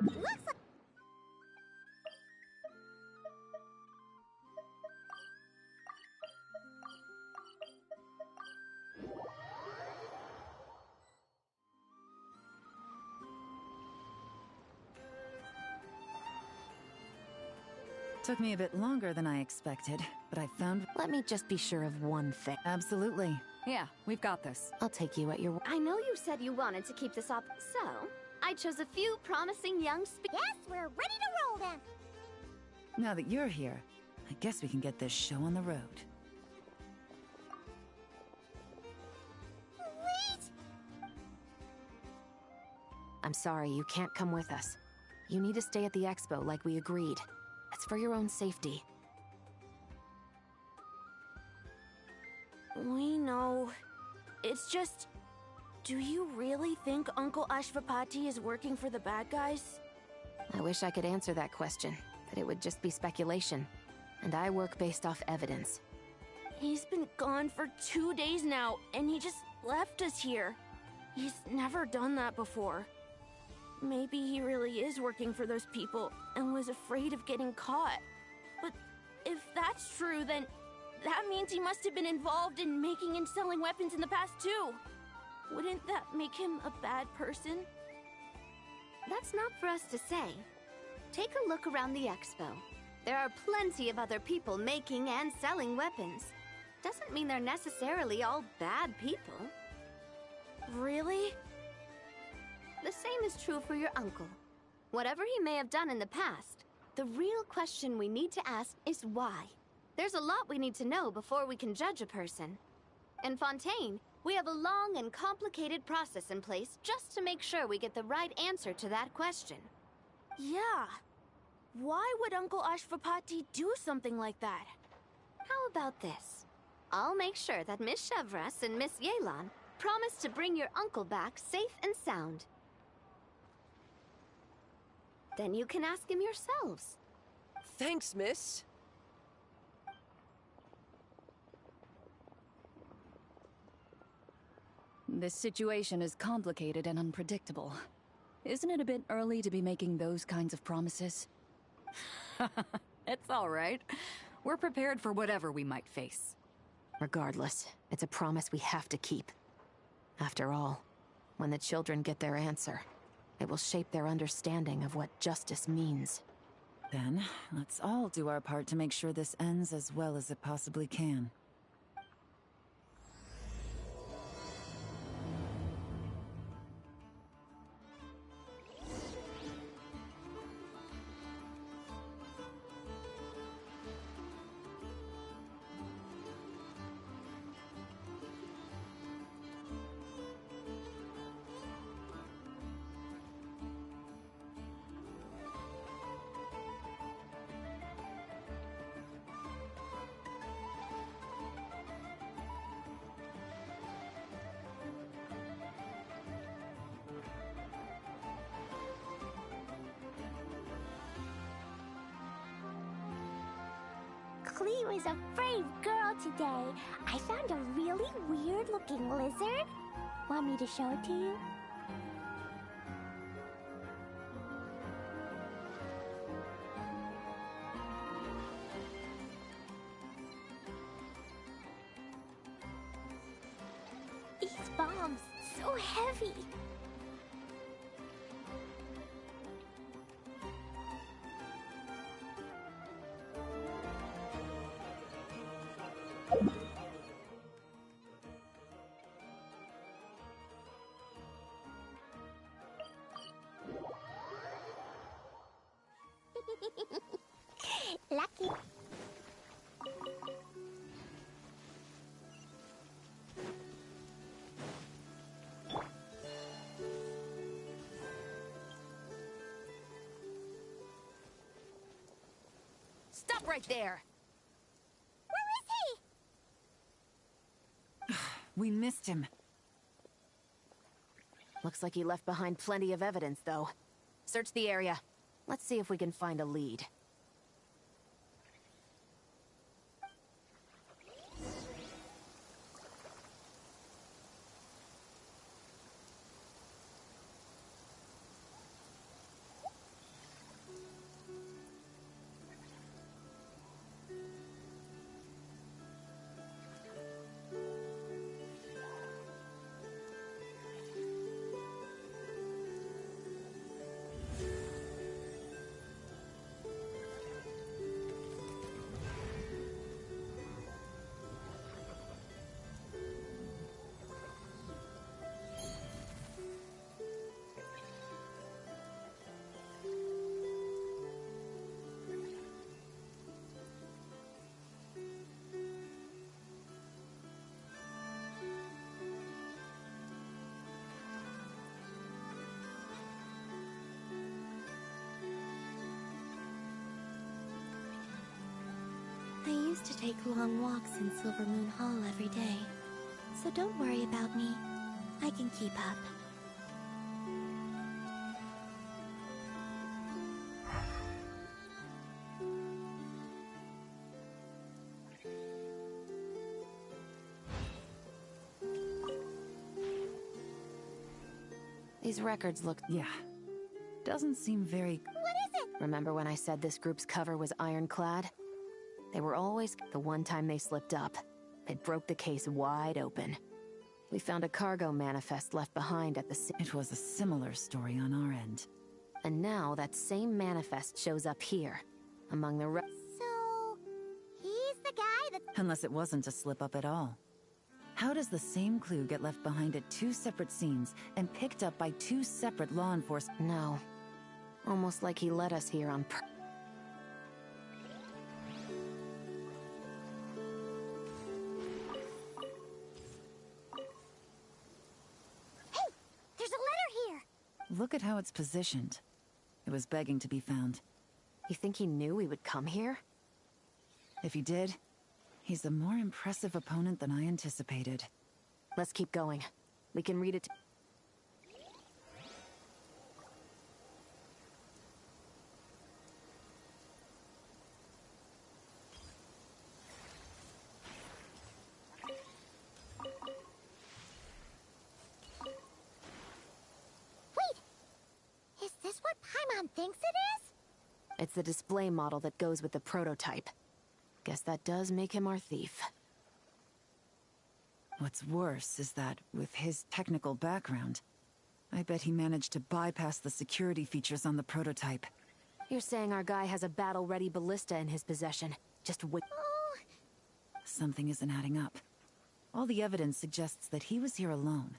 Looks like... Took me a bit longer than I expected, but I found... Let me just be sure of one thing. Absolutely. Yeah, we've got this. I'll take you at your word. I know you said you wanted to keep this up, so I chose a few promising young Yes, we're ready to roll then. Now that you're here, I guess we can get this show on the road. Wait! I'm sorry, you can't come with us. You need to stay at the expo like we agreed. It's for your own safety. We know. It's just... Do you really think Uncle Ashvapati is working for the bad guys? I wish I could answer that question, but it would just be speculation. And I work based off evidence. He's been gone for 2 days now, and he just left us here. He's never done that before. Maybe he really is working for those people and was afraid of getting caught. But if that's true, then that means he must have been involved in making and selling weapons in the past too. Wouldn't that make him a bad person? That's not for us to say. Take a look around the expo. There are plenty of other people making and selling weapons. Doesn't mean they're necessarily all bad people. Really? The same is true for your uncle. Whatever he may have done in the past, the real question we need to ask is why. There's a lot we need to know before we can judge a person. In Fontaine, we have a long and complicated process in place just to make sure we get the right answer to that question. Yeah. Why would Uncle Ashvapati do something like that? How about this? I'll make sure that Miss Chevres and Miss Yelan promise to bring your uncle back safe and sound. Then you can ask him yourselves. Thanks, miss. This situation is complicated and unpredictable. Isn't it a bit early to be making those kinds of promises? It's all right. We're prepared for whatever we might face. Regardless, it's a promise we have to keep. After all, when the children get their answer, it will shape their understanding of what justice means. Then, let's all do our part to make sure this ends as well as it possibly can. Cleo is a brave girl today. I found a really weird-looking lizard. Want me to show it to you? These bombs, so heavy. Lucky. Stop right there! Where is he? We missed him. Looks like he left behind plenty of evidence, though. Search the area. Let's see if we can find a lead. used to take long walks in Silver Moon Hall every day. So don't worry about me. I can keep up. These records look... Yeah. Doesn't seem very... What is it? Remember when I said this group's cover was ironclad? They were always... The one time they slipped up, it broke the case wide open. We found a cargo manifest left behind at the... It was a similar story on our end. And now that same manifest shows up here, among the So... he's the guy that... Unless it wasn't a slip-up at all. How does the same clue get left behind at two separate scenes and picked up by two separate law enforcement? No. Almost like he led us here on Hey! There's a letter here! Look at how it's positioned. It was begging to be found. You think he knew we would come here? If he did, he's a more impressive opponent than I anticipated. Let's keep going. We can read it. Wait! Is this what Paimon thinks it is? It's the display model that goes with the prototype. Guess that does make him our thief. What's worse is that, with his technical background, I bet he managed to bypass the security features on the prototype. You're saying our guy has a battle-ready ballista in his possession. Just wait. Oh. Something isn't adding up. All the evidence suggests that he was here alone.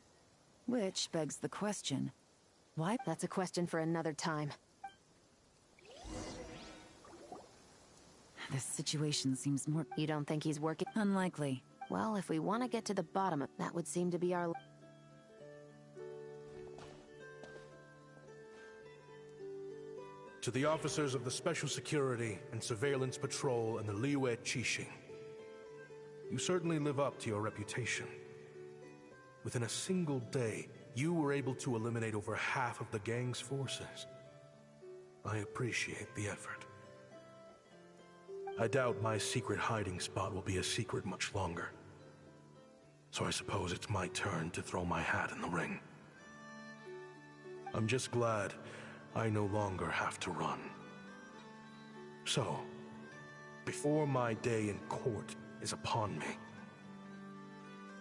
Which begs the question, why? That's a question for another time. This situation seems more... You don't think he's working? Unlikely. Well, if we want to get to the bottom of that, would seem to be our... To the officers of the Special Security and Surveillance Patrol and the Liyue Qixing, you certainly live up to your reputation. Within a single day, you were able to eliminate over half of the gang's forces. I appreciate the effort. I doubt my secret hiding spot will be a secret much longer. So I suppose it's my turn to throw my hat in the ring. I'm just glad I no longer have to run. So, before my day in court is upon me,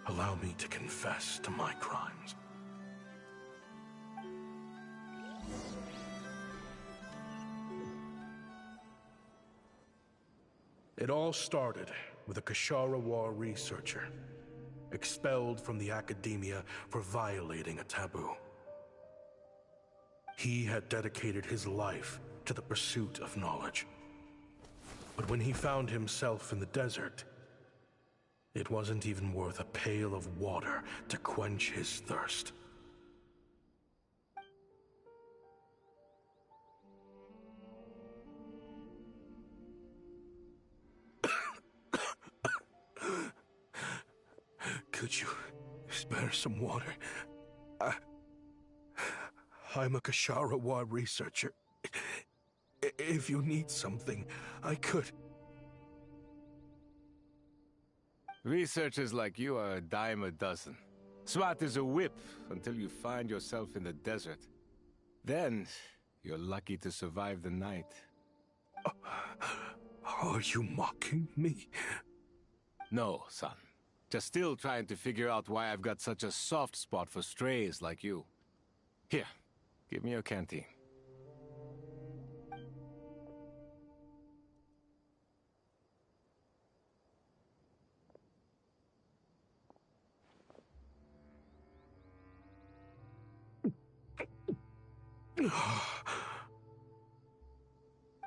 allow me to confess to my crimes. It all started with a Kashara War researcher, expelled from the academia for violating a taboo. He had dedicated his life to the pursuit of knowledge. But when he found himself in the desert, it wasn't even worth a pail of water to quench his thirst. Could you spare some water? I'm a Kashara War researcher. If you need something, I could. Researchers like you are a dime a dozen. Smart as a whip until you find yourself in the desert. Then, you're lucky to survive the night. Are you mocking me? No, son. Just still trying to figure out why I've got such a soft spot for strays like you. Here, give me your canteen.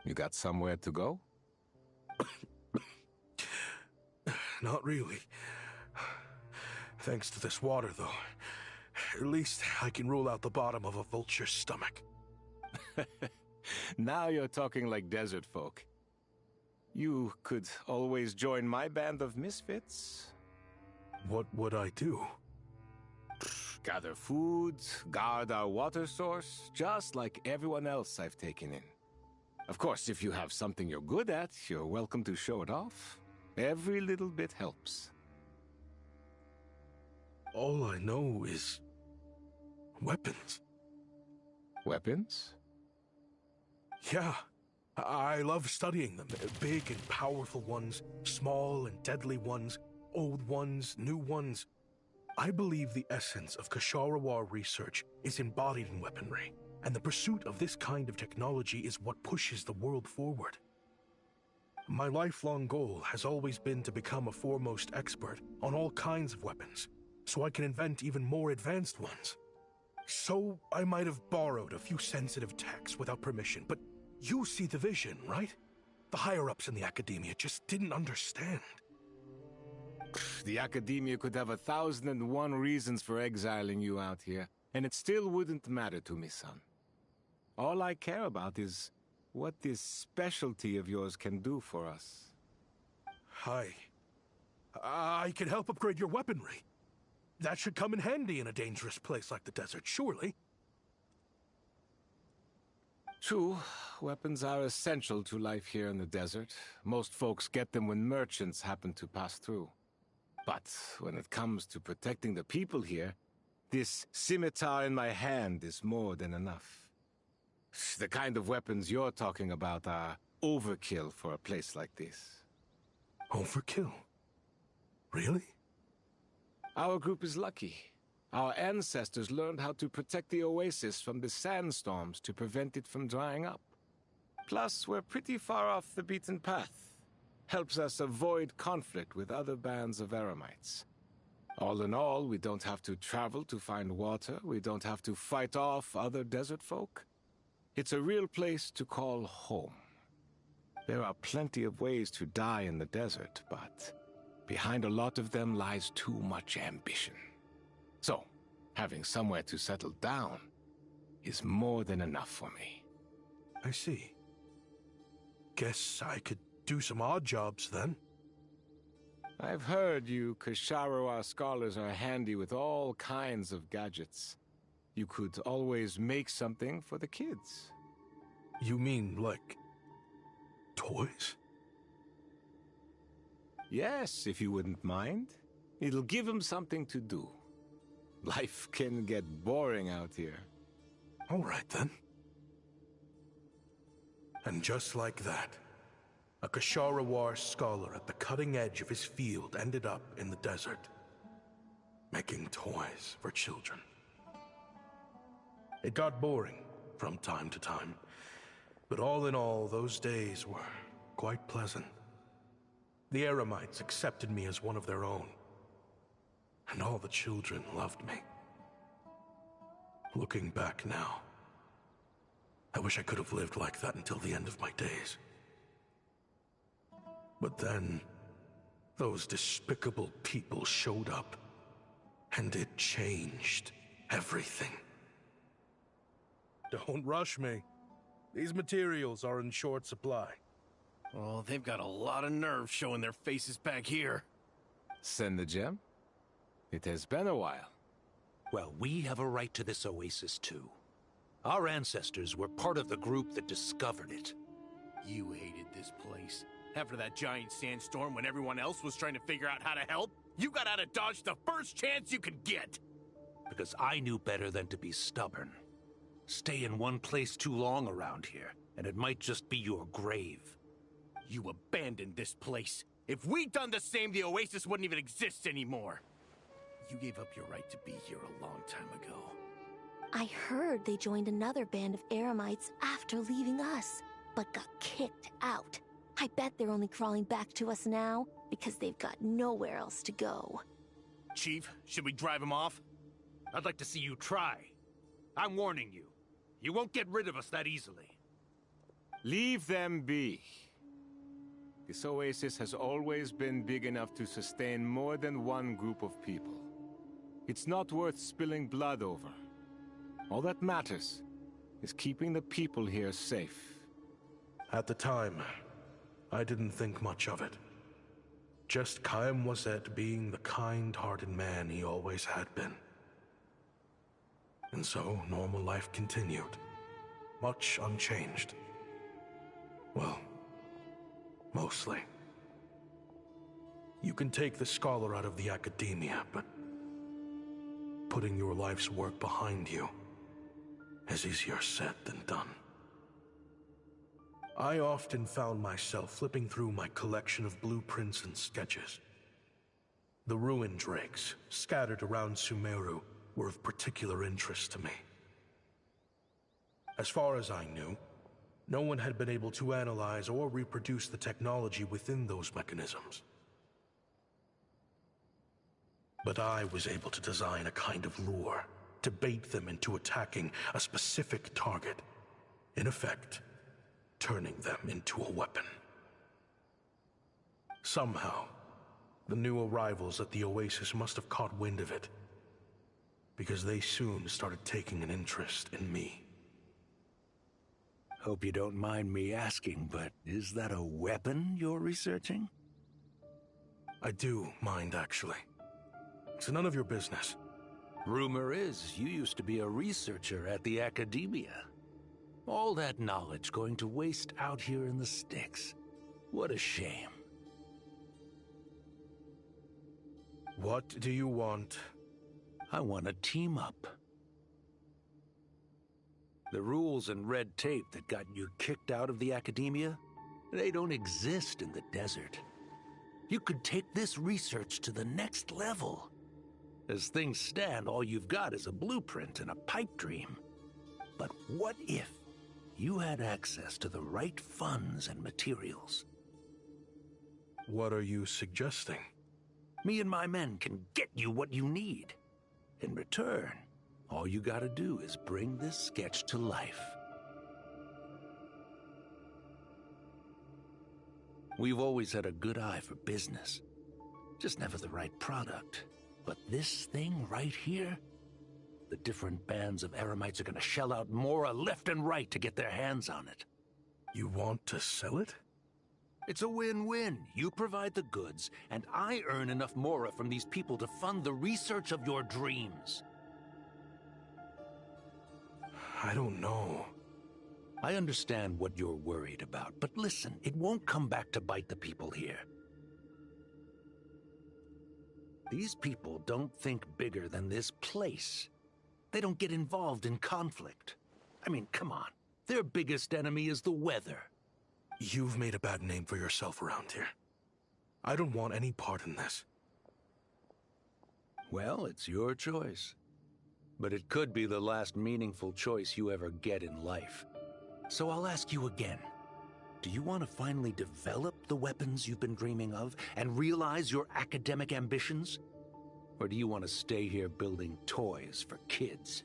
You got somewhere to go? Not really. Thanks to this water, though. At least I can rule out the bottom of a vulture's stomach. Now you're talking like desert folk. You could always join my band of misfits. What would I do? Gather food, guard our water source, just like everyone else I've taken in. Of course, if you have something you're good at, you're welcome to show it off. Every little bit helps. All I know is weapons. Weapons? Yeah. I love studying them. Big and powerful ones, small and deadly ones, old ones, new ones. I believe the essence of Kshatriya research is embodied in weaponry, and the pursuit of this kind of technology is what pushes the world forward. My lifelong goal has always been to become a foremost expert on all kinds of weapons, so I can invent even more advanced ones. So I might have borrowed a few sensitive techs without permission, but you see the vision, right? The higher-ups in the academia just didn't understand. The academia could have 1,001 reasons for exiling you out here, and it still wouldn't matter to me, son. All I care about is what this specialty of yours can do for us. I can help upgrade your weaponry. That should come in handy in a dangerous place like the desert, surely. True, weapons are essential to life here in the desert. Most folks get them when merchants happen to pass through. But when it comes to protecting the people here, this scimitar in my hand is more than enough. The kind of weapons you're talking about are overkill for a place like this. Overkill? Really? Our group is lucky. Our ancestors learned how to protect the oasis from the sandstorms to prevent it from drying up. Plus, we're pretty far off the beaten path. Helps us avoid conflict with other bands of Eremites. All in all, we don't have to travel to find water, we don't have to fight off other desert folk. It's a real place to call home. There are plenty of ways to die in the desert, but behind a lot of them lies too much ambition. So, having somewhere to settle down is more than enough for me. I see. Guess I could do some odd jobs, then. I've heard you Kshatriya scholars are handy with all kinds of gadgets. You could always make something for the kids. You mean, like, toys? Yes, if you wouldn't mind. It'll give them something to do. Life can get boring out here. All right, then. And just like that, a Kshatriya scholar at the cutting edge of his field ended up in the desert, making toys for children. It got boring from time to time, but all in all, those days were quite pleasant. The Eremites accepted me as one of their own, and all the children loved me. Looking back now, I wish I could have lived like that until the end of my days. But then, those despicable people showed up, and it changed everything. Don't rush me. These materials are in short supply. Oh, they've got a lot of nerve showing their faces back here. Send the gem? It has been a while. Well, we have a right to this oasis, too. Our ancestors were part of the group that discovered it. You hated this place. After that giant sandstorm when everyone else was trying to figure out how to help, you got out of Dodge the first chance you could get! Because I knew better than to be stubborn. Stay in one place too long around here, and it might just be your grave. You abandoned this place. If we'd done the same, the oasis wouldn't even exist anymore. You gave up your right to be here a long time ago. I heard they joined another band of Eremites after leaving us, but got kicked out. I bet they're only crawling back to us now because they've got nowhere else to go. Chief, should we drive him off? I'd like to see you try. I'm warning you. You won't get rid of us that easily. Leave them be. This oasis has always been big enough to sustain more than one group of people. It's not worth spilling blood over. All that matters is keeping the people here safe. At the time, I didn't think much of it. Just Chaim Wazet being the kind-hearted man he always had been. And so, normal life continued, much unchanged. Well, mostly. You can take the scholar out of the academia, but putting your life's work behind you is easier said than done. I often found myself flipping through my collection of blueprints and sketches. The ruin drakes scattered around Sumeru were of particular interest to me. As far as I knew, no one had been able to analyze or reproduce the technology within those mechanisms. But I was able to design a kind of lure to bait them into attacking a specific target. In effect, turning them into a weapon. Somehow, the new arrivals at the Oasis must have caught wind of it, because they soon started taking an interest in me. Hope you don't mind me asking, but is that a weapon you're researching? I do mind, actually. It's none of your business. Rumor is you used to be a researcher at the Academia. All that knowledge going to waste out here in the sticks. What a shame. What do you want? I want to team up. The rules and red tape that got you kicked out of the Academia, they don't exist in the desert. You could take this research to the next level. As things stand, all you've got is a blueprint and a pipe dream. But what if you had access to the right funds and materials? What are you suggesting? Me and my men can get you what you need. In return, all you gotta do is bring this sketch to life. We've always had a good eye for business. Just never the right product. But this thing right here, the different bands of Eremites are gonna shell out Mora left and right to get their hands on it. You want to sell it? It's a win-win. You provide the goods, and I earn enough Mora from these people to fund the research of your dreams. I don't know. I understand what you're worried about, but listen, it won't come back to bite the people here. These people don't think bigger than this place. They don't get involved in conflict. I mean, come on. Their biggest enemy is the weather. You've made a bad name for yourself around here. I don't want any part in this. Well, it's your choice. But it could be the last meaningful choice you ever get in life. So I'll ask you again. Do you want to finally develop the weapons you've been dreaming of and realize your academic ambitions? Or do you want to stay here building toys for kids?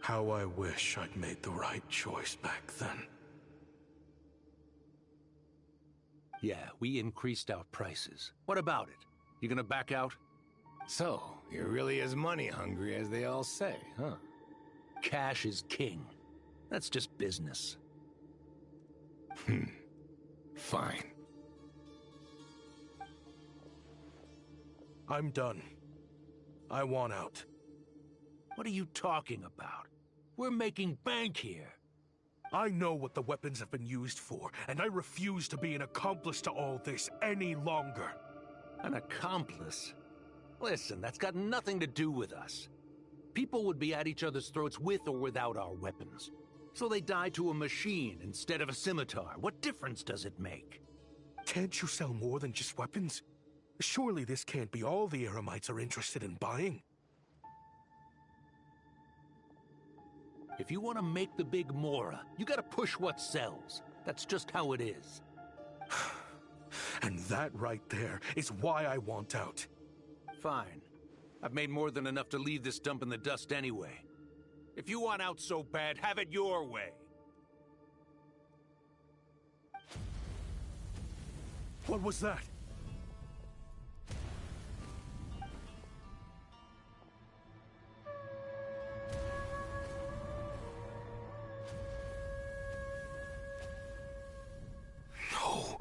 How I wish I'd made the right choice back then. Yeah, we increased our prices. What about it? You gonna back out? So, you're really as money hungry as they all say, huh? Cash is king. That's just business. Fine. I'm done. I want out. What are you talking about? We're making bank here. I know what the weapons have been used for, and I refuse to be an accomplice to all this any longer. An accomplice? Listen, that's got nothing to do with us. People would be at each other's throats with or without our weapons. So they die to a machine instead of a scimitar. What difference does it make? Can't you sell more than just weapons? Surely this can't be all the Eremites are interested in buying. If you want to make the big Mora, you gotta push what sells. That's just how it is. And that right there is why I want out. Fine. I've made more than enough to leave this dump in the dust anyway. If you want out so bad, have it your way. What was that? No,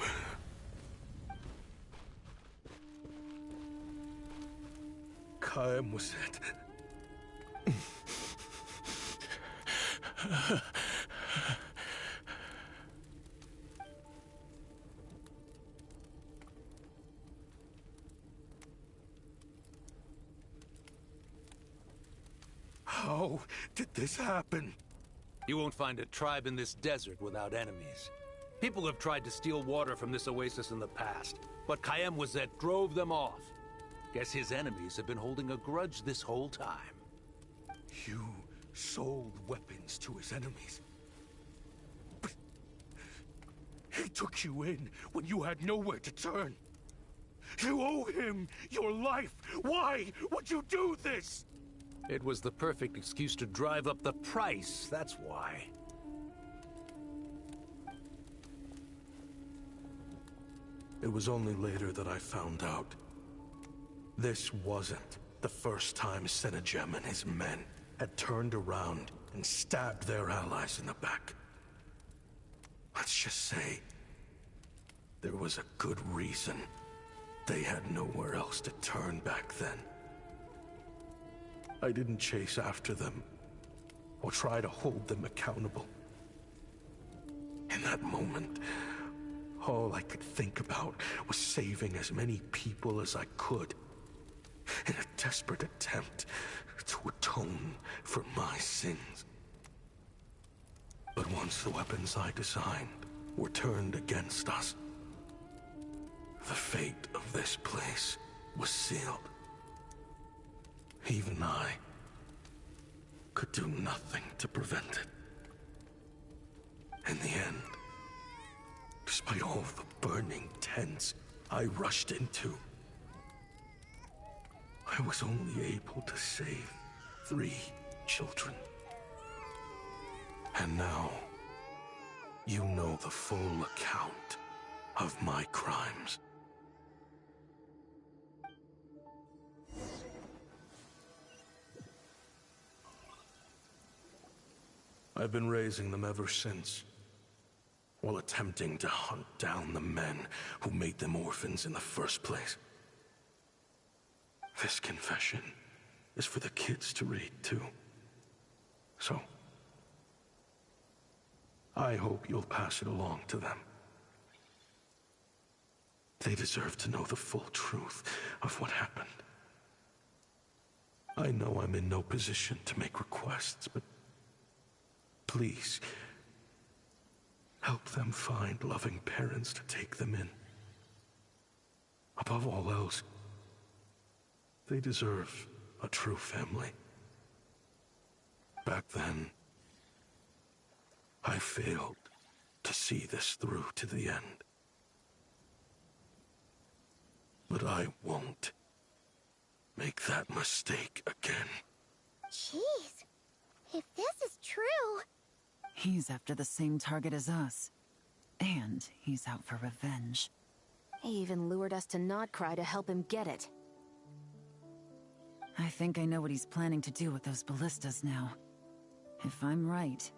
Kaim was it? How did this happen? You won't find a tribe in this desert without enemies. People have tried to steal water from this oasis in the past, but Kaim Wazet drove them off. Guess his enemies have been holding a grudge this whole time. You sold weapons to his enemies. But he took you in when you had nowhere to turn. You owe him your life. Why would you do this? It was the perfect excuse to drive up the price, that's why. It was only later that I found out. This wasn't the first time Senegem and his men had turned around and stabbed their allies in the back. Let's just say, there was a good reason they had nowhere else to turn back then. I didn't chase after them, or try to hold them accountable. In that moment, all I could think about was saving as many people as I could, in a desperate attempt to atone for my sins. But once the weapons I designed were turned against us, the fate of this place was sealed. Even I could do nothing to prevent it. In the end, despite all the burning tents I rushed into, I was only able to save 3 children. And now, you know the full account of my crimes. I've been raising them ever since, while attempting to hunt down the men who made them orphans in the first place. This confession is for the kids to read, too. So, I hope you'll pass it along to them. They deserve to know the full truth of what happened. I know I'm in no position to make requests, but please, help them find loving parents to take them in. Above all else, they deserve a true family. Back then, I failed to see this through to the end. But I won't make that mistake again. Jeez, if this is true... He's after the same target as us. And he's out for revenge. He even lured us to Notcry to help him get it. I think I know what he's planning to do with those ballistas now. If I'm right,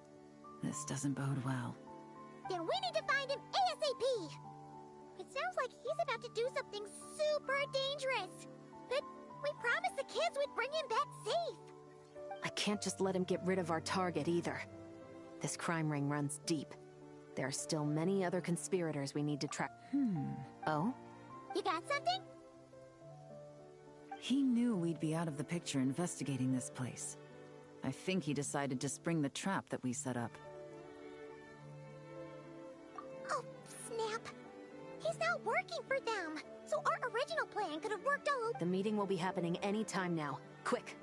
this doesn't bode well. Then we need to find him ASAP! It sounds like he's about to do something super dangerous. But we promised the kids we'd bring him back safe. I can't just let him get rid of our target either. This crime ring runs deep. There are still many other conspirators we need to track. Oh? You got something? He knew we'd be out of the picture investigating this place. I think he decided to spring the trap that we set up. Oh, snap. He's not working for them. So our original plan could have worked all over. The meeting will be happening any time now. Quick!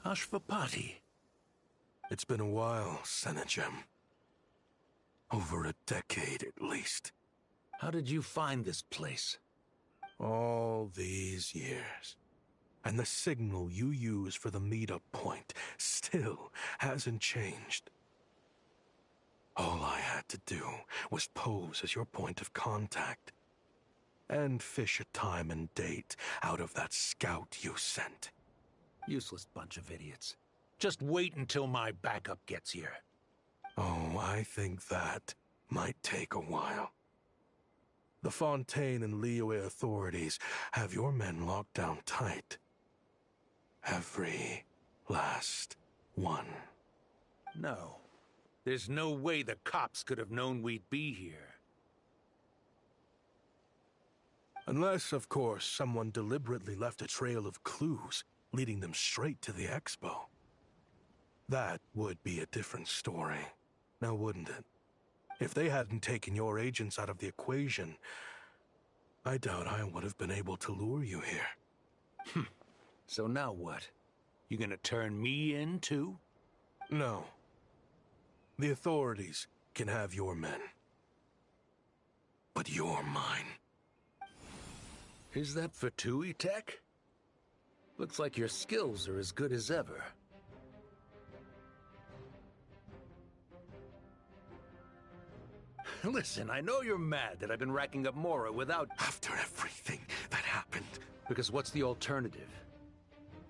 Ashvapati. It's been a while, Senegem. Over a decade, at least. How did you find this place? All these years. And the signal you use for the meetup point still hasn't changed. All I had to do was pose as your point of contact. and fish a time and date out of that scout you sent. Useless bunch of idiots. Just wait until my backup gets here. Oh, I think that might take a while. The Fontaine and Liyue authorities have your men locked down tight. Every last one. No. There's no way the cops could have known we'd be here. Unless, of course, someone deliberately left a trail of clues, leading them straight to the expo. That would be a different story, now wouldn't it? If they hadn't taken your agents out of the equation, I doubt I would have been able to lure you here. So now what? You gonna turn me in, too? No. The authorities can have your men. But you're mine. Is that Fatui tech? Looks like your skills are as good as ever. Listen, I know you're mad that I've been racking up Mora without... After everything that happened. Because what's the alternative?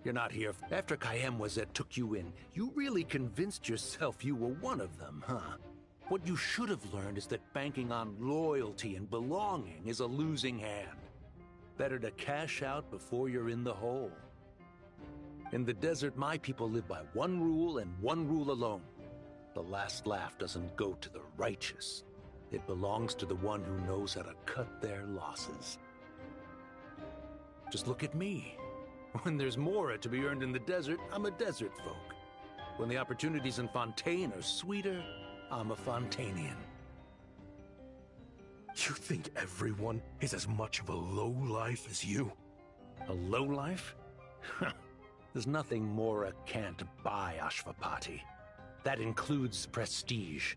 You're not here. After Kayem Wazet took you in, you really convinced yourself you were one of them, huh? What you should have learned is that banking on loyalty and belonging is a losing hand. Better to cash out before you're in the hole. In the desert, my people live by one rule and one rule alone. The last laugh doesn't go to the righteous. It belongs to the one who knows how to cut their losses. Just look at me. When there's Mora to be earned in the desert, I'm a desert folk. When the opportunities in Fontaine are sweeter, I'm a Fontainian. You think everyone is as much of a lowlife as you? A lowlife? There's nothing Mora can't buy, Ashvapati. That includes prestige.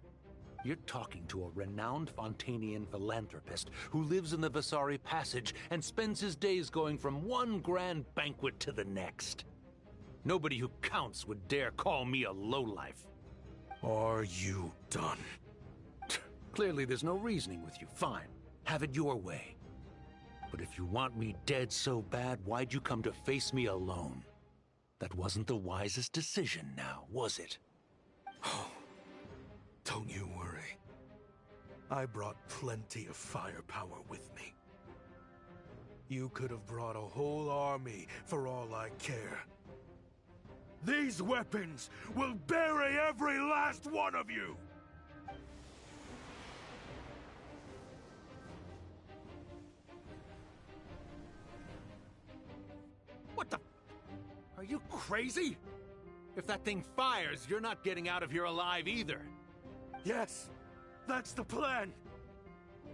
You're talking to a renowned Fontainian philanthropist who lives in the Vasari Passage and spends his days going from one grand banquet to the next. Nobody who counts would dare call me a lowlife. Are you done? Clearly there's no reasoning with you. Fine. Have it your way. But if you want me dead so bad, why'd you come to face me alone? That wasn't the wisest decision now, was it? Oh, don't you worry. I brought plenty of firepower with me. You could have brought a whole army for all I care. These weapons will bury every last one of you! What the... Are you crazy? If that thing fires, you're not getting out of here alive either. Yes, that's the plan.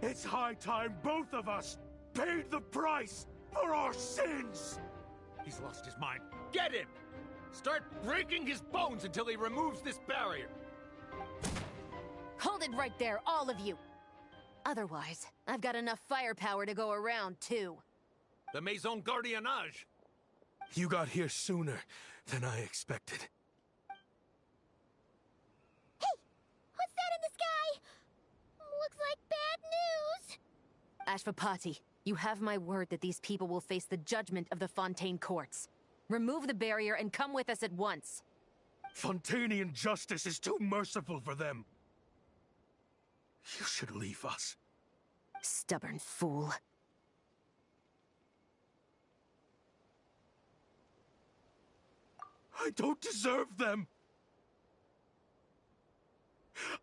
It's high time both of us paid the price for our sins! He's lost his mind. Get him! Start breaking his bones until he removes this barrier! Hold it right there, all of you! Otherwise, I've got enough firepower to go around, too. The Maison Gardiennage! You got here sooner than I expected. Hey! What's that in the sky? Looks like bad news! Ashvapati, you have my word that these people will face the judgment of the Fontaine courts. Remove the barrier and come with us at once. Fontainian justice is too merciful for them. You should leave us. Stubborn fool. I don't deserve them.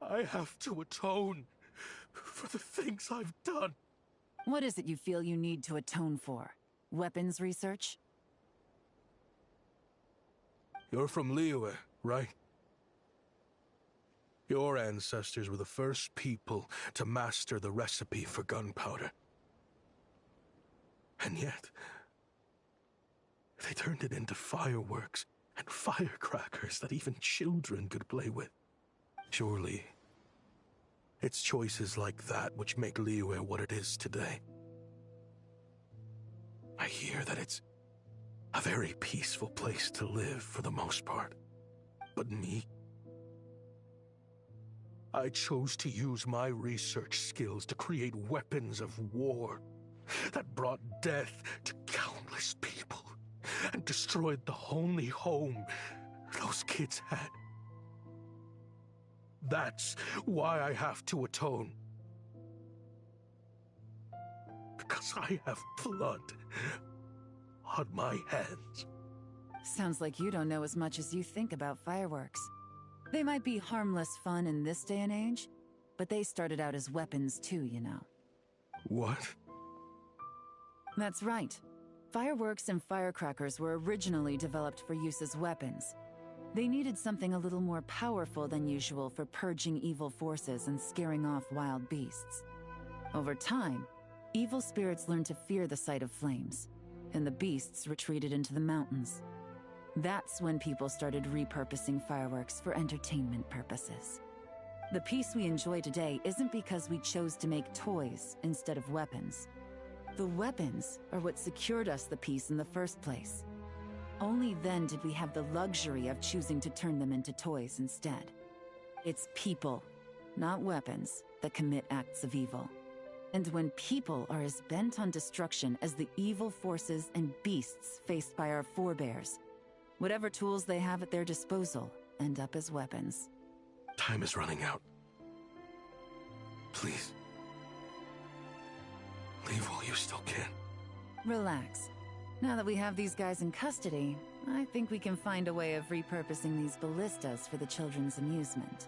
I have to atone for the things I've done. What is it you feel you need to atone for? Weapons research? You're from Liyue, right? Your ancestors were the first people to master the recipe for gunpowder. And yet, they turned it into fireworks and firecrackers that even children could play with. Surely, it's choices like that which make Liyue what it is today. I hear that it's a very peaceful place to live for the most part. But me? I chose to use my research skills to create weapons of war that brought death to countless people and destroyed the only home those kids had. That's why I have to atone. Because I have blood on my hands. Sounds like you don't know as much as you think about fireworks. They might be harmless fun in this day and age, but they started out as weapons too, you know. What? That's right. Fireworks and firecrackers were originally developed for use as weapons. They needed something a little more powerful than usual for purging evil forces and scaring off wild beasts. Over time, evil spirits learned to fear the sight of flames, and the beasts retreated into the mountains. That's when people started repurposing fireworks for entertainment purposes. The peace we enjoy today isn't because we chose to make toys instead of weapons. The weapons are what secured us the peace in the first place. Only then did we have the luxury of choosing to turn them into toys instead. It's people, not weapons, that commit acts of evil. And when people are as bent on destruction as the evil forces and beasts faced by our forebears, whatever tools they have at their disposal end up as weapons. Time is running out. Please. Leave while you still can. Relax. Now that we have these guys in custody, I think we can find a way of repurposing these ballistas for the children's amusement.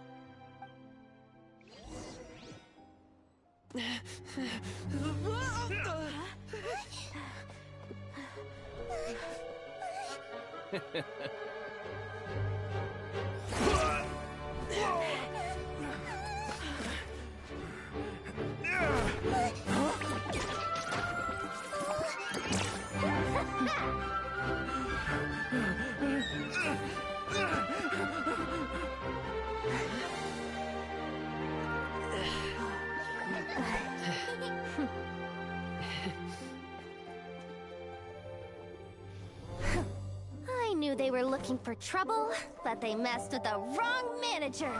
I knew they were looking for trouble, but they messed with the wrong manager.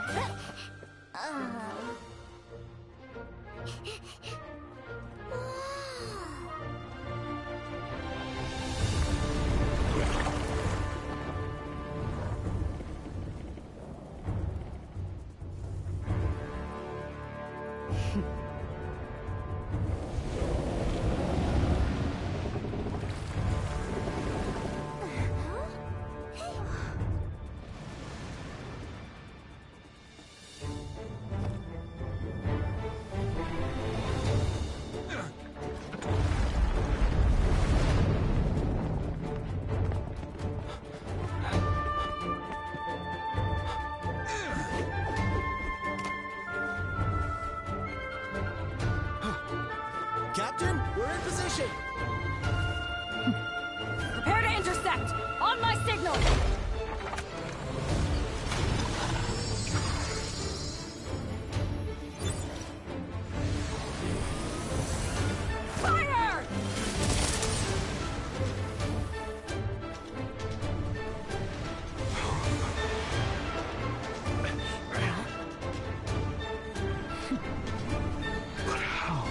Captain, we're in position! Prepare to intercept! On my signal! Fire! But how?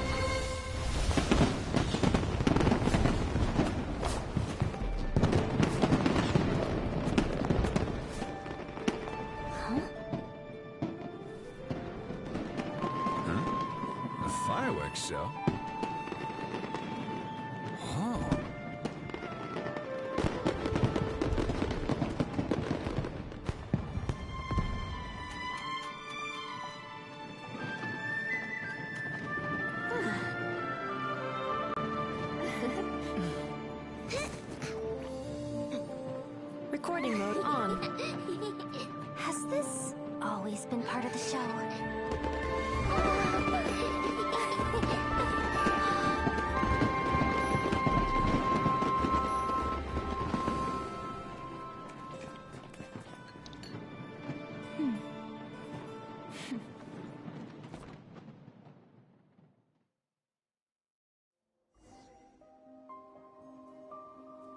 Fireworks show? Huh. Recording mode on. Has this always been part of the show?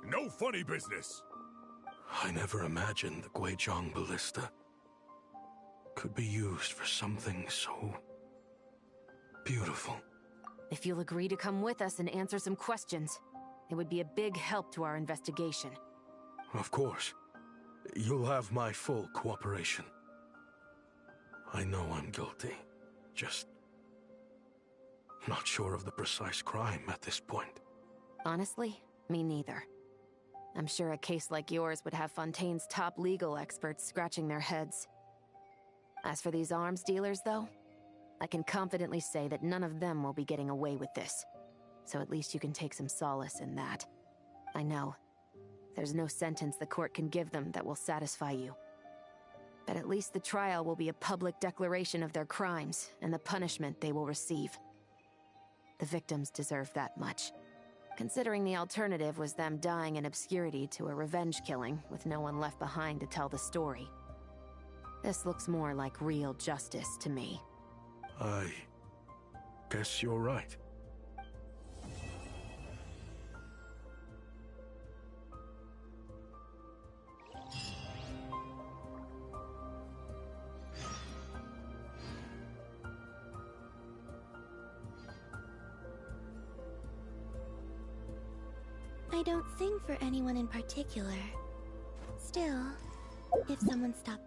No funny business! I never imagined the Guizhong ballista could be used for something so beautiful. If you'll agree to come with us and answer some questions, it would be a big help to our investigation. Of course. You'll have my full cooperation. I know I'm guilty. Just not sure of the precise crime at this point. Honestly, me neither. I'm sure a case like yours would have Fontaine's top legal experts scratching their heads. As for these arms dealers, though, I can confidently say that none of them will be getting away with this. So at least you can take some solace in that. I know. There's no sentence the court can give them that will satisfy you. But at least the trial will be a public declaration of their crimes and the punishment they will receive. The victims deserve that much, considering the alternative was them dying in obscurity to a revenge killing with no one left behind to tell the story. This looks more like real justice to me. I guess you're right. I don't sing for anyone in particular. Still, if someone stopped...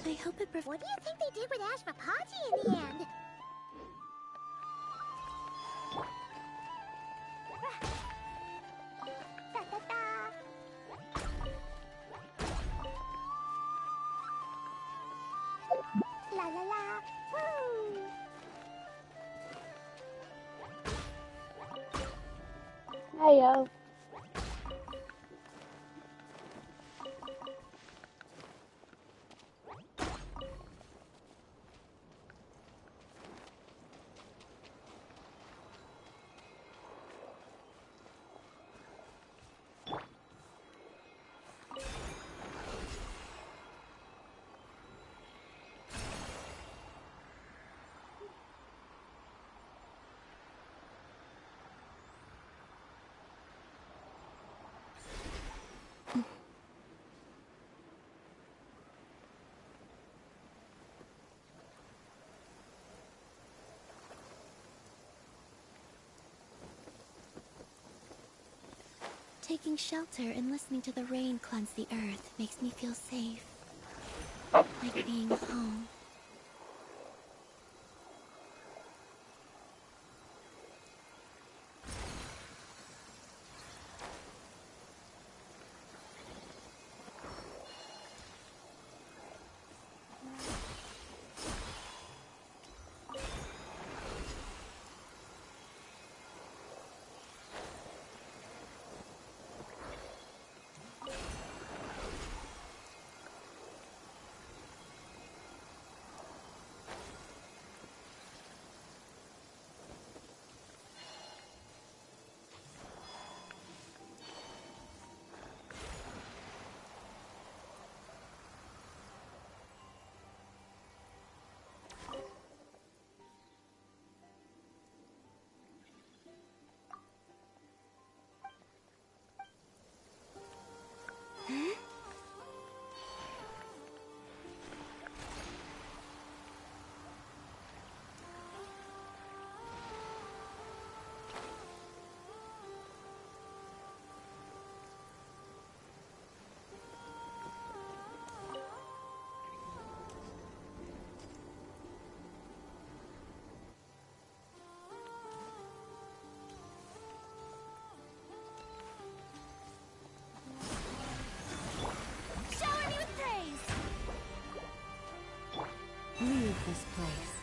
I hope it... What do you think they did with Ashvapachi in the end? La la la. Woo! Hiyo. Taking shelter and listening to the rain cleanse the earth makes me feel safe. Like being home. Leave this place.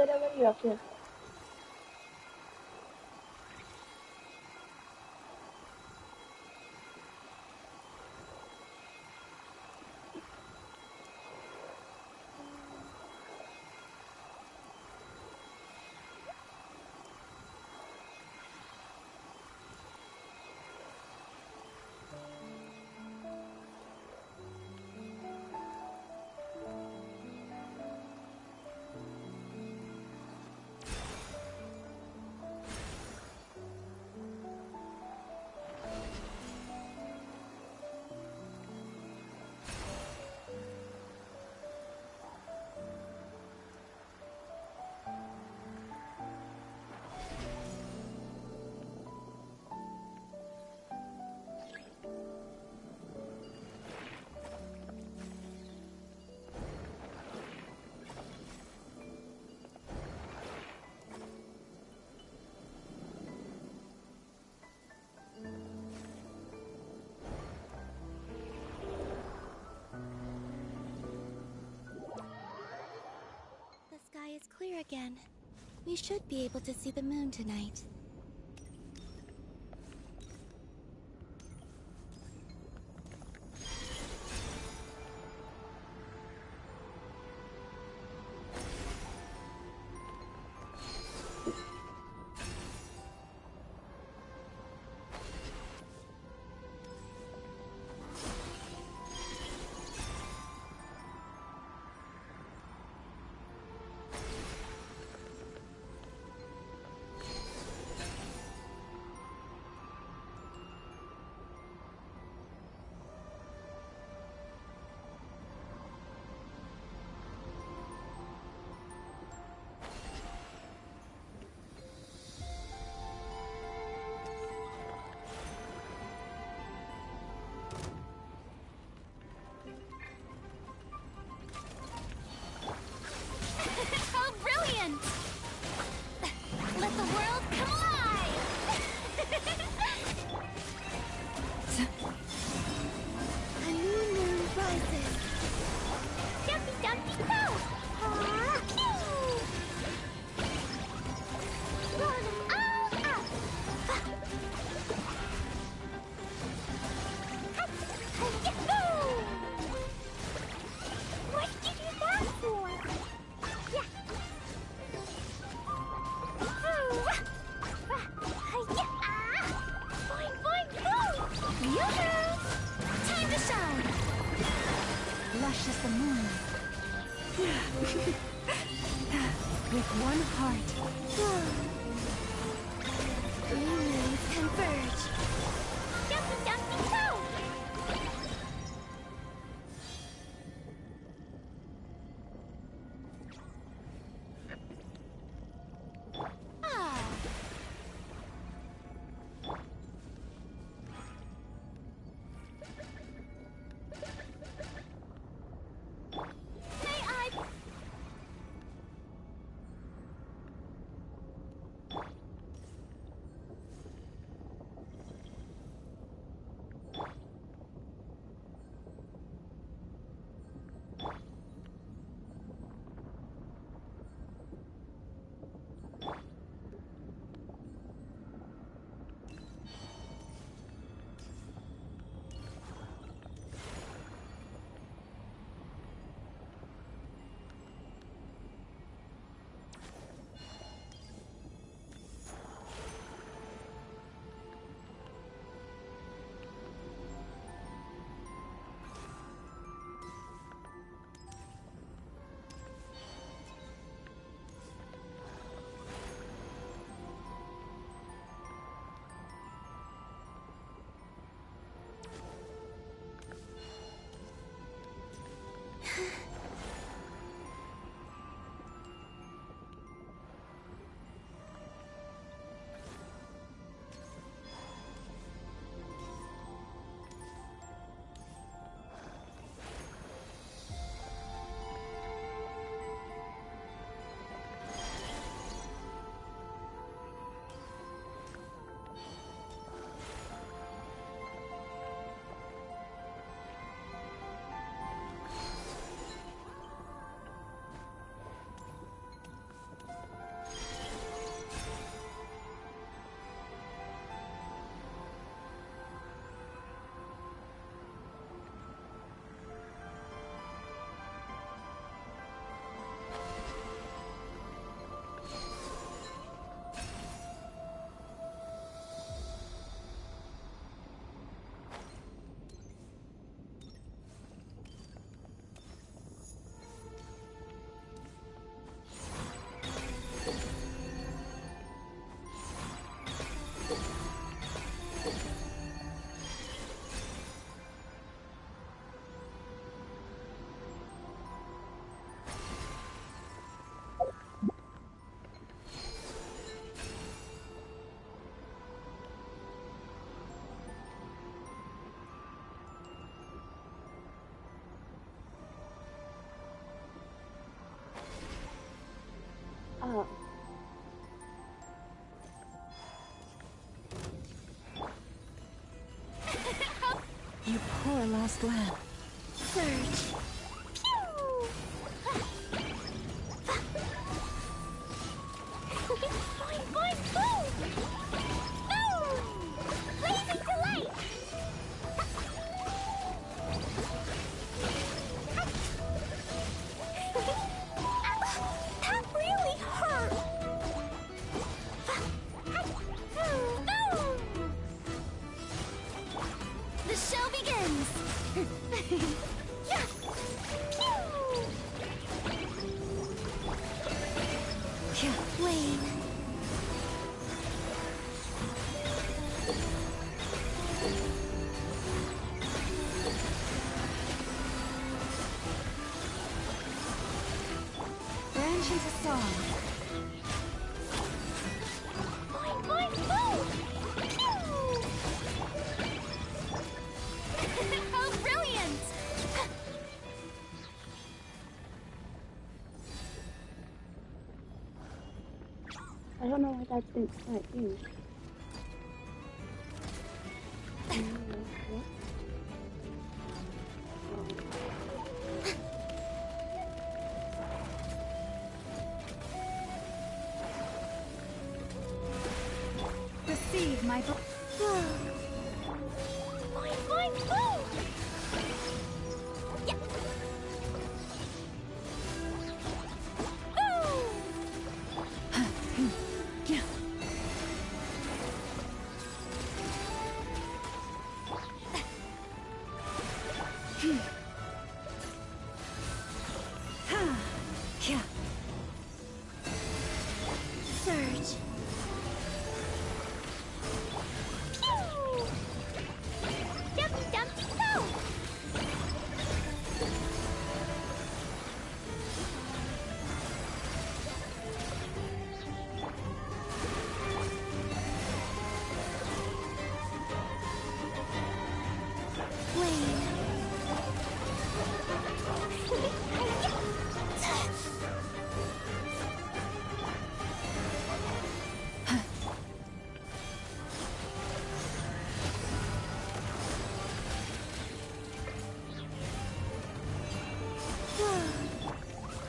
whatever you feel. The sky is clear again. We should be able to see the moon tonight. How brilliant! Let the world come alive! A new moon rises. Dumpy dumpy go! Roll them all up! What did you do that for? Yeah. Boing, boing, boom! Yoo-hoo! Time to shine! Lush as the moon. With one heart. Blue moons converge. Dumpy, dumpy, go! up. You poor lost lamb. Surge. Pew! Boing, boing, boom! Boom! Blazing delight! That really hurt! The show begins! Yeah! Pew! Wait. Branch into song. Boing, boing, boom! Pew! How brilliant! I don't know why that didn't start you. Receive my Boing, boing, boom! Yeah! Boom! Yeah. Yeah. Surge. Pew! Dumpty dumpty go!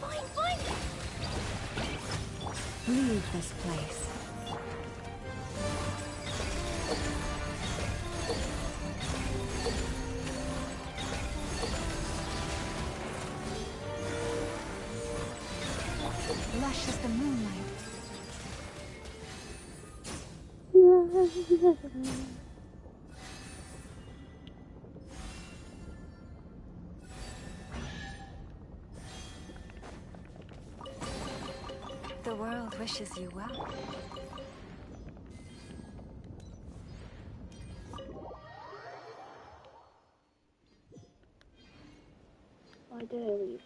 Boing, boing! Leave this place. Lush as the moonlight. The world wishes you well. Why did I leave?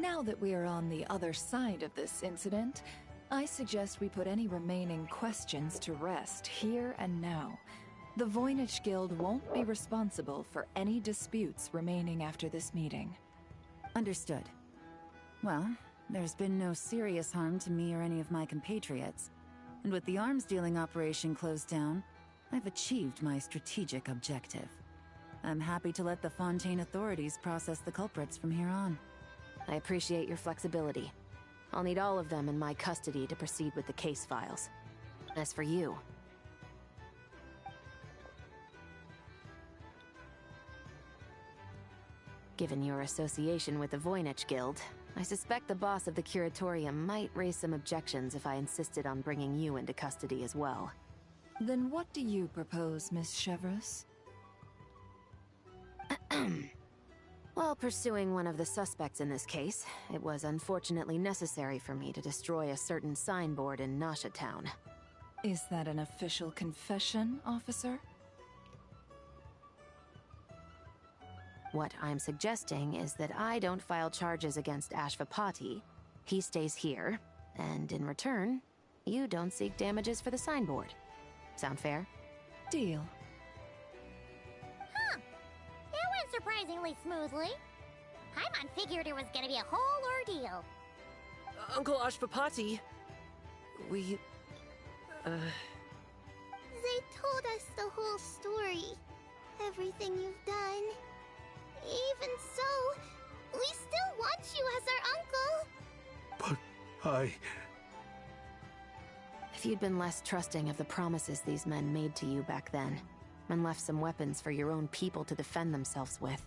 Now that we are on the other side of this incident, I suggest we put any remaining questions to rest here and now. The Voynich Guild won't be responsible for any disputes remaining after this meeting. Understood. Well, there's been no serious harm to me or any of my compatriots. And with the arms dealing operation closed down, I've achieved my strategic objective. I'm happy to let the Fontaine authorities process the culprits from here on. I appreciate your flexibility. I'll need all of them in my custody to proceed with the case files. As for you... Given your association with the Voynich Guild, I suspect the boss of the Curatorium might raise some objections if I insisted on bringing you into custody as well. Then what do you propose, Miss Chevreuse? While pursuing one of the suspects in this case, it was unfortunately necessary for me to destroy a certain signboard in Nasha Town. Is that an official confession, officer? What I'm suggesting is that I don't file charges against Ashvapati. He stays here, and in return, you don't seek damages for the signboard. Sound fair? Deal. Huh. That went surprisingly smoothly. Paimon figured it was gonna be a whole ordeal. Uncle Ashvapati, we... They told us the whole story. Everything you've done. Even so, we still want you as our uncle. But If you'd been less trusting of the promises these men made to you back then, and left some weapons for your own people to defend themselves with,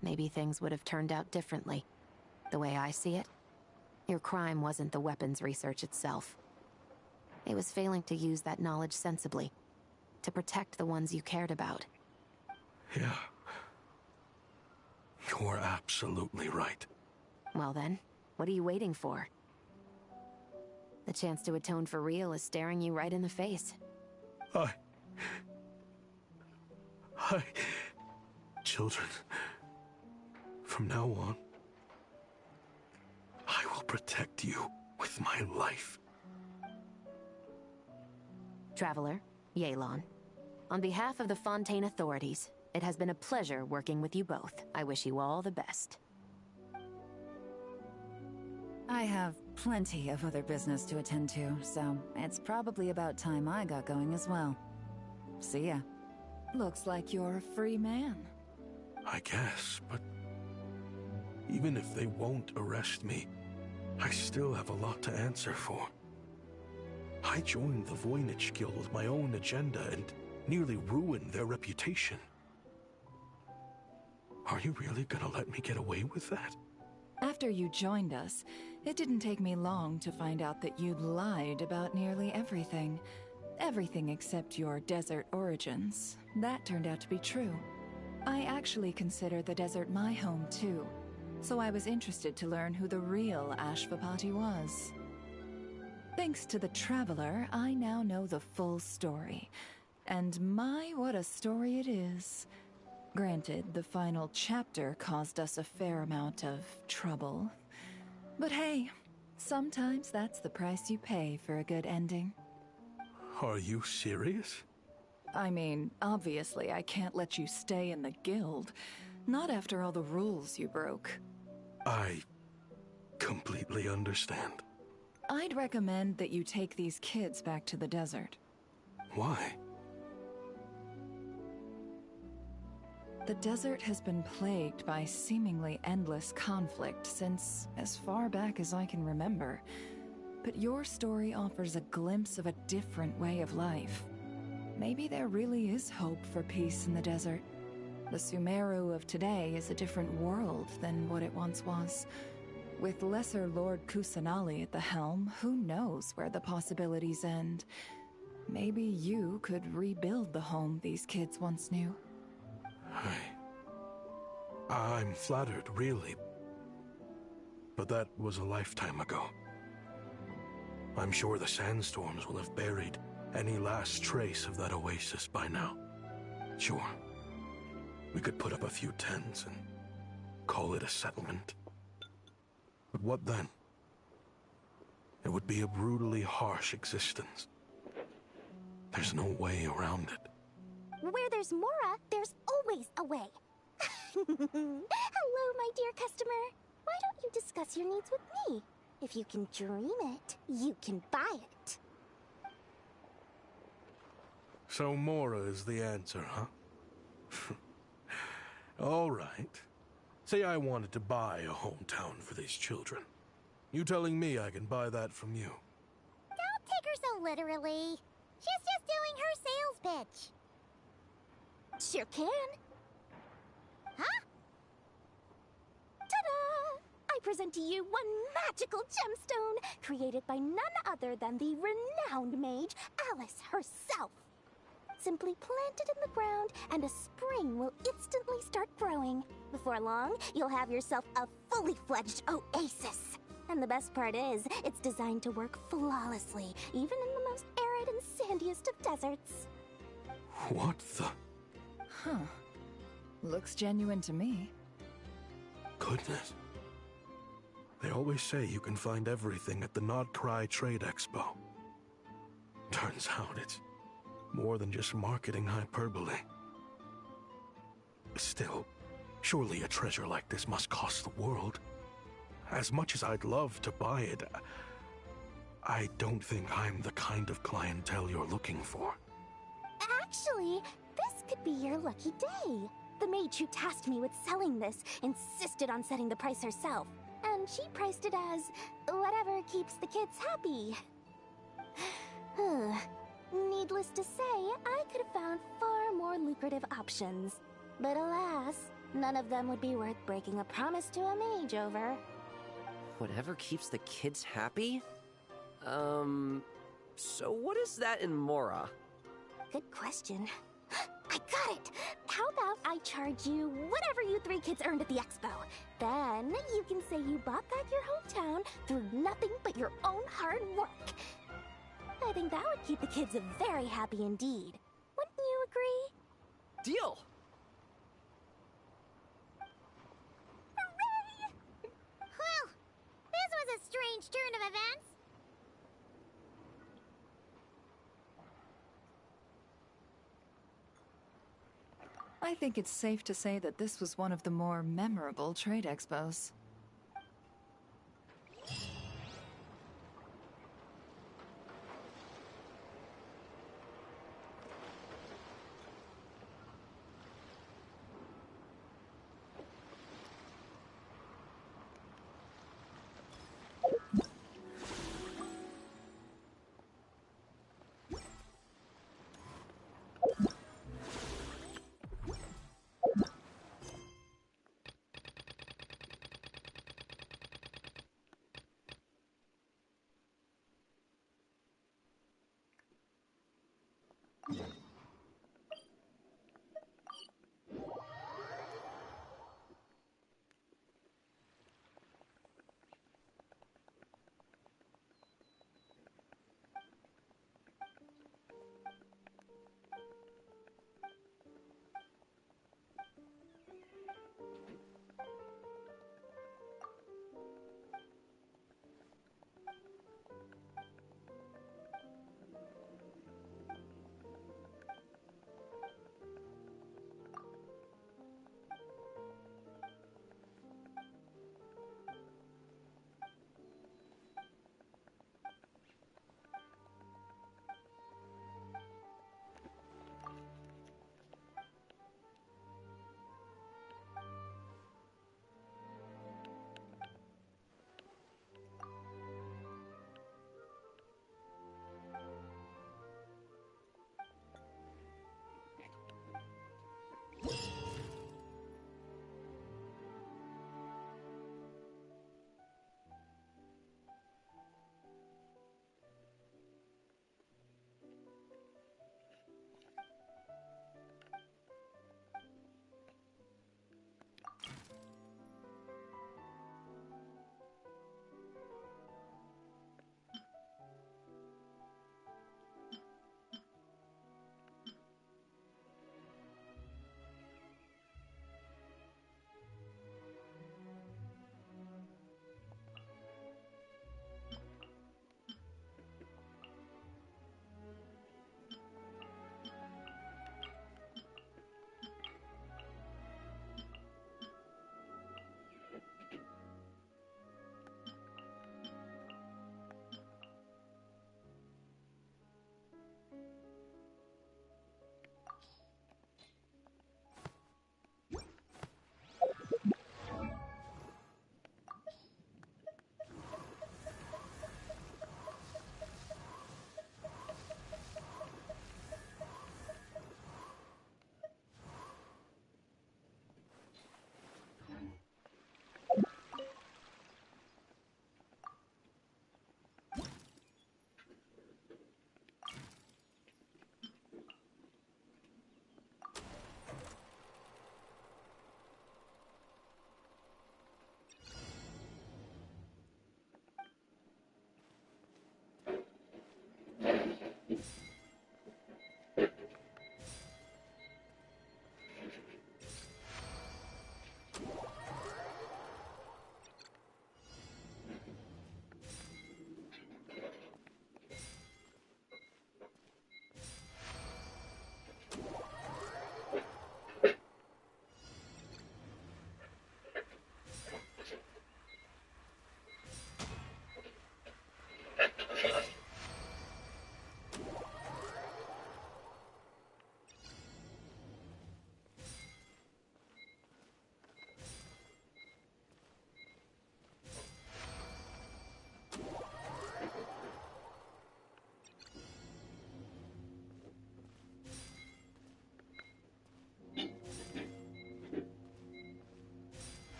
maybe things would have turned out differently. The way I see it, your crime wasn't the weapons research itself. It was failing to use that knowledge sensibly, to protect the ones you cared about. Yeah. You're absolutely right. Well then, what are you waiting for? The chance to atone for real is staring you right in the face. Children, from now on, I will protect you with my life. Traveler, Yelan, on behalf of the Fontaine authorities, it has been a pleasure working with you both. I wish you all the best. I have plenty of other business to attend to, so it's probably about time I got going as well. See ya. Looks like you're a free man. I guess, but even if they won't arrest me, I still have a lot to answer for. I joined the Voynich Guild with my own agenda and nearly ruined their reputation. Are you really gonna let me get away with that? After you joined us, it didn't take me long to find out that you'd lied about nearly everything. Everything except your desert origins. That turned out to be true. I actually consider the desert my home too, so I was interested to learn who the real Ashvapati was. Thanks to the Traveler, I now know the full story. And my, what a story it is. Granted, the final chapter caused us a fair amount of trouble. But hey, sometimes that's the price you pay for a good ending. Are you serious? I mean, obviously I can't let you stay in the guild. Not after all the rules you broke. I completely understand. I'd recommend that you take these kids back to the desert. Why? The desert has been plagued by seemingly endless conflict since as far back as I can remember. But your story offers a glimpse of a different way of life. Maybe there really is hope for peace in the desert. The Sumeru of today is a different world than what it once was. With Lesser Lord Kusanali at the helm, who knows where the possibilities end? Maybe you could rebuild the home these kids once knew. I'm flattered, really. But that was a lifetime ago. I'm sure the sandstorms will have buried any last trace of that oasis by now. Sure, we could put up a few tents and call it a settlement. But what then? It would be a brutally harsh existence. There's no way around it. Where there's Mora, there's always a way. Hello, my dear customer. Why don't you discuss your needs with me? If you can dream it, you can buy it. So Mora is the answer, huh? All right. Say I wanted to buy a hometown for these children. You telling me I can buy that from you? Don't take her so literally. She's just doing her sales pitch. Sure can. Huh? Ta-da! I present to you one magical gemstone created by none other than the renowned mage Alice herself. Simply plant it in the ground and a spring will instantly start growing. Before long, you'll have yourself a fully fledged oasis. And the best part is, it's designed to work flawlessly, even in the most arid and sandiest of deserts. What the? Huh. Looks genuine to me. Goodness. They always say you can find everything at the Not Cry Trade Expo. Turns out it's more than just marketing hyperbole. Still, surely a treasure like this must cost the world. As much as I'd love to buy it, I don't think I'm the kind of clientele you're looking for. Actually, this could be your lucky day. The mage who tasked me with selling this insisted on setting the price herself, and she priced it as whatever keeps the kids happy. Needless to say, I could have found far more lucrative options. But alas, none of them would be worth breaking a promise to a mage over. Whatever keeps the kids happy? So what is that in Mora? Good question. I got it! How about I charge you whatever you three kids earned at the expo? Then you can say you bought back your hometown through nothing but your own hard work. I think that would keep the kids very happy indeed. Wouldn't you agree? Deal! Hooray! Well, this was a strange turn of events. I think it's safe to say that this was one of the more memorable trade expos.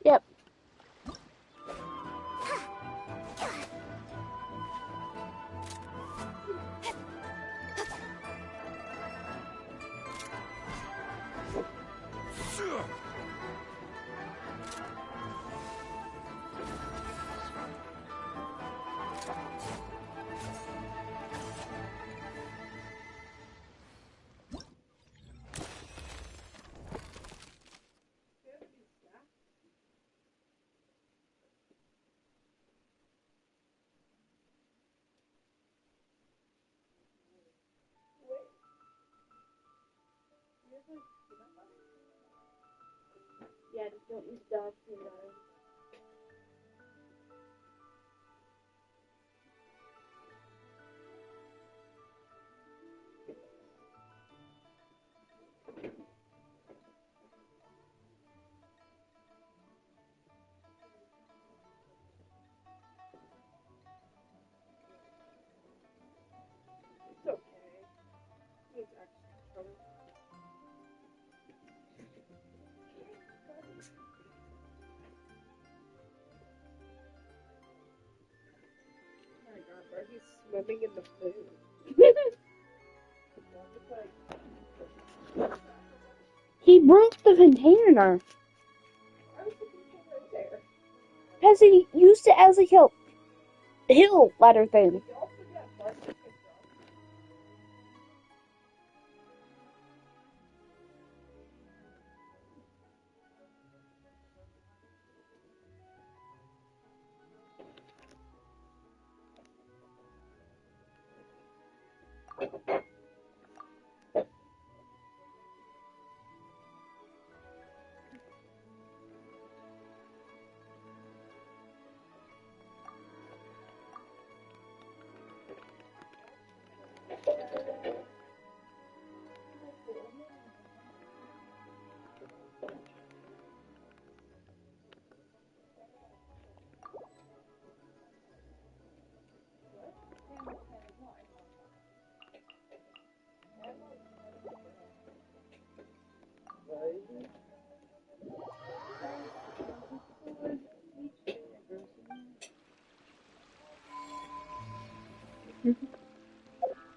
Yep. Yeah, just don't use dodge peanut butter. It's okay. It's actually trouble. Oh my god, bro, he's swimming in the food. He broke the container. Because he used it as a hill ladder thing.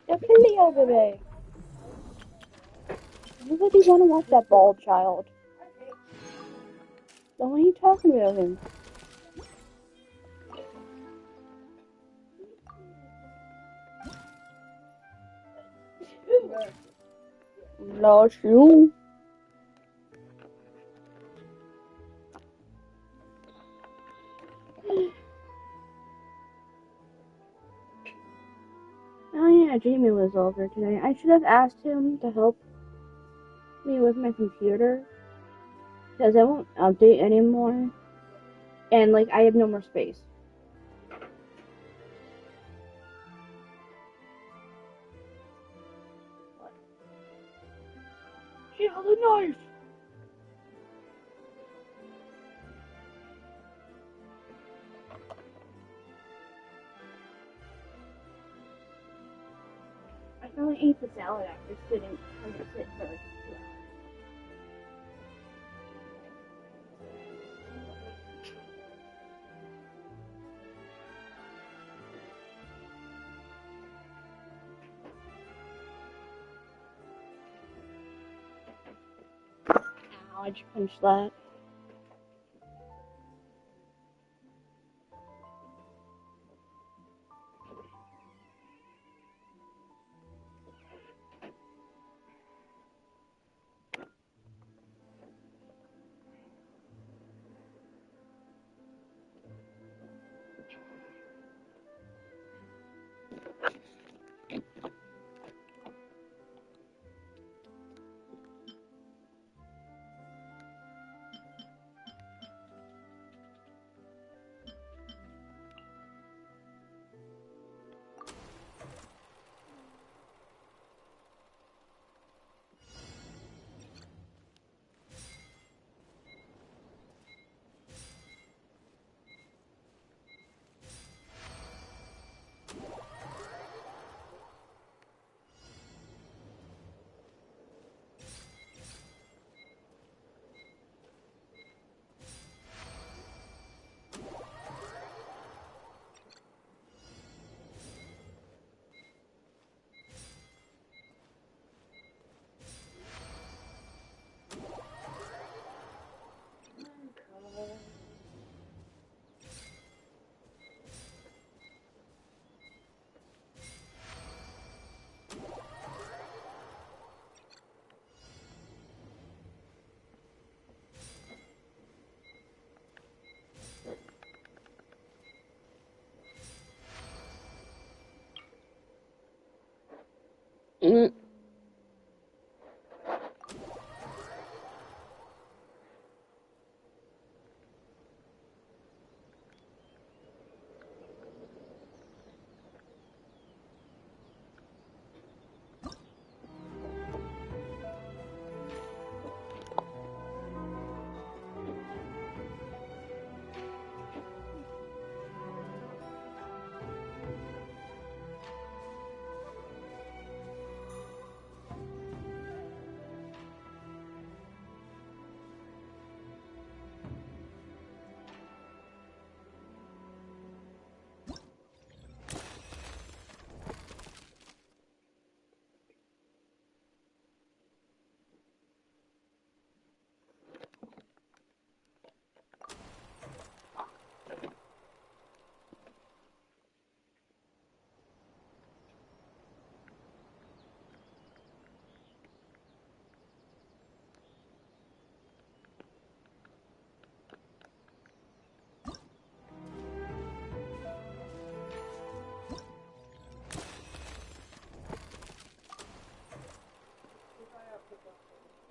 Look at me over there. Nobody want to watch that bald child. Why are you talking about him? Not you. Oh yeah, Jamie was over today. I should have asked him to help me with my computer. Because I won't update anymore. And, like, I have no more space. What? She held a knife! I only ate the salad after sitting for like 2 hours. Ow, I just punched that.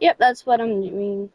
Yep, that's what I'm doing.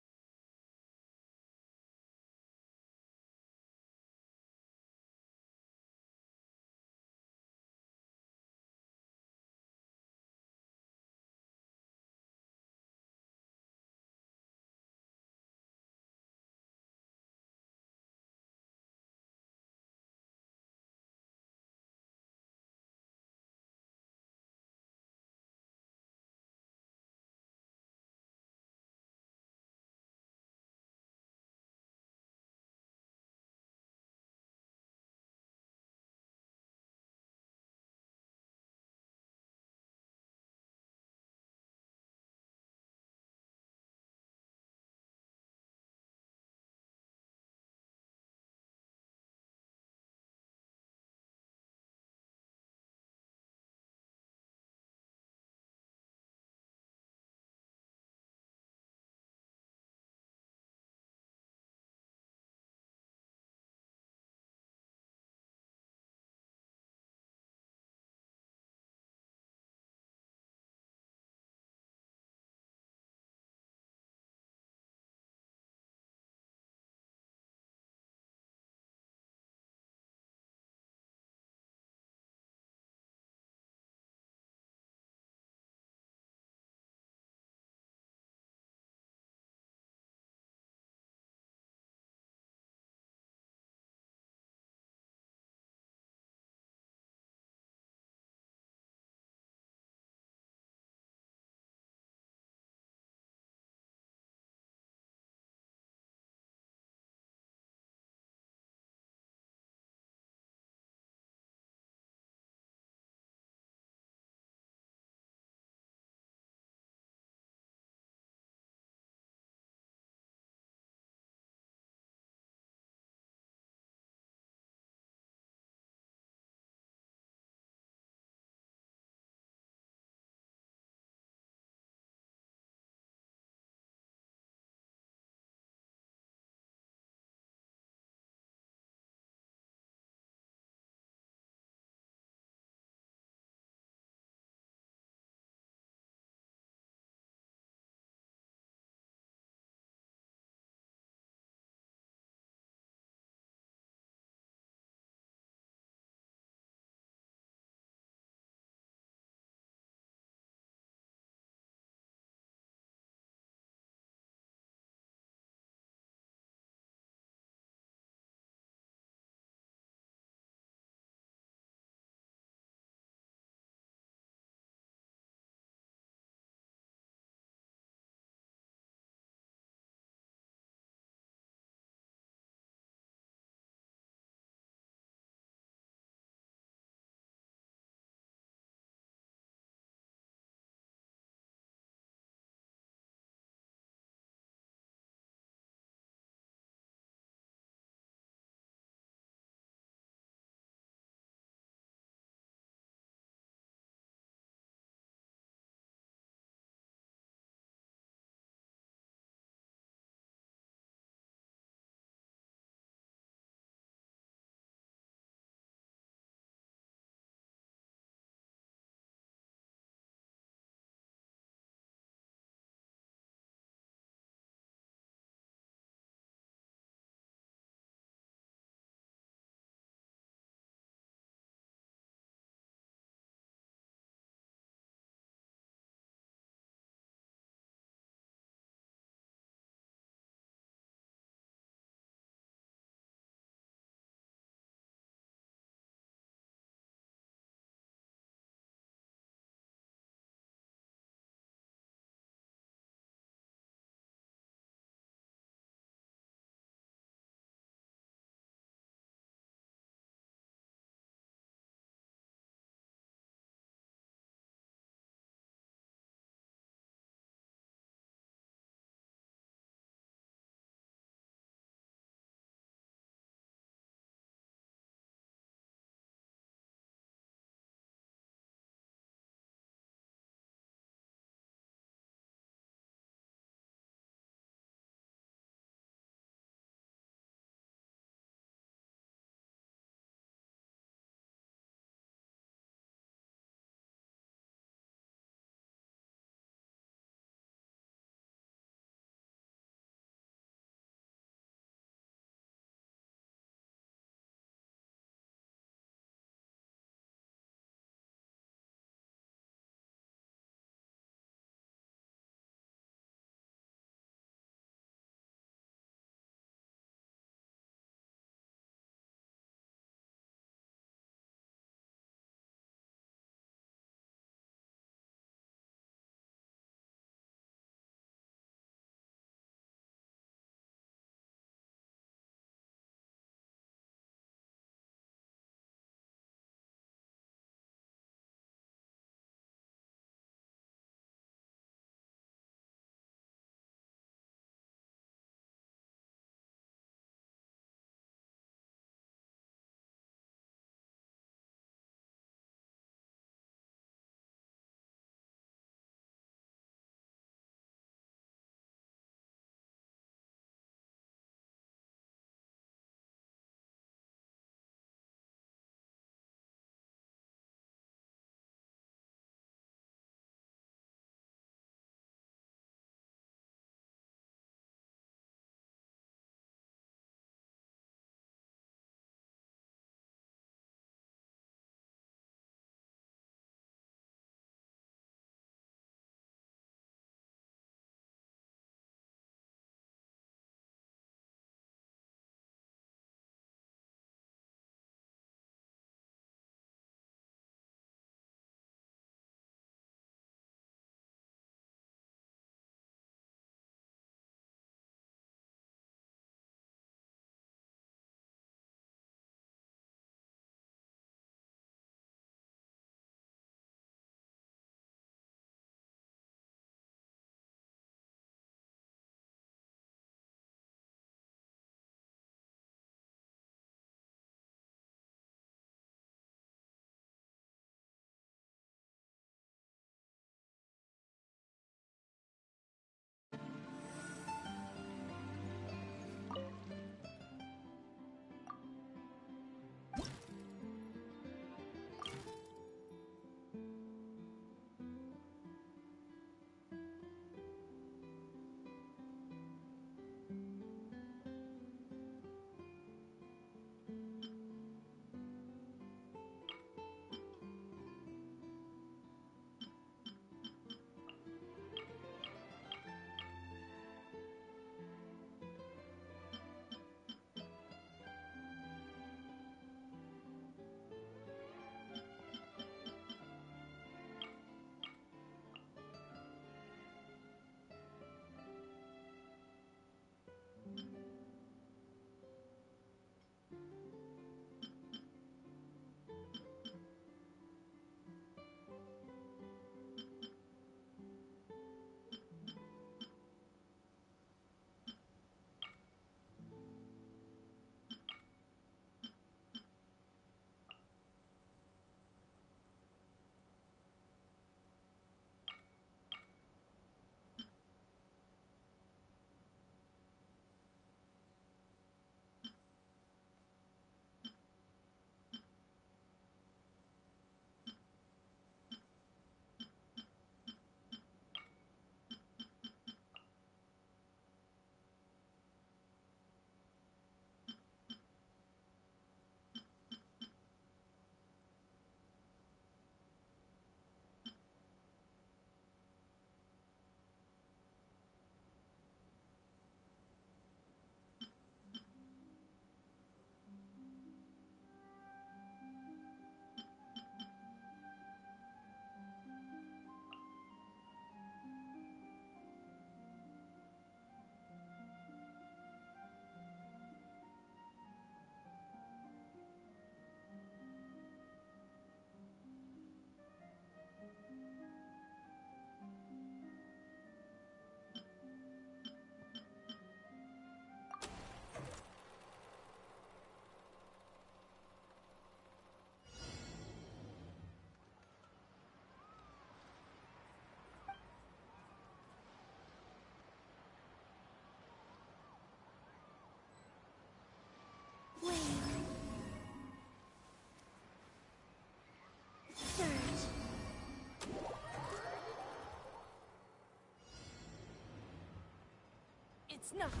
It's nothing.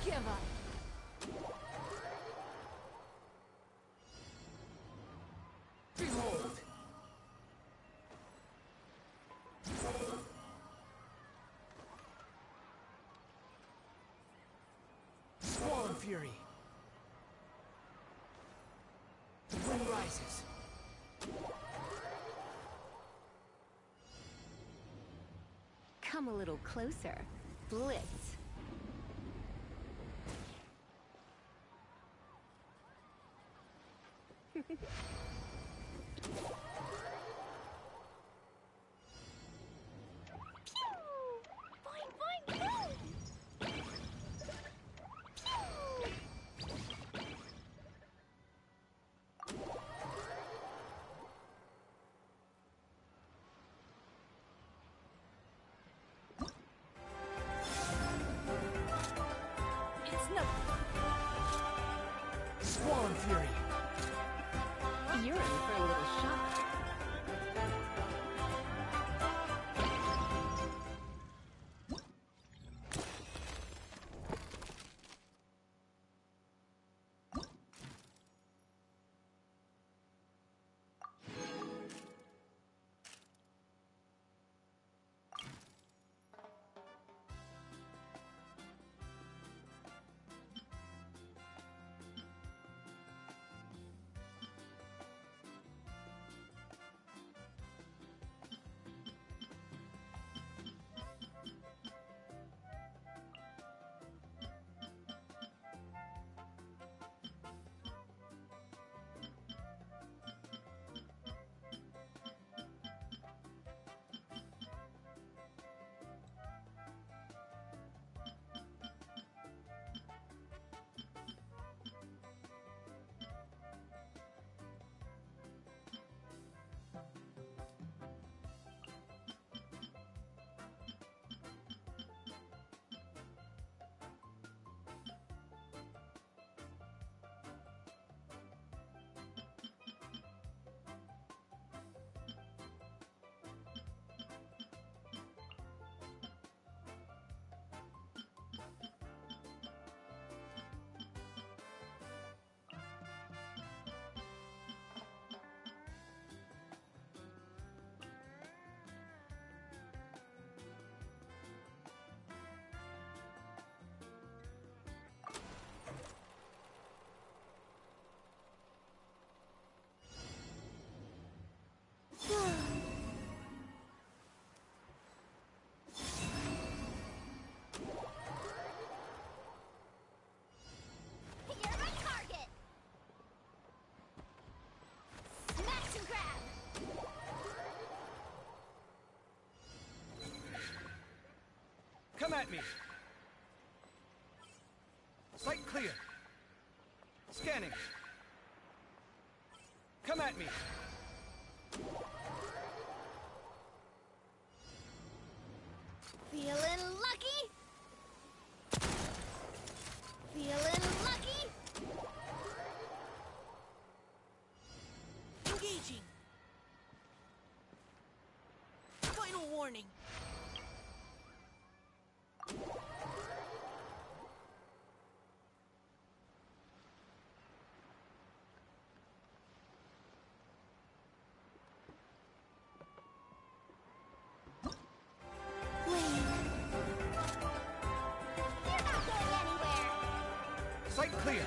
Give up. Behold. Squall fury. The wind rises. Come a little closer. Blitz. Squall fury. You're in for a little shock. Come at me. Sight clear. Scanning. Come at me. Feeling lucky? Feeling lucky? Engaging. Final warning. Sight clear.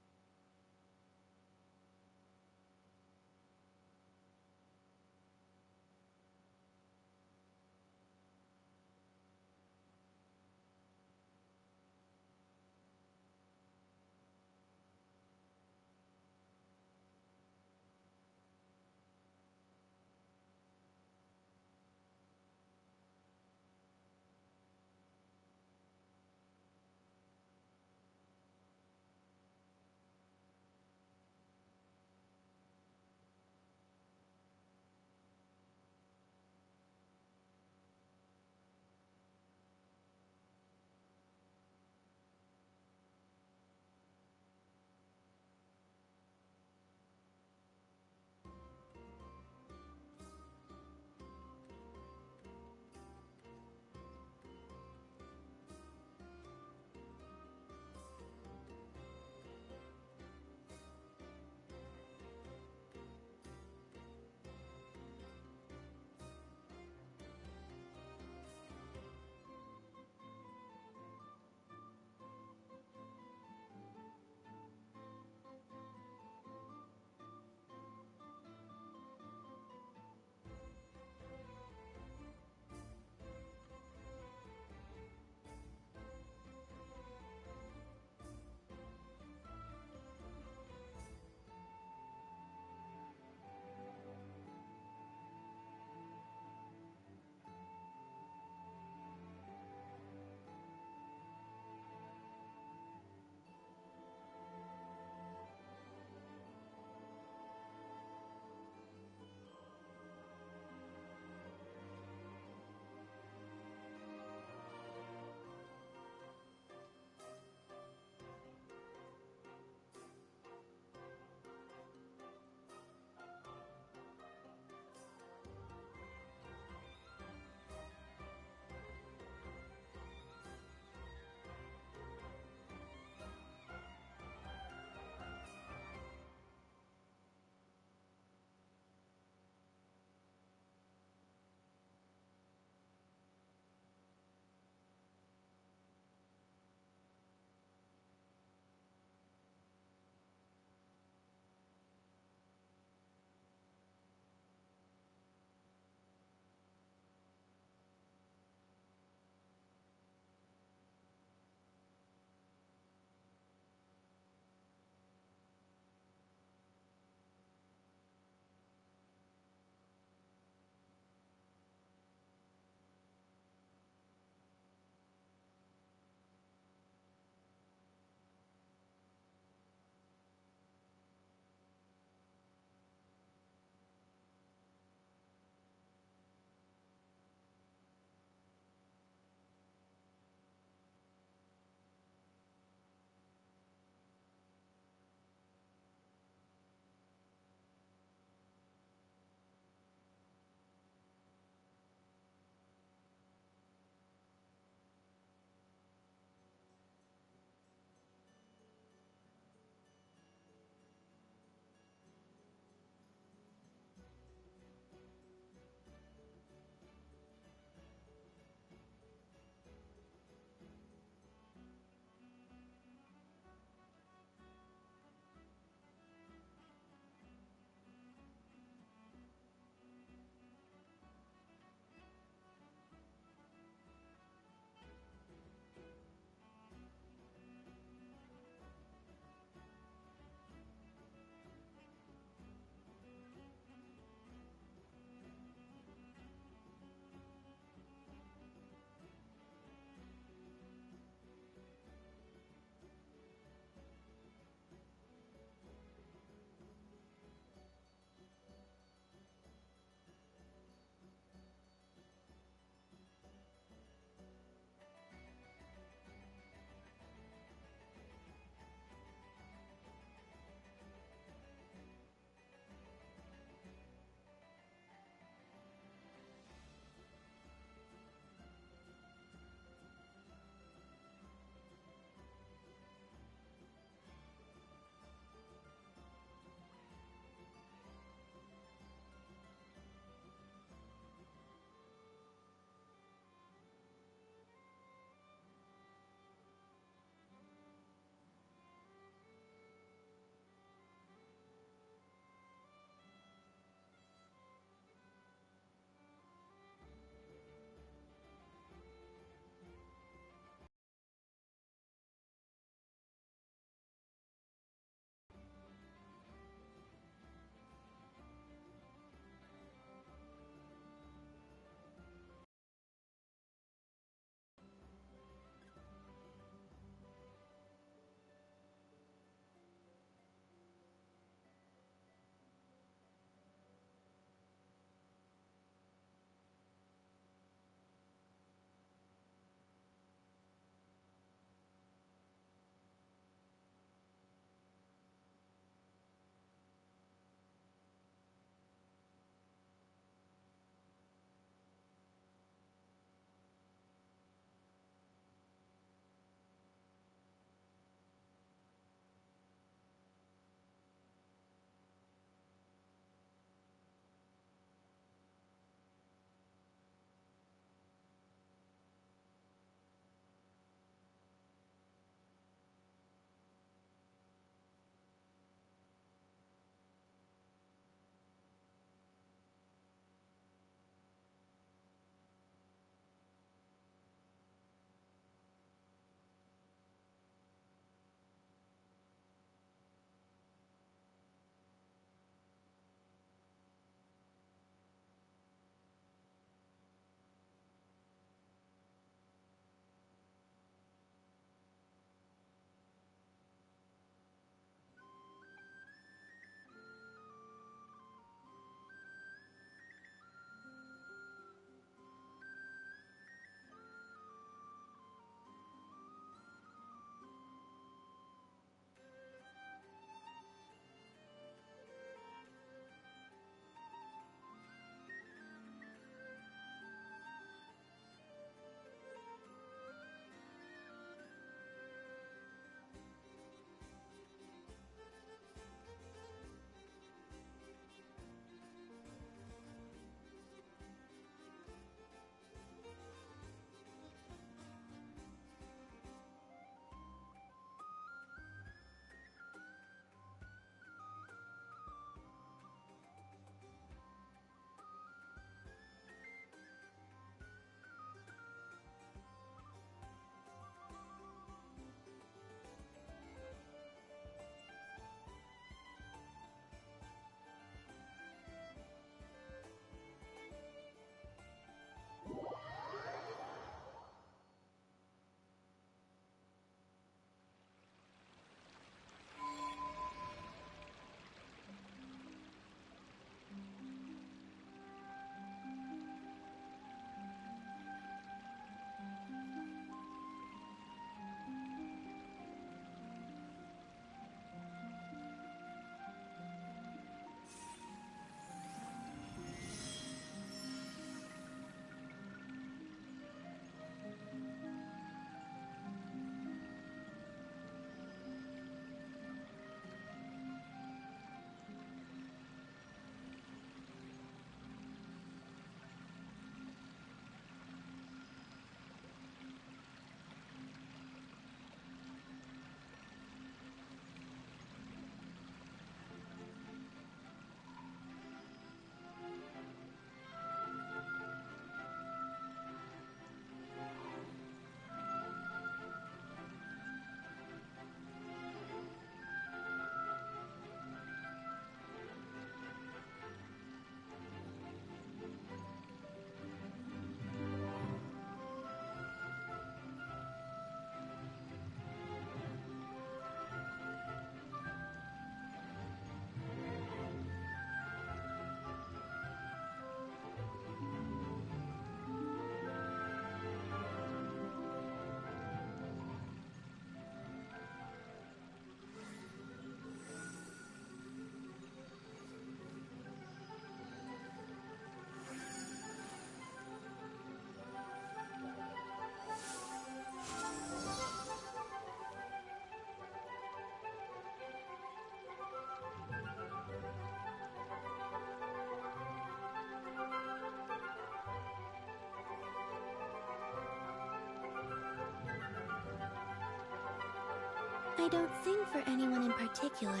I don't sing for anyone in particular.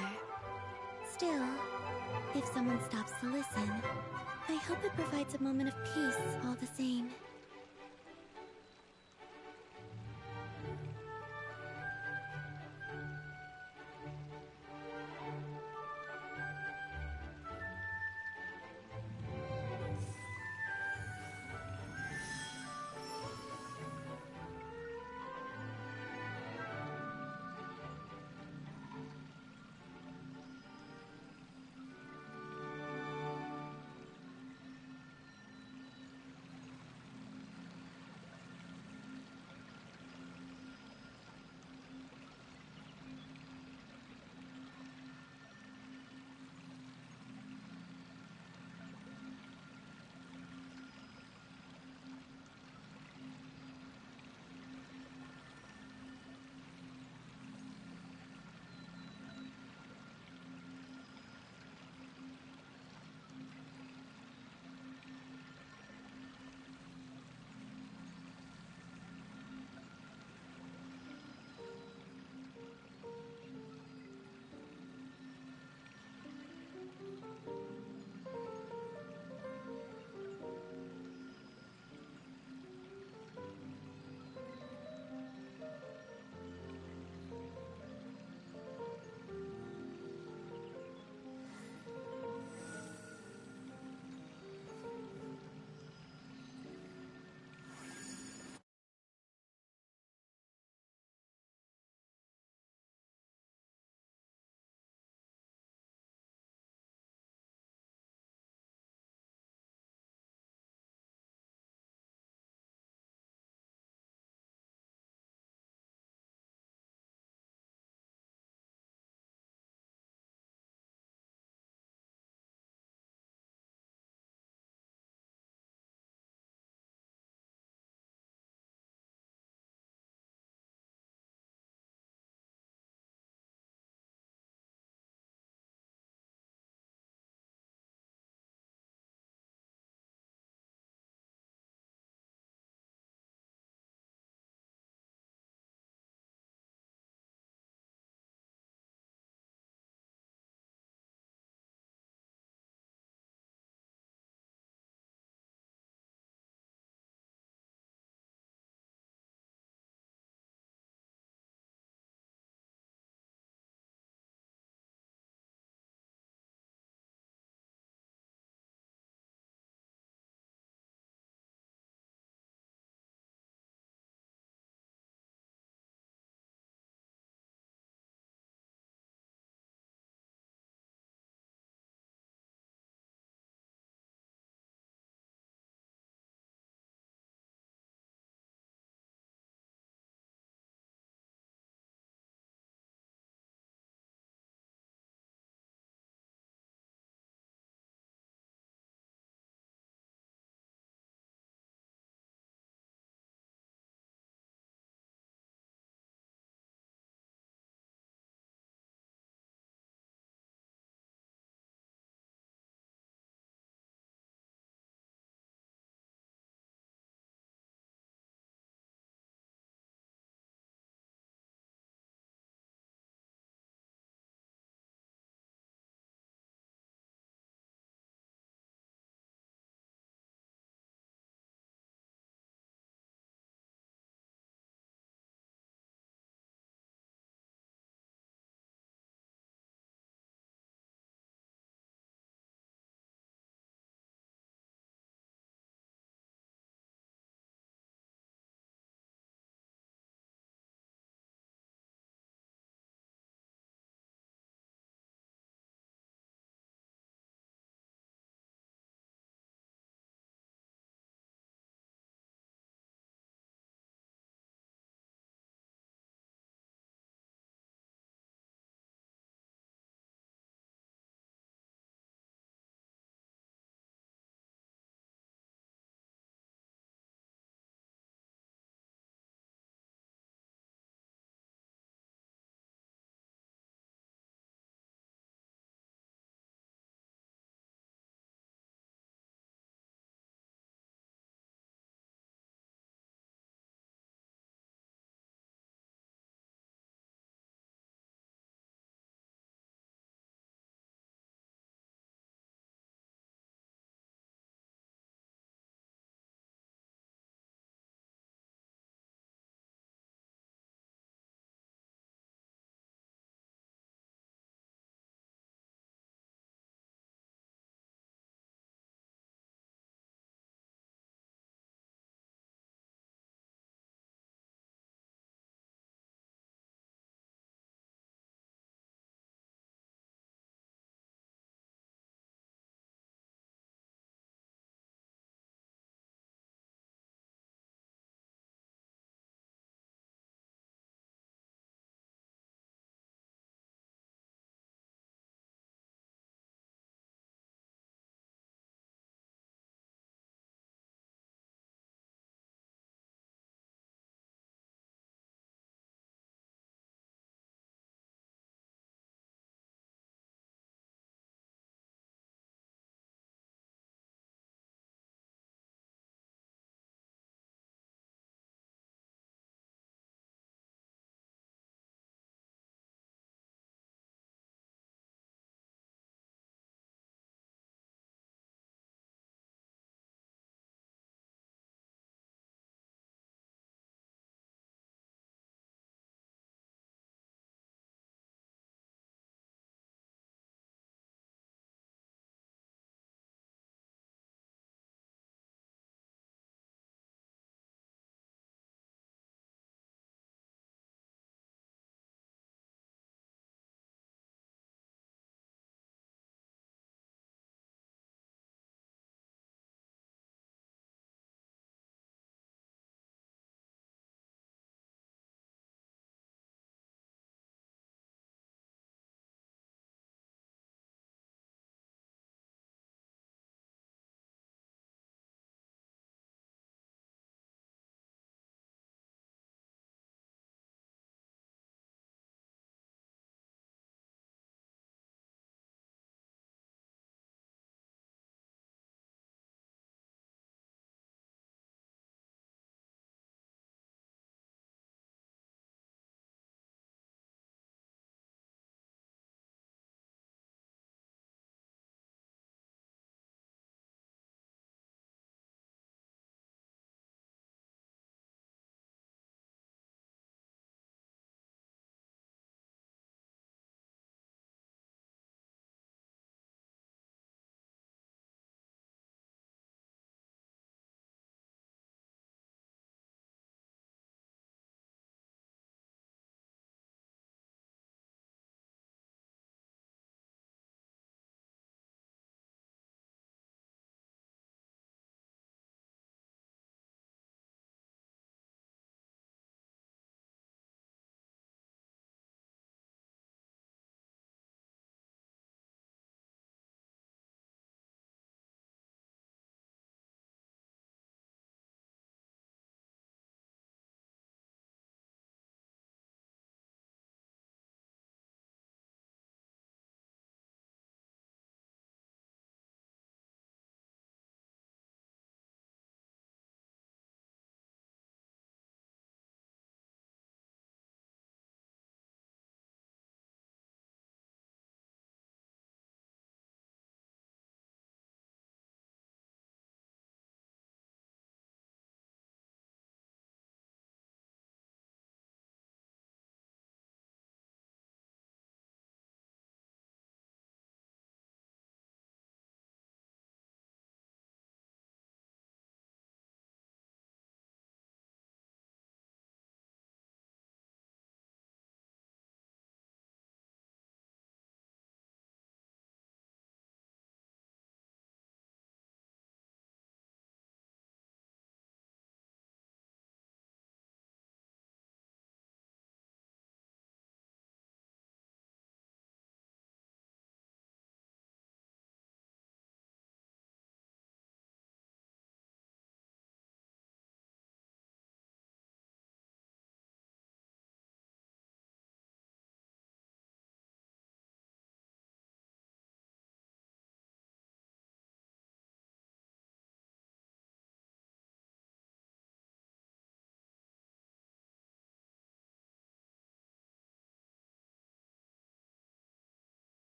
Still, if someone stops to listen, I hope it provides a moment of peace all the same.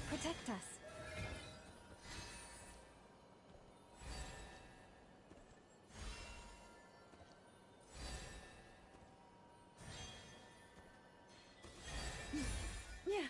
Protect us. Yeah.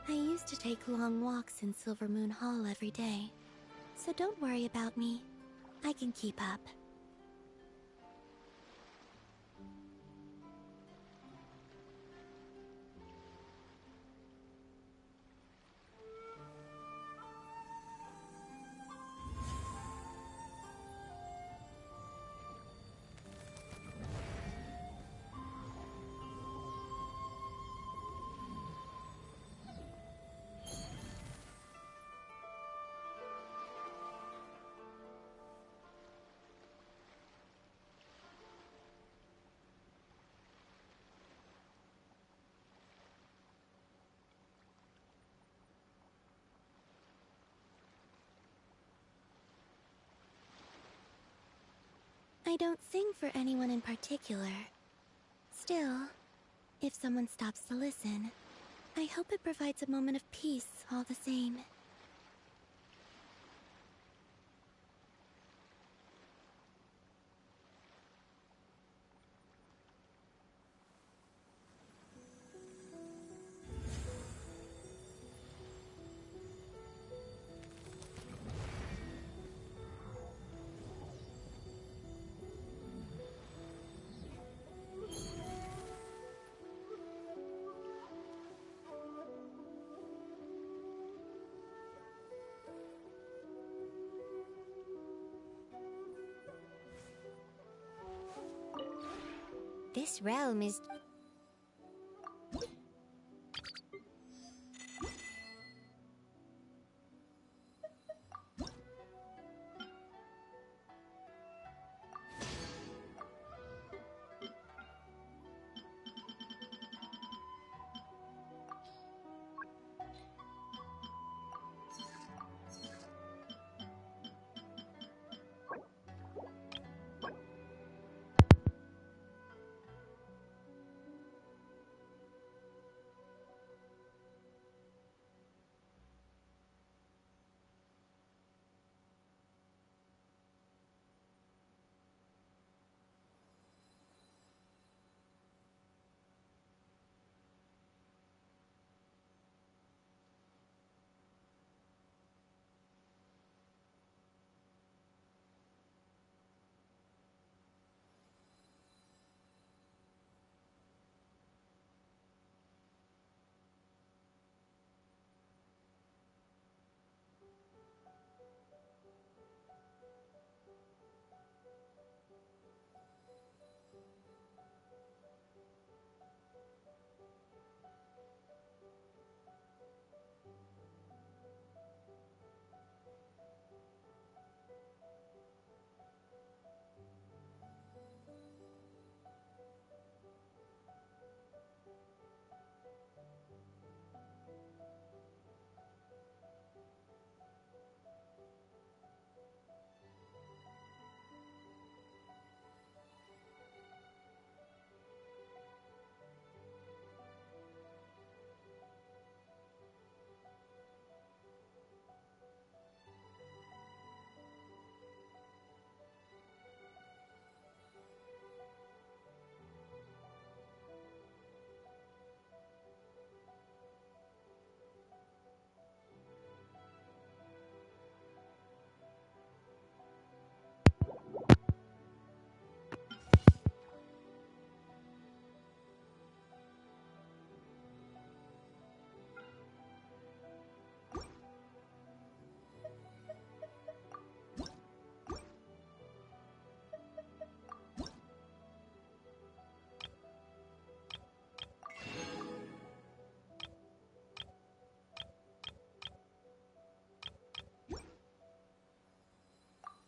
I used to take long walks in Silver Moon Hall every day, so don't worry about me. I can keep up. I don't sing for anyone in particular. Still, if someone stops to listen, I hope it provides a moment of peace all the same. This realm is...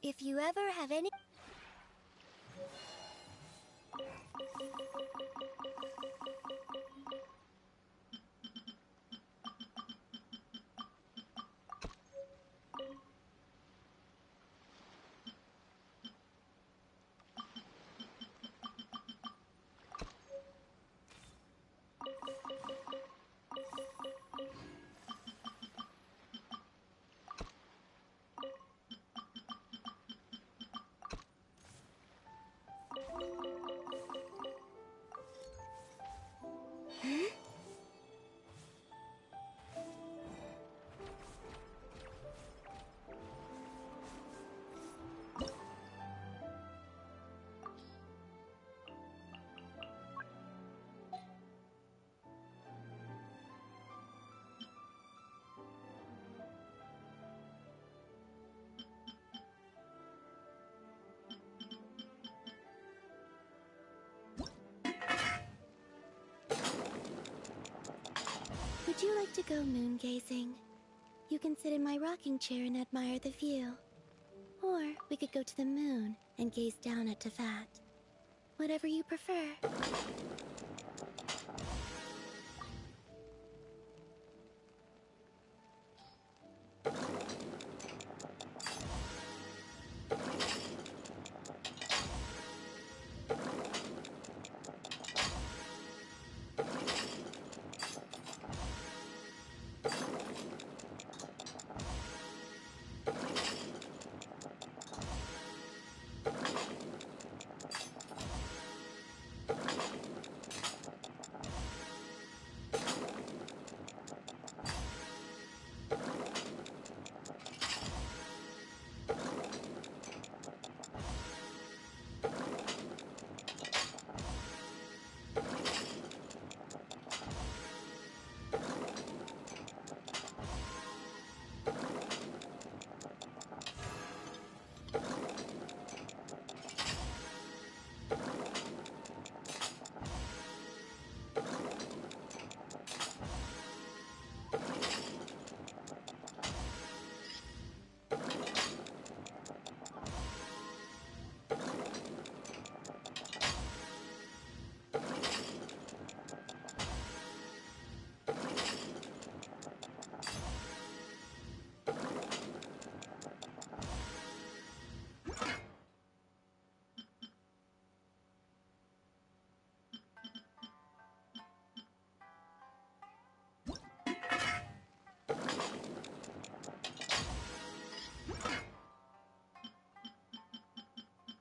If you ever have any... you like to go moon gazing? You can sit in my rocking chair and admire the view. Or we could go to the moon and gaze down at Tefat. Whatever you prefer.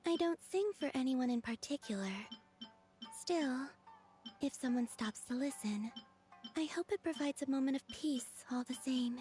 I don't sing for anyone in particular. Still, if someone stops to listen, I hope it provides a moment of peace all the same.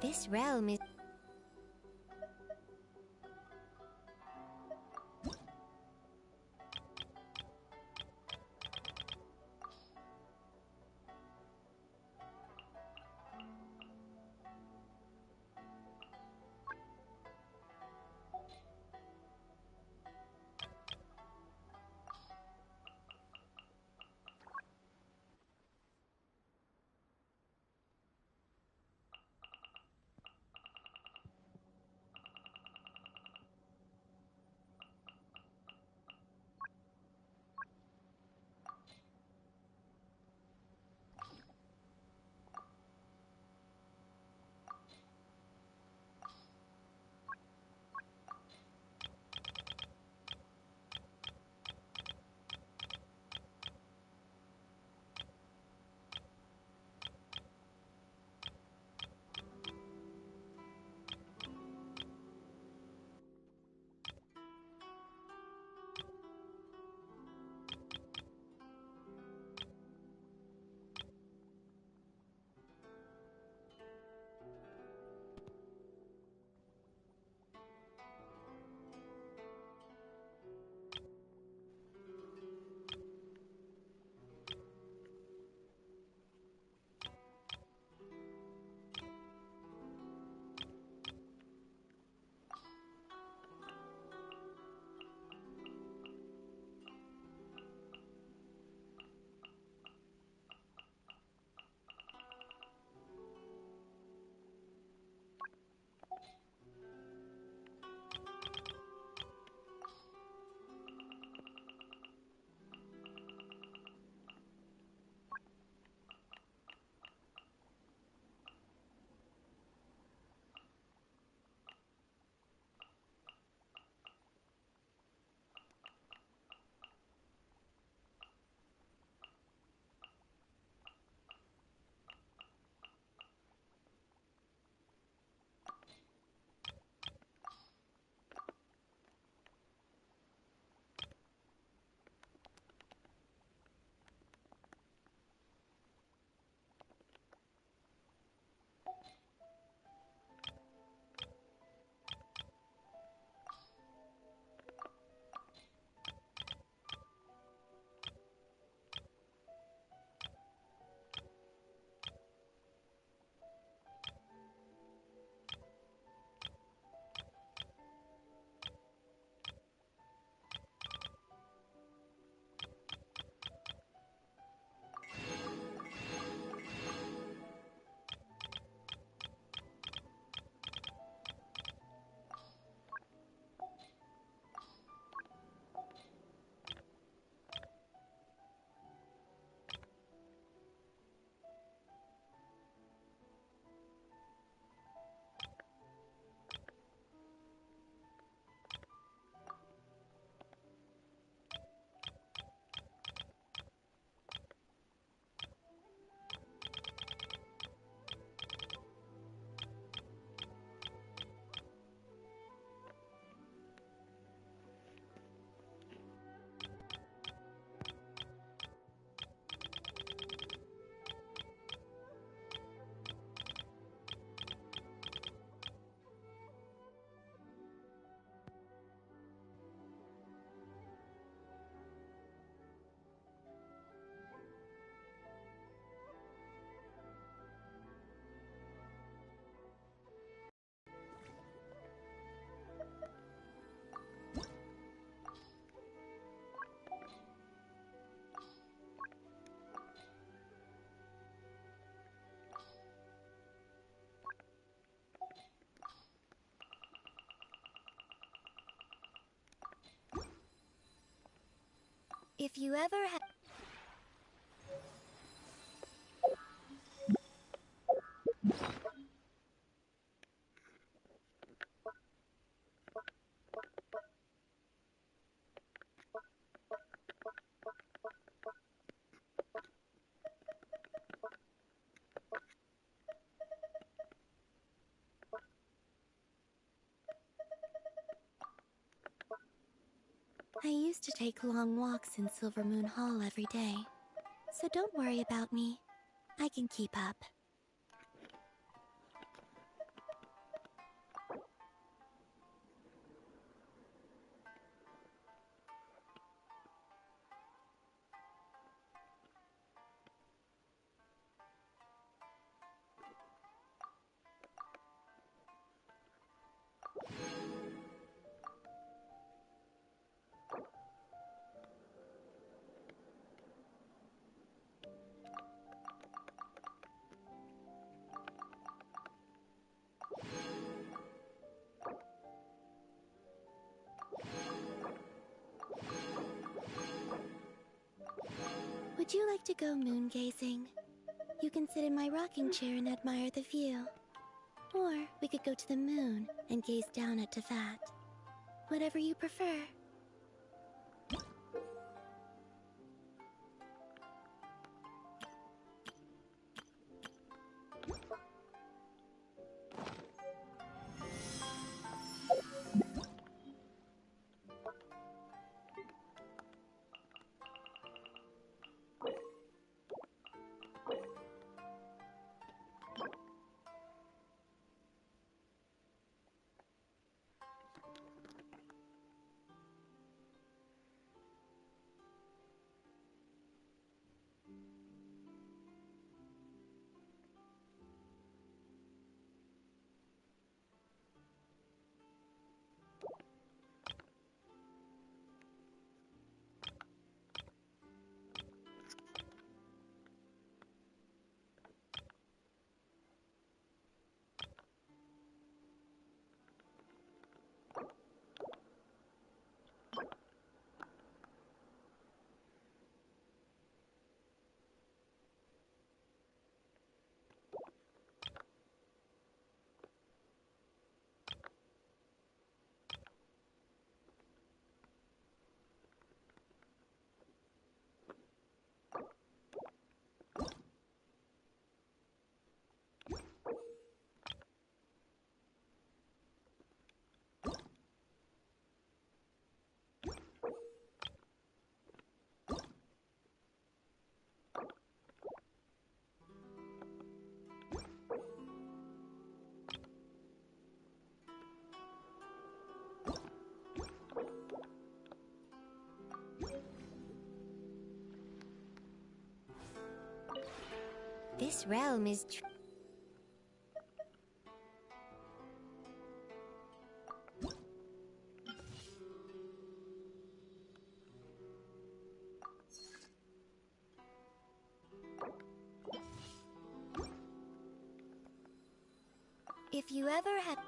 This realm is... If you ever had... I used to take long walks in Silver Moon Hall every day, so don't worry about me. I can keep up. Would you like to go moon gazing? You can sit in my rocking chair and admire the view. Or we could go to the moon and gaze down at Tefat. Whatever you prefer. This realm is If you ever had...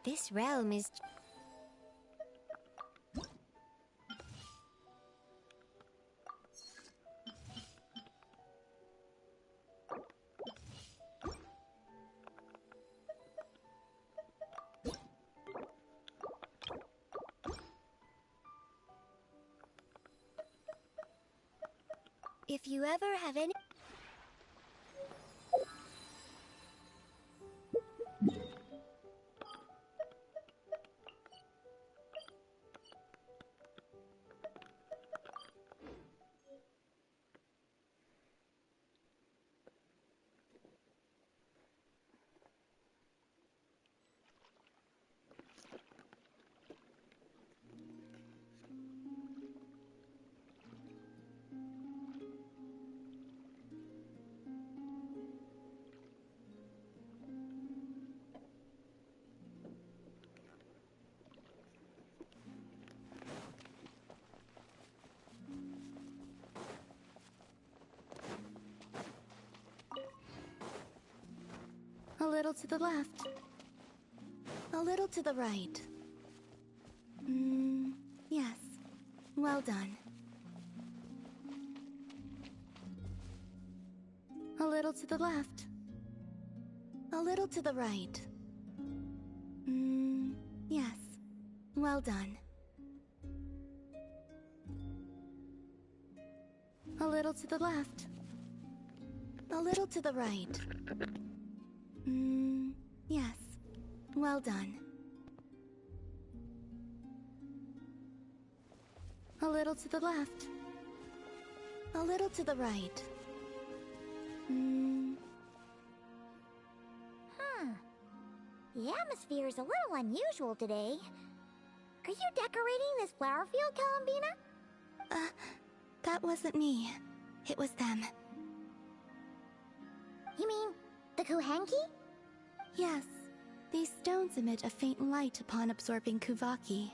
This realm is... If you ever have any... A little to the left. A little to the right. Yes. Well done. A little to the left. A little to the right. Yes. Well done. A little to the left. A little to the right. Yes. Well done. A little to the left. A little to the right. The atmosphere is a little unusual today. Are you decorating this flower field, Columbina? That wasn't me. It was them. You mean the Kuhenki? Yes. These stones emit a faint light upon absorbing Kuvaki.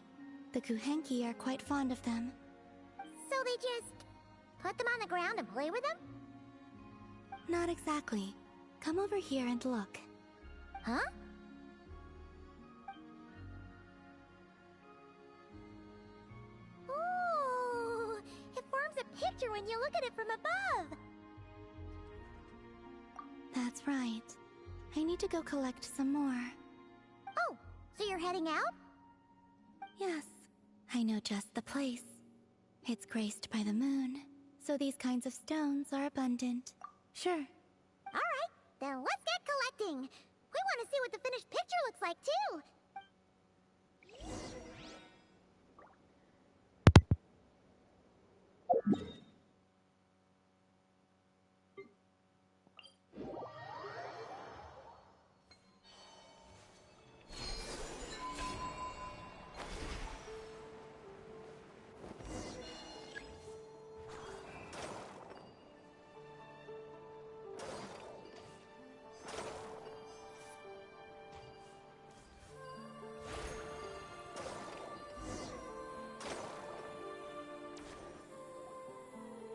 The Kuhenki are quite fond of them. So they just put them on the ground and play with them? Not exactly. Come over here and look. Huh? Ooh! It forms a picture when you look at it from above! That's right. I need to go collect some more. Oh, so you're heading out? Yes. I know just the place. It's graced by the moon, so these kinds of stones are abundant. Sure. Alright, then let's get collecting! We want to see what the finished picture looks like, too!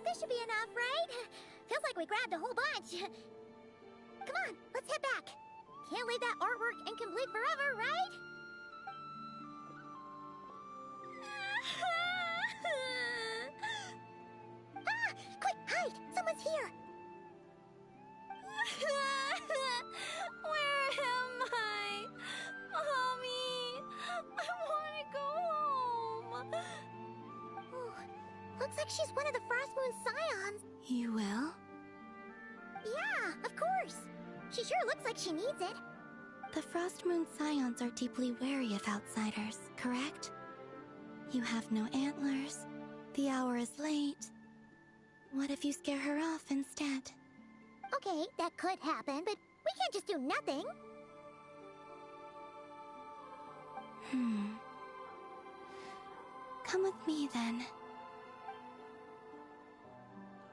This should be enough, right? Feels like we grabbed a whole bunch. Come on, let's head back. Can't leave that artwork incomplete forever, right? Ah! Quick, hide! Someone's here! Where am I? Mommy! I want to go home! Ooh, looks like she's one of the Frost Moon Scions. You will? Yeah, of course. She sure looks like she needs it. The Frost Moon Scions are deeply wary of outsiders, correct? You have no antlers. The hour is late. What if you scare her off instead? Okay, that could happen, but we can't just do nothing. Come with me, then.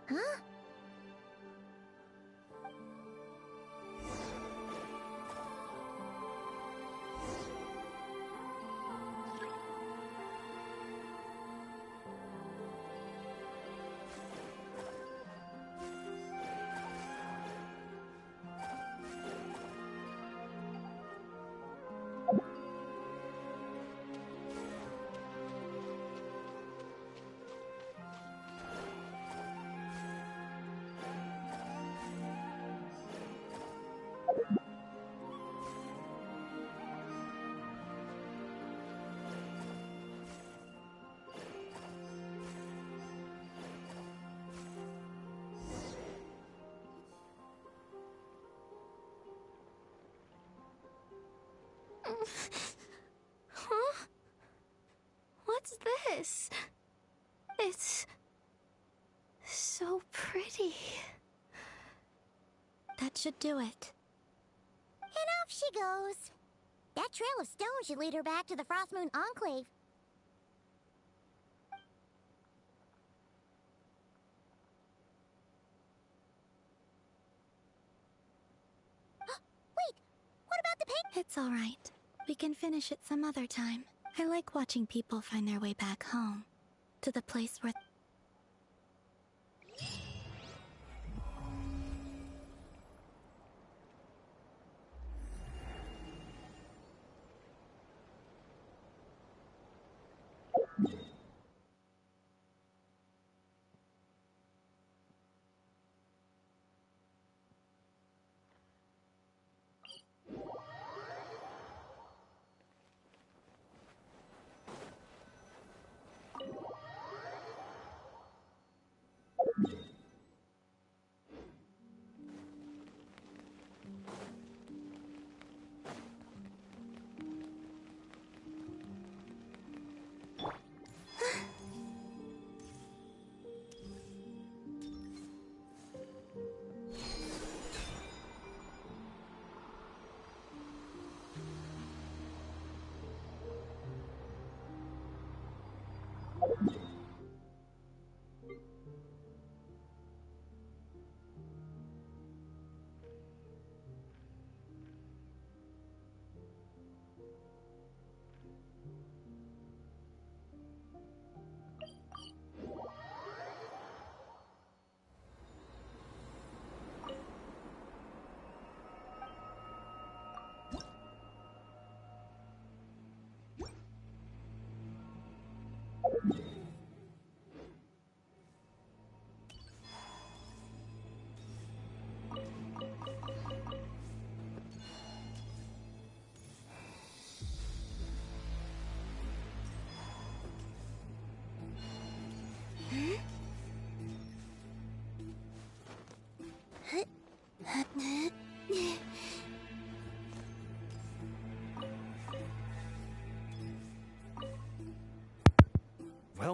Huh? Huh? What's this? It's so pretty. That should do it. And off she goes. That trail of stone should lead her back to the Frost Moon Enclave. Wait, what about the paint? It's all right. We can finish it some other time. I like watching people find their way back home. To the place where...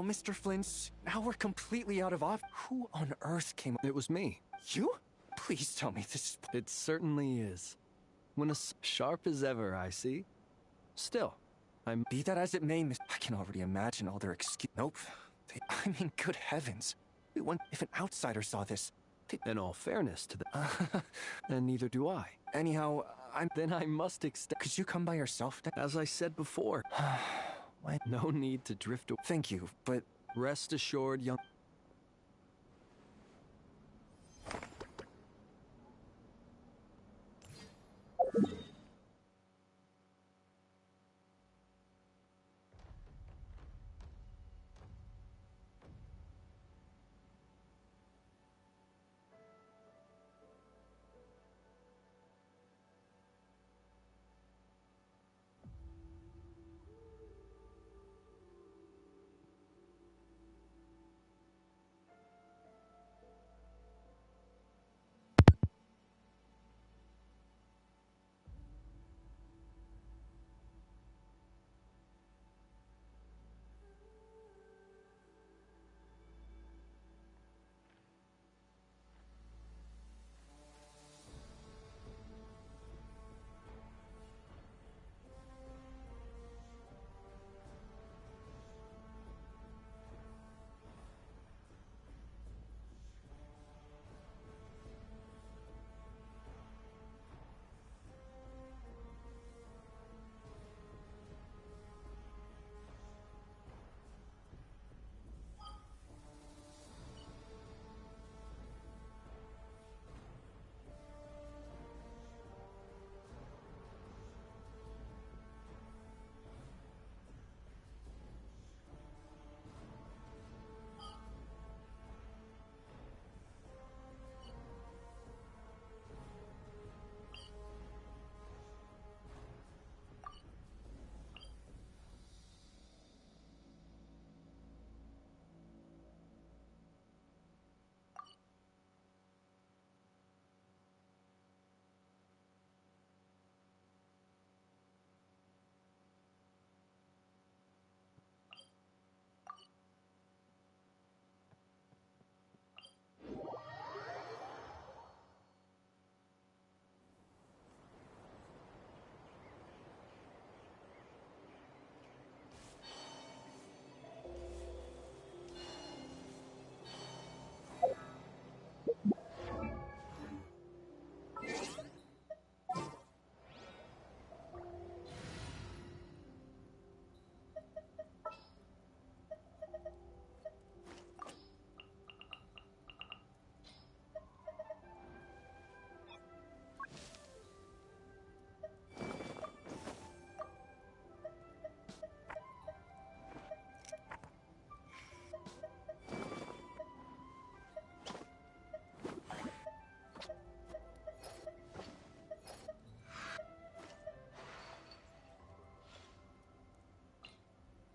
Mr. Flint's. Now we're completely out of off. Who on earth came? It was me. You? Please tell me this is. It certainly is. When as sharp as ever, I see. Still, I'm. Be that as it may, I can already imagine all their excuse. Nope. I mean, good heavens. If an outsider saw this. In all fairness to them. And neither do I. Anyhow, Then I must extend. Could you come by yourself? As I said before. No need to drift away. Thank you, but. Rest assured, young.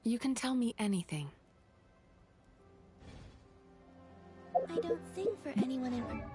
You can tell me anything. I don't sing for anyone in particular.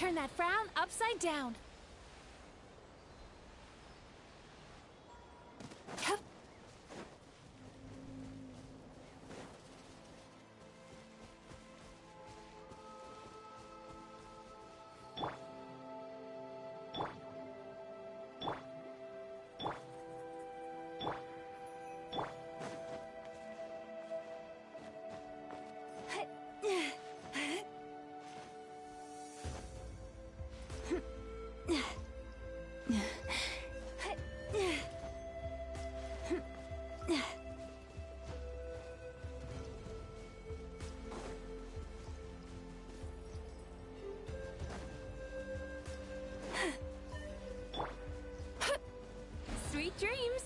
Turn that frown upside down. Sweet dreams.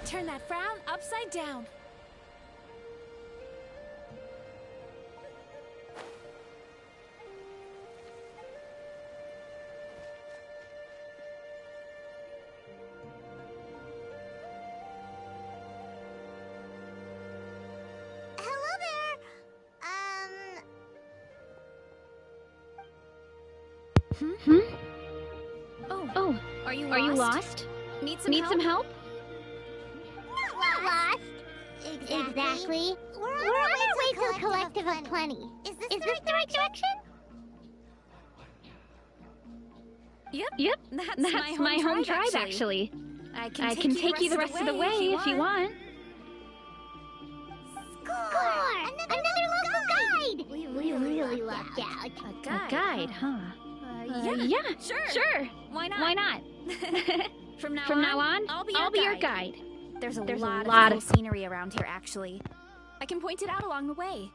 Turn that frown upside down. Hello there. Oh, are you lost? Need some help? Not lost. Exactly. We're on our way to a collective of plenty. Is this the right direction? Yep. That's my home tribe, actually. I can take you the rest of the way if you want. Score! Another local guide! We really lucked out. A guide, huh? Yeah, sure. Why not? From now on, I'll be your guide. There's a lot of cool scenery around here, actually. I can point it out along the way.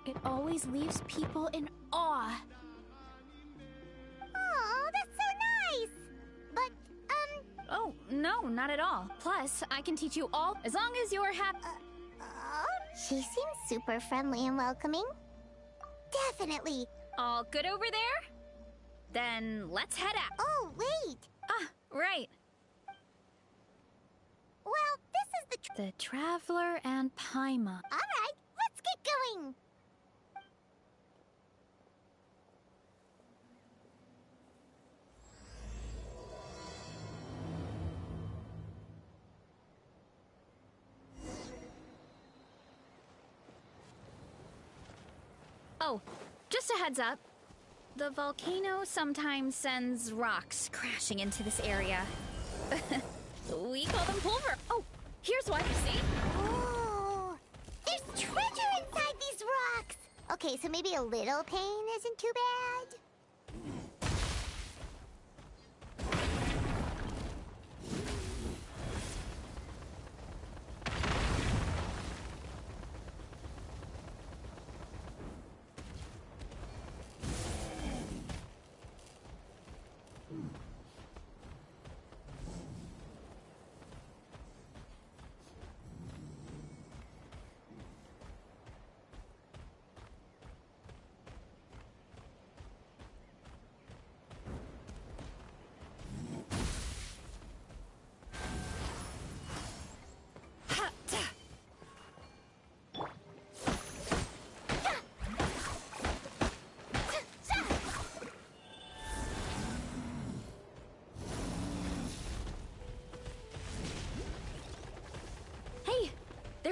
It always leaves people in awe. Oh, that's so nice! But, Oh, no, not at all. Plus, I can teach you all as long as you're happy. She seems super friendly and welcoming. Definitely. All good over there? Then let's head out. Oh, wait. Ah, right. Well, this is The Traveler and Paimon. Alright, let's get going. Oh, just a heads up. The volcano sometimes sends rocks crashing into this area. We call them pulver. Oh, here's one, you see? Oh, there's treasure inside these rocks. Okay, so maybe a little pain isn't too bad.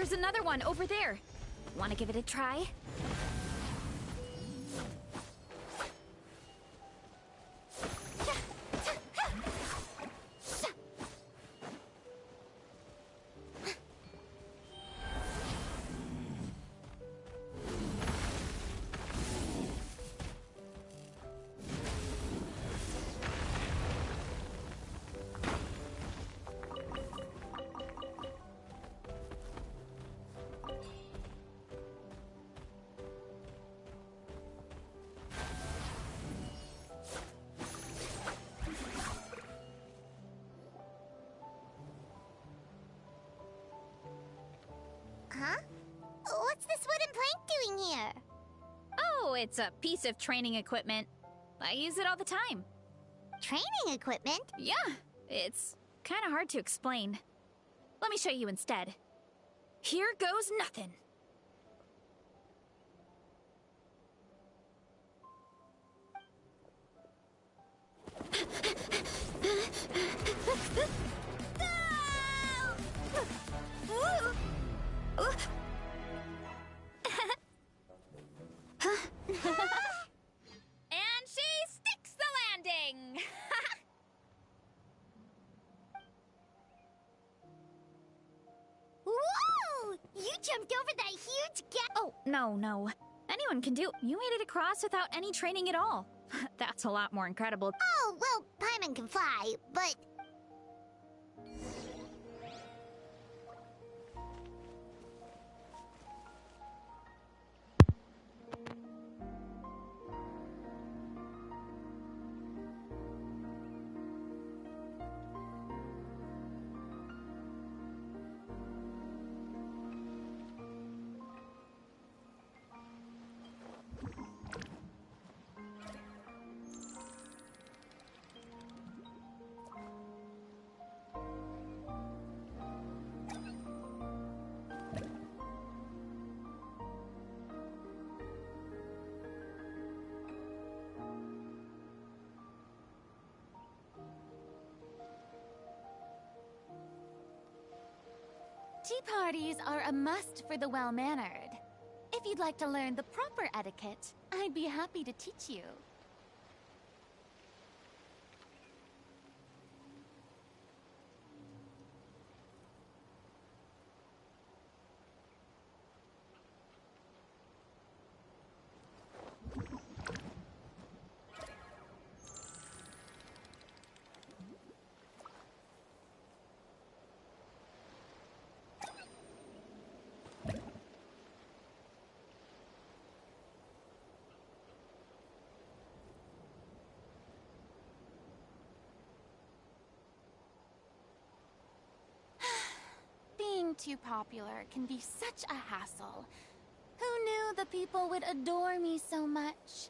There's another one over there. Want to give it a try? Huh? What's this wooden plank doing here? Oh, it's a piece of training equipment. I use it all the time. Training equipment? Yeah, it's kind of hard to explain. Let me show you instead. Here goes nothing. And she sticks the landing! Whoa! You jumped over that huge gap! Oh, no. Anyone can do. You made it across without any training at all. That's a lot more incredible. Oh, well, Paimon can fly, but... Tea parties are a must for the well-mannered. If you'd like to learn the proper etiquette, I'd be happy to teach you. Being too popular can be such a hassle. Who knew the people would adore me so much?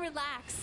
relax.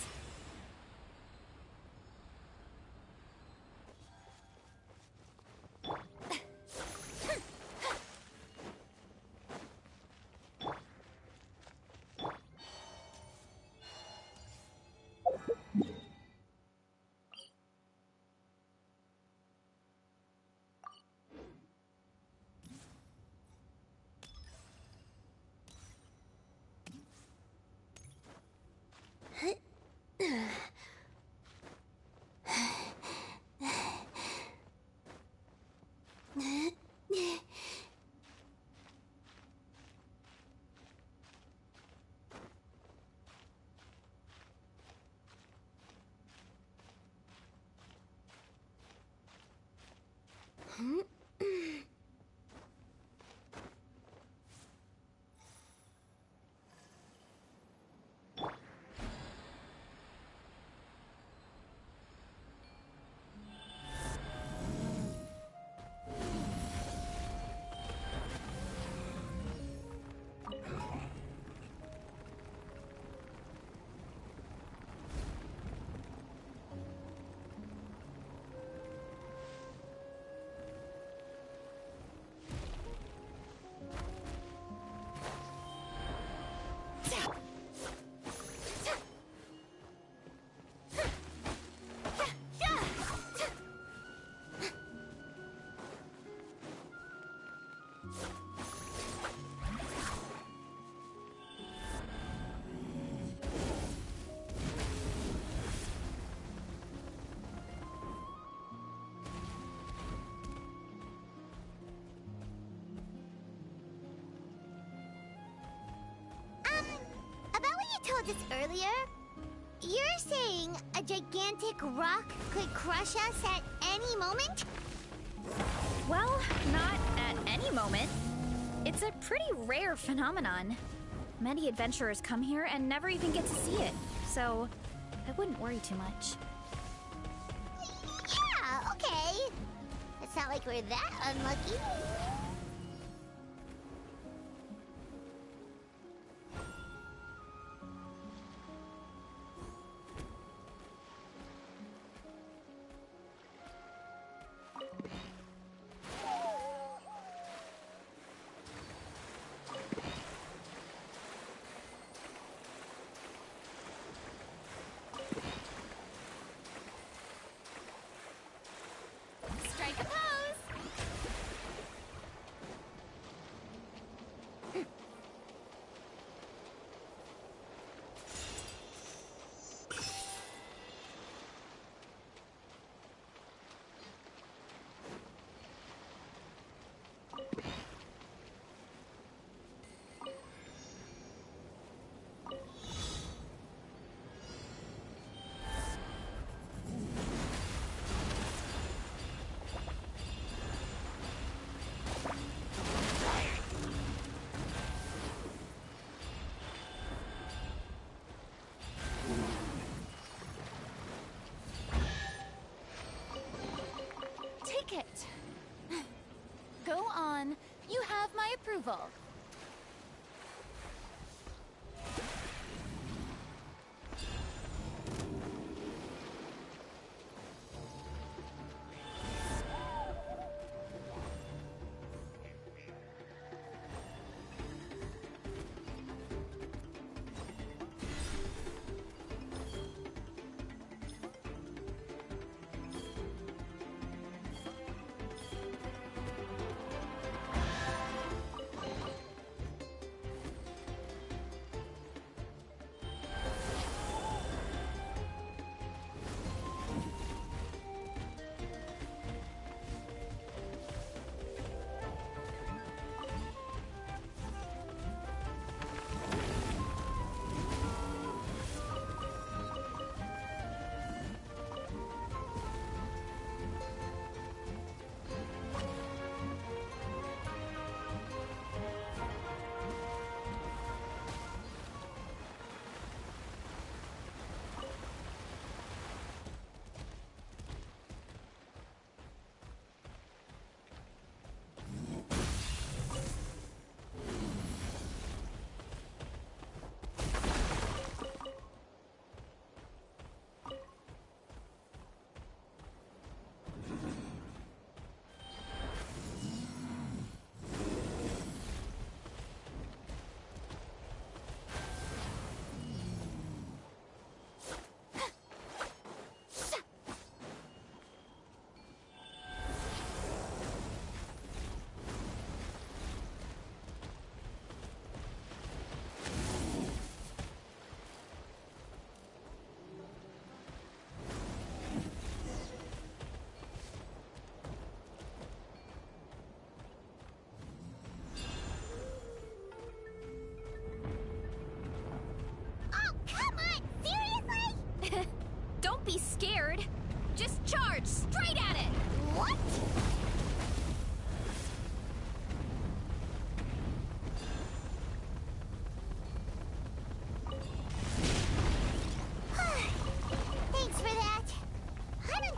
Told us earlier, you're saying a gigantic rock could crush us at any moment? Well, not at any moment. It's a pretty rare phenomenon. Many adventurers come here and never even get to see it, so I wouldn't worry too much. Yeah, okay. It's not like we're that unlucky. Strike a pose! Take it. Go on. You have my approval.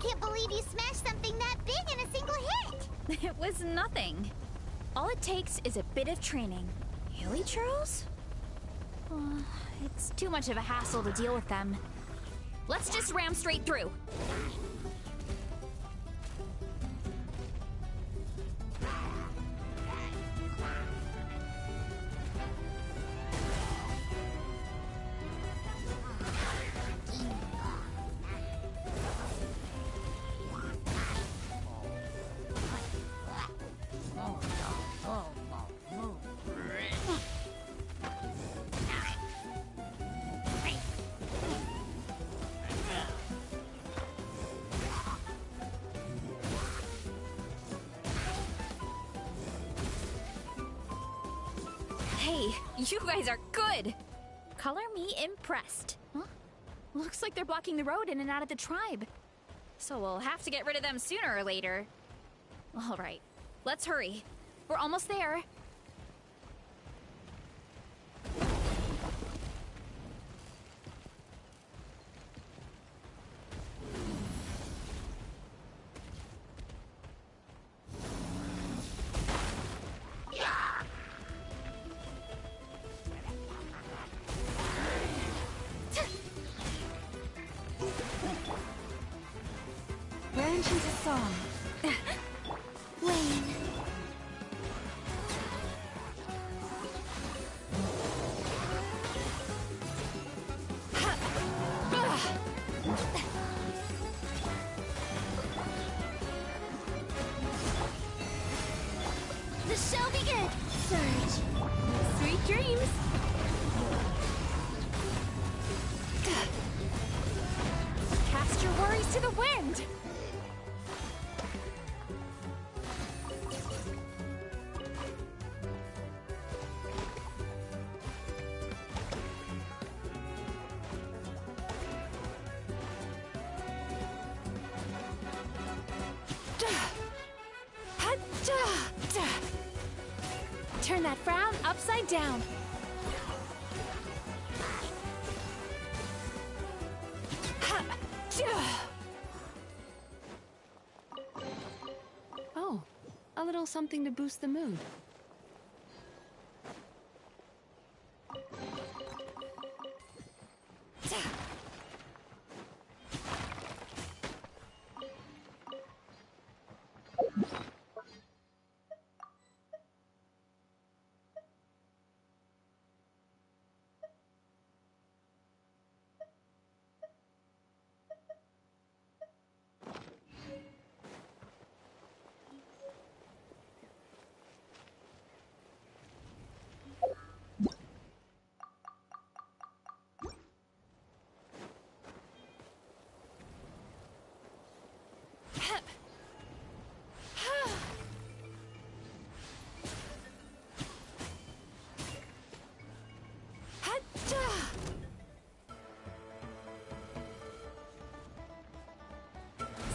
can't believe you smashed something that big in a single hit! It was nothing. All it takes is a bit of training. Really, Charles? It's too much of a hassle to deal with them. Let's just ram straight through. Hey, you guys are good! Color me impressed. Huh? Looks like they're blocking the road in and out of the tribe. So we'll have to get rid of them sooner or later. Alright, let's hurry. We're almost there. Branch into song. Lane. The show begins! Surge. Sweet dreams! Cast your worries to the wind! Turn that frown upside down. Oh, a little something to boost the mood.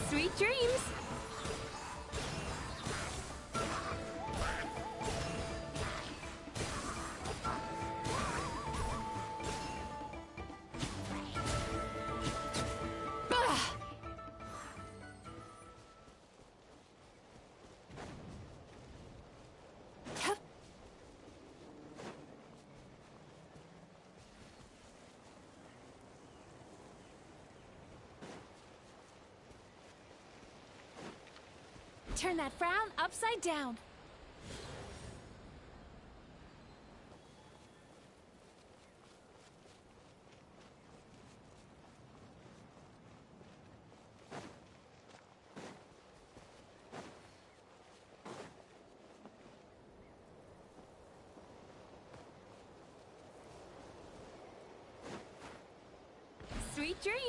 Sweet dreams! Turn that frown upside down. Sweet dreams!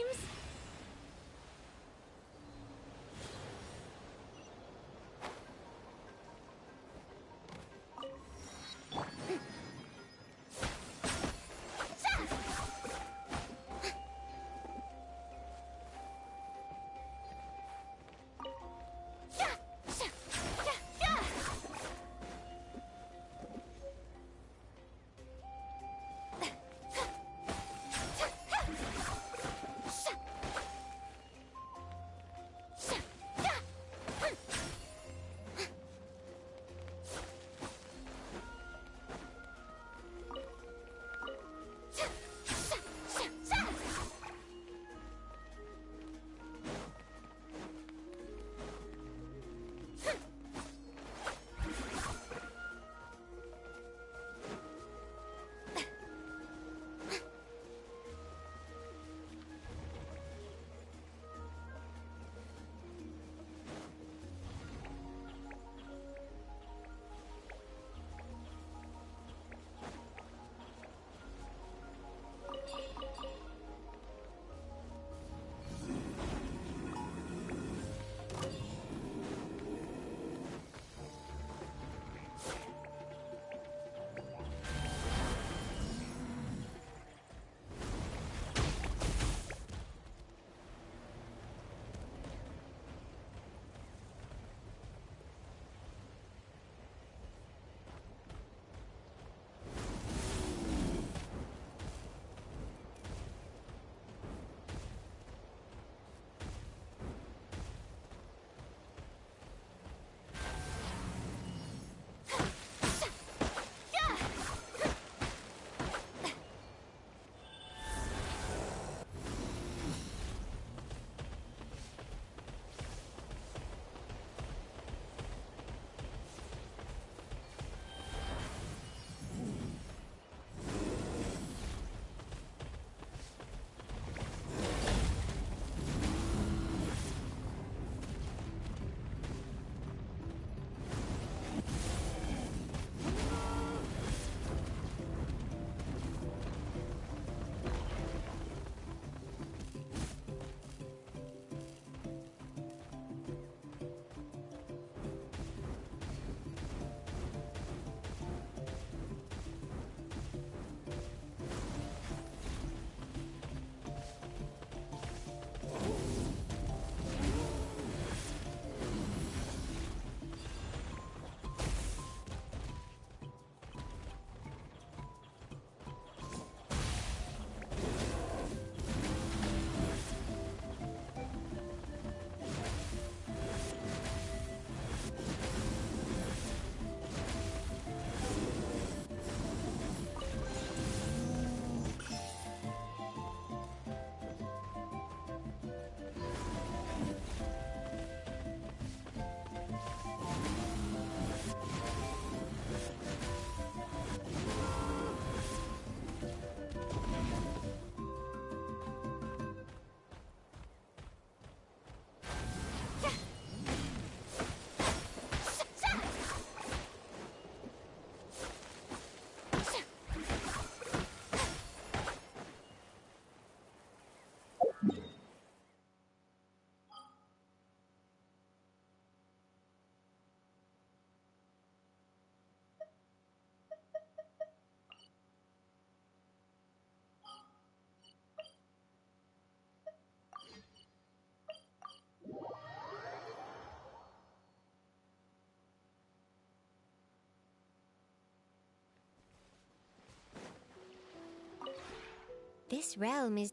This realm is...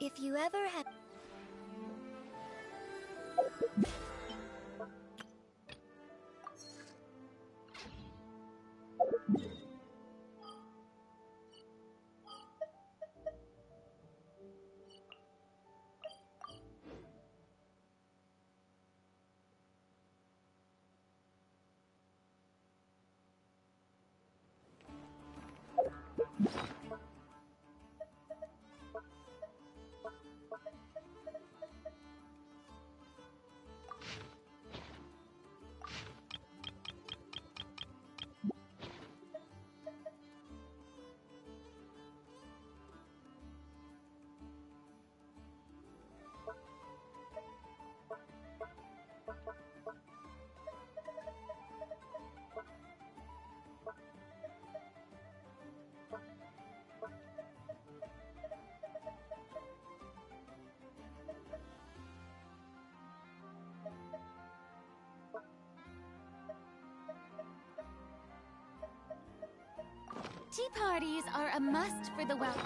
If you ever had... Tea parties are a must for the well.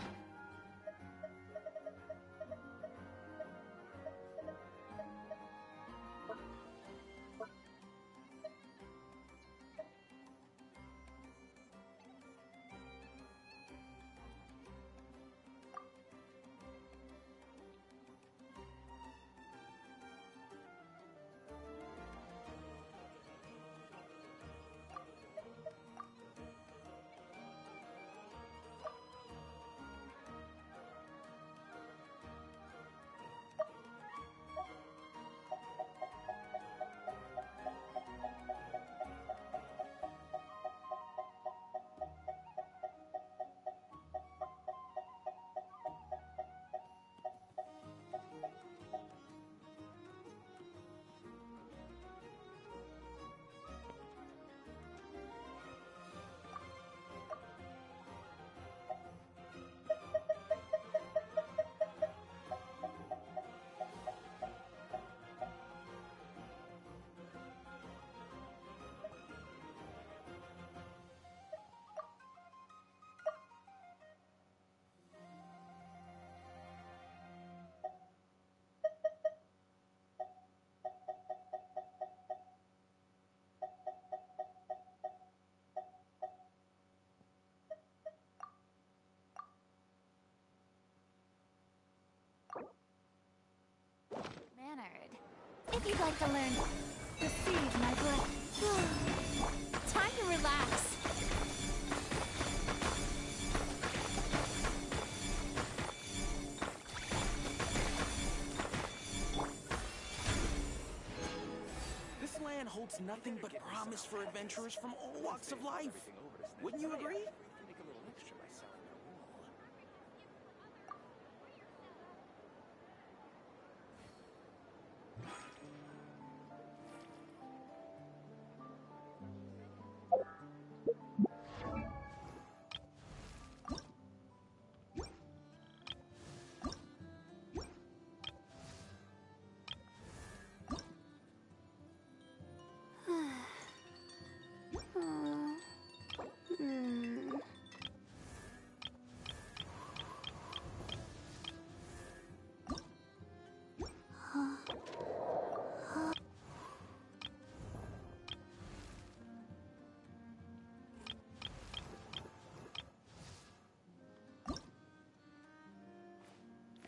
If you'd like to learn, receive my breath. Time to relax. land holds nothing but promise for adventurers from all walks of life. Wouldn't you agree?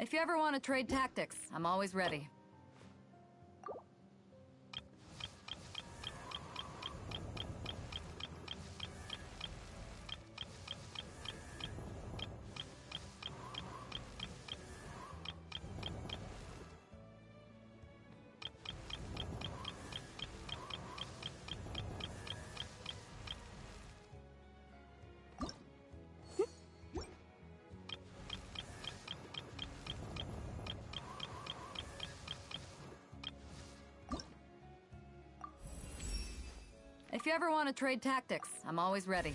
If you ever want to trade tactics, I'm always ready. If you ever want to trade tactics, I'm always ready.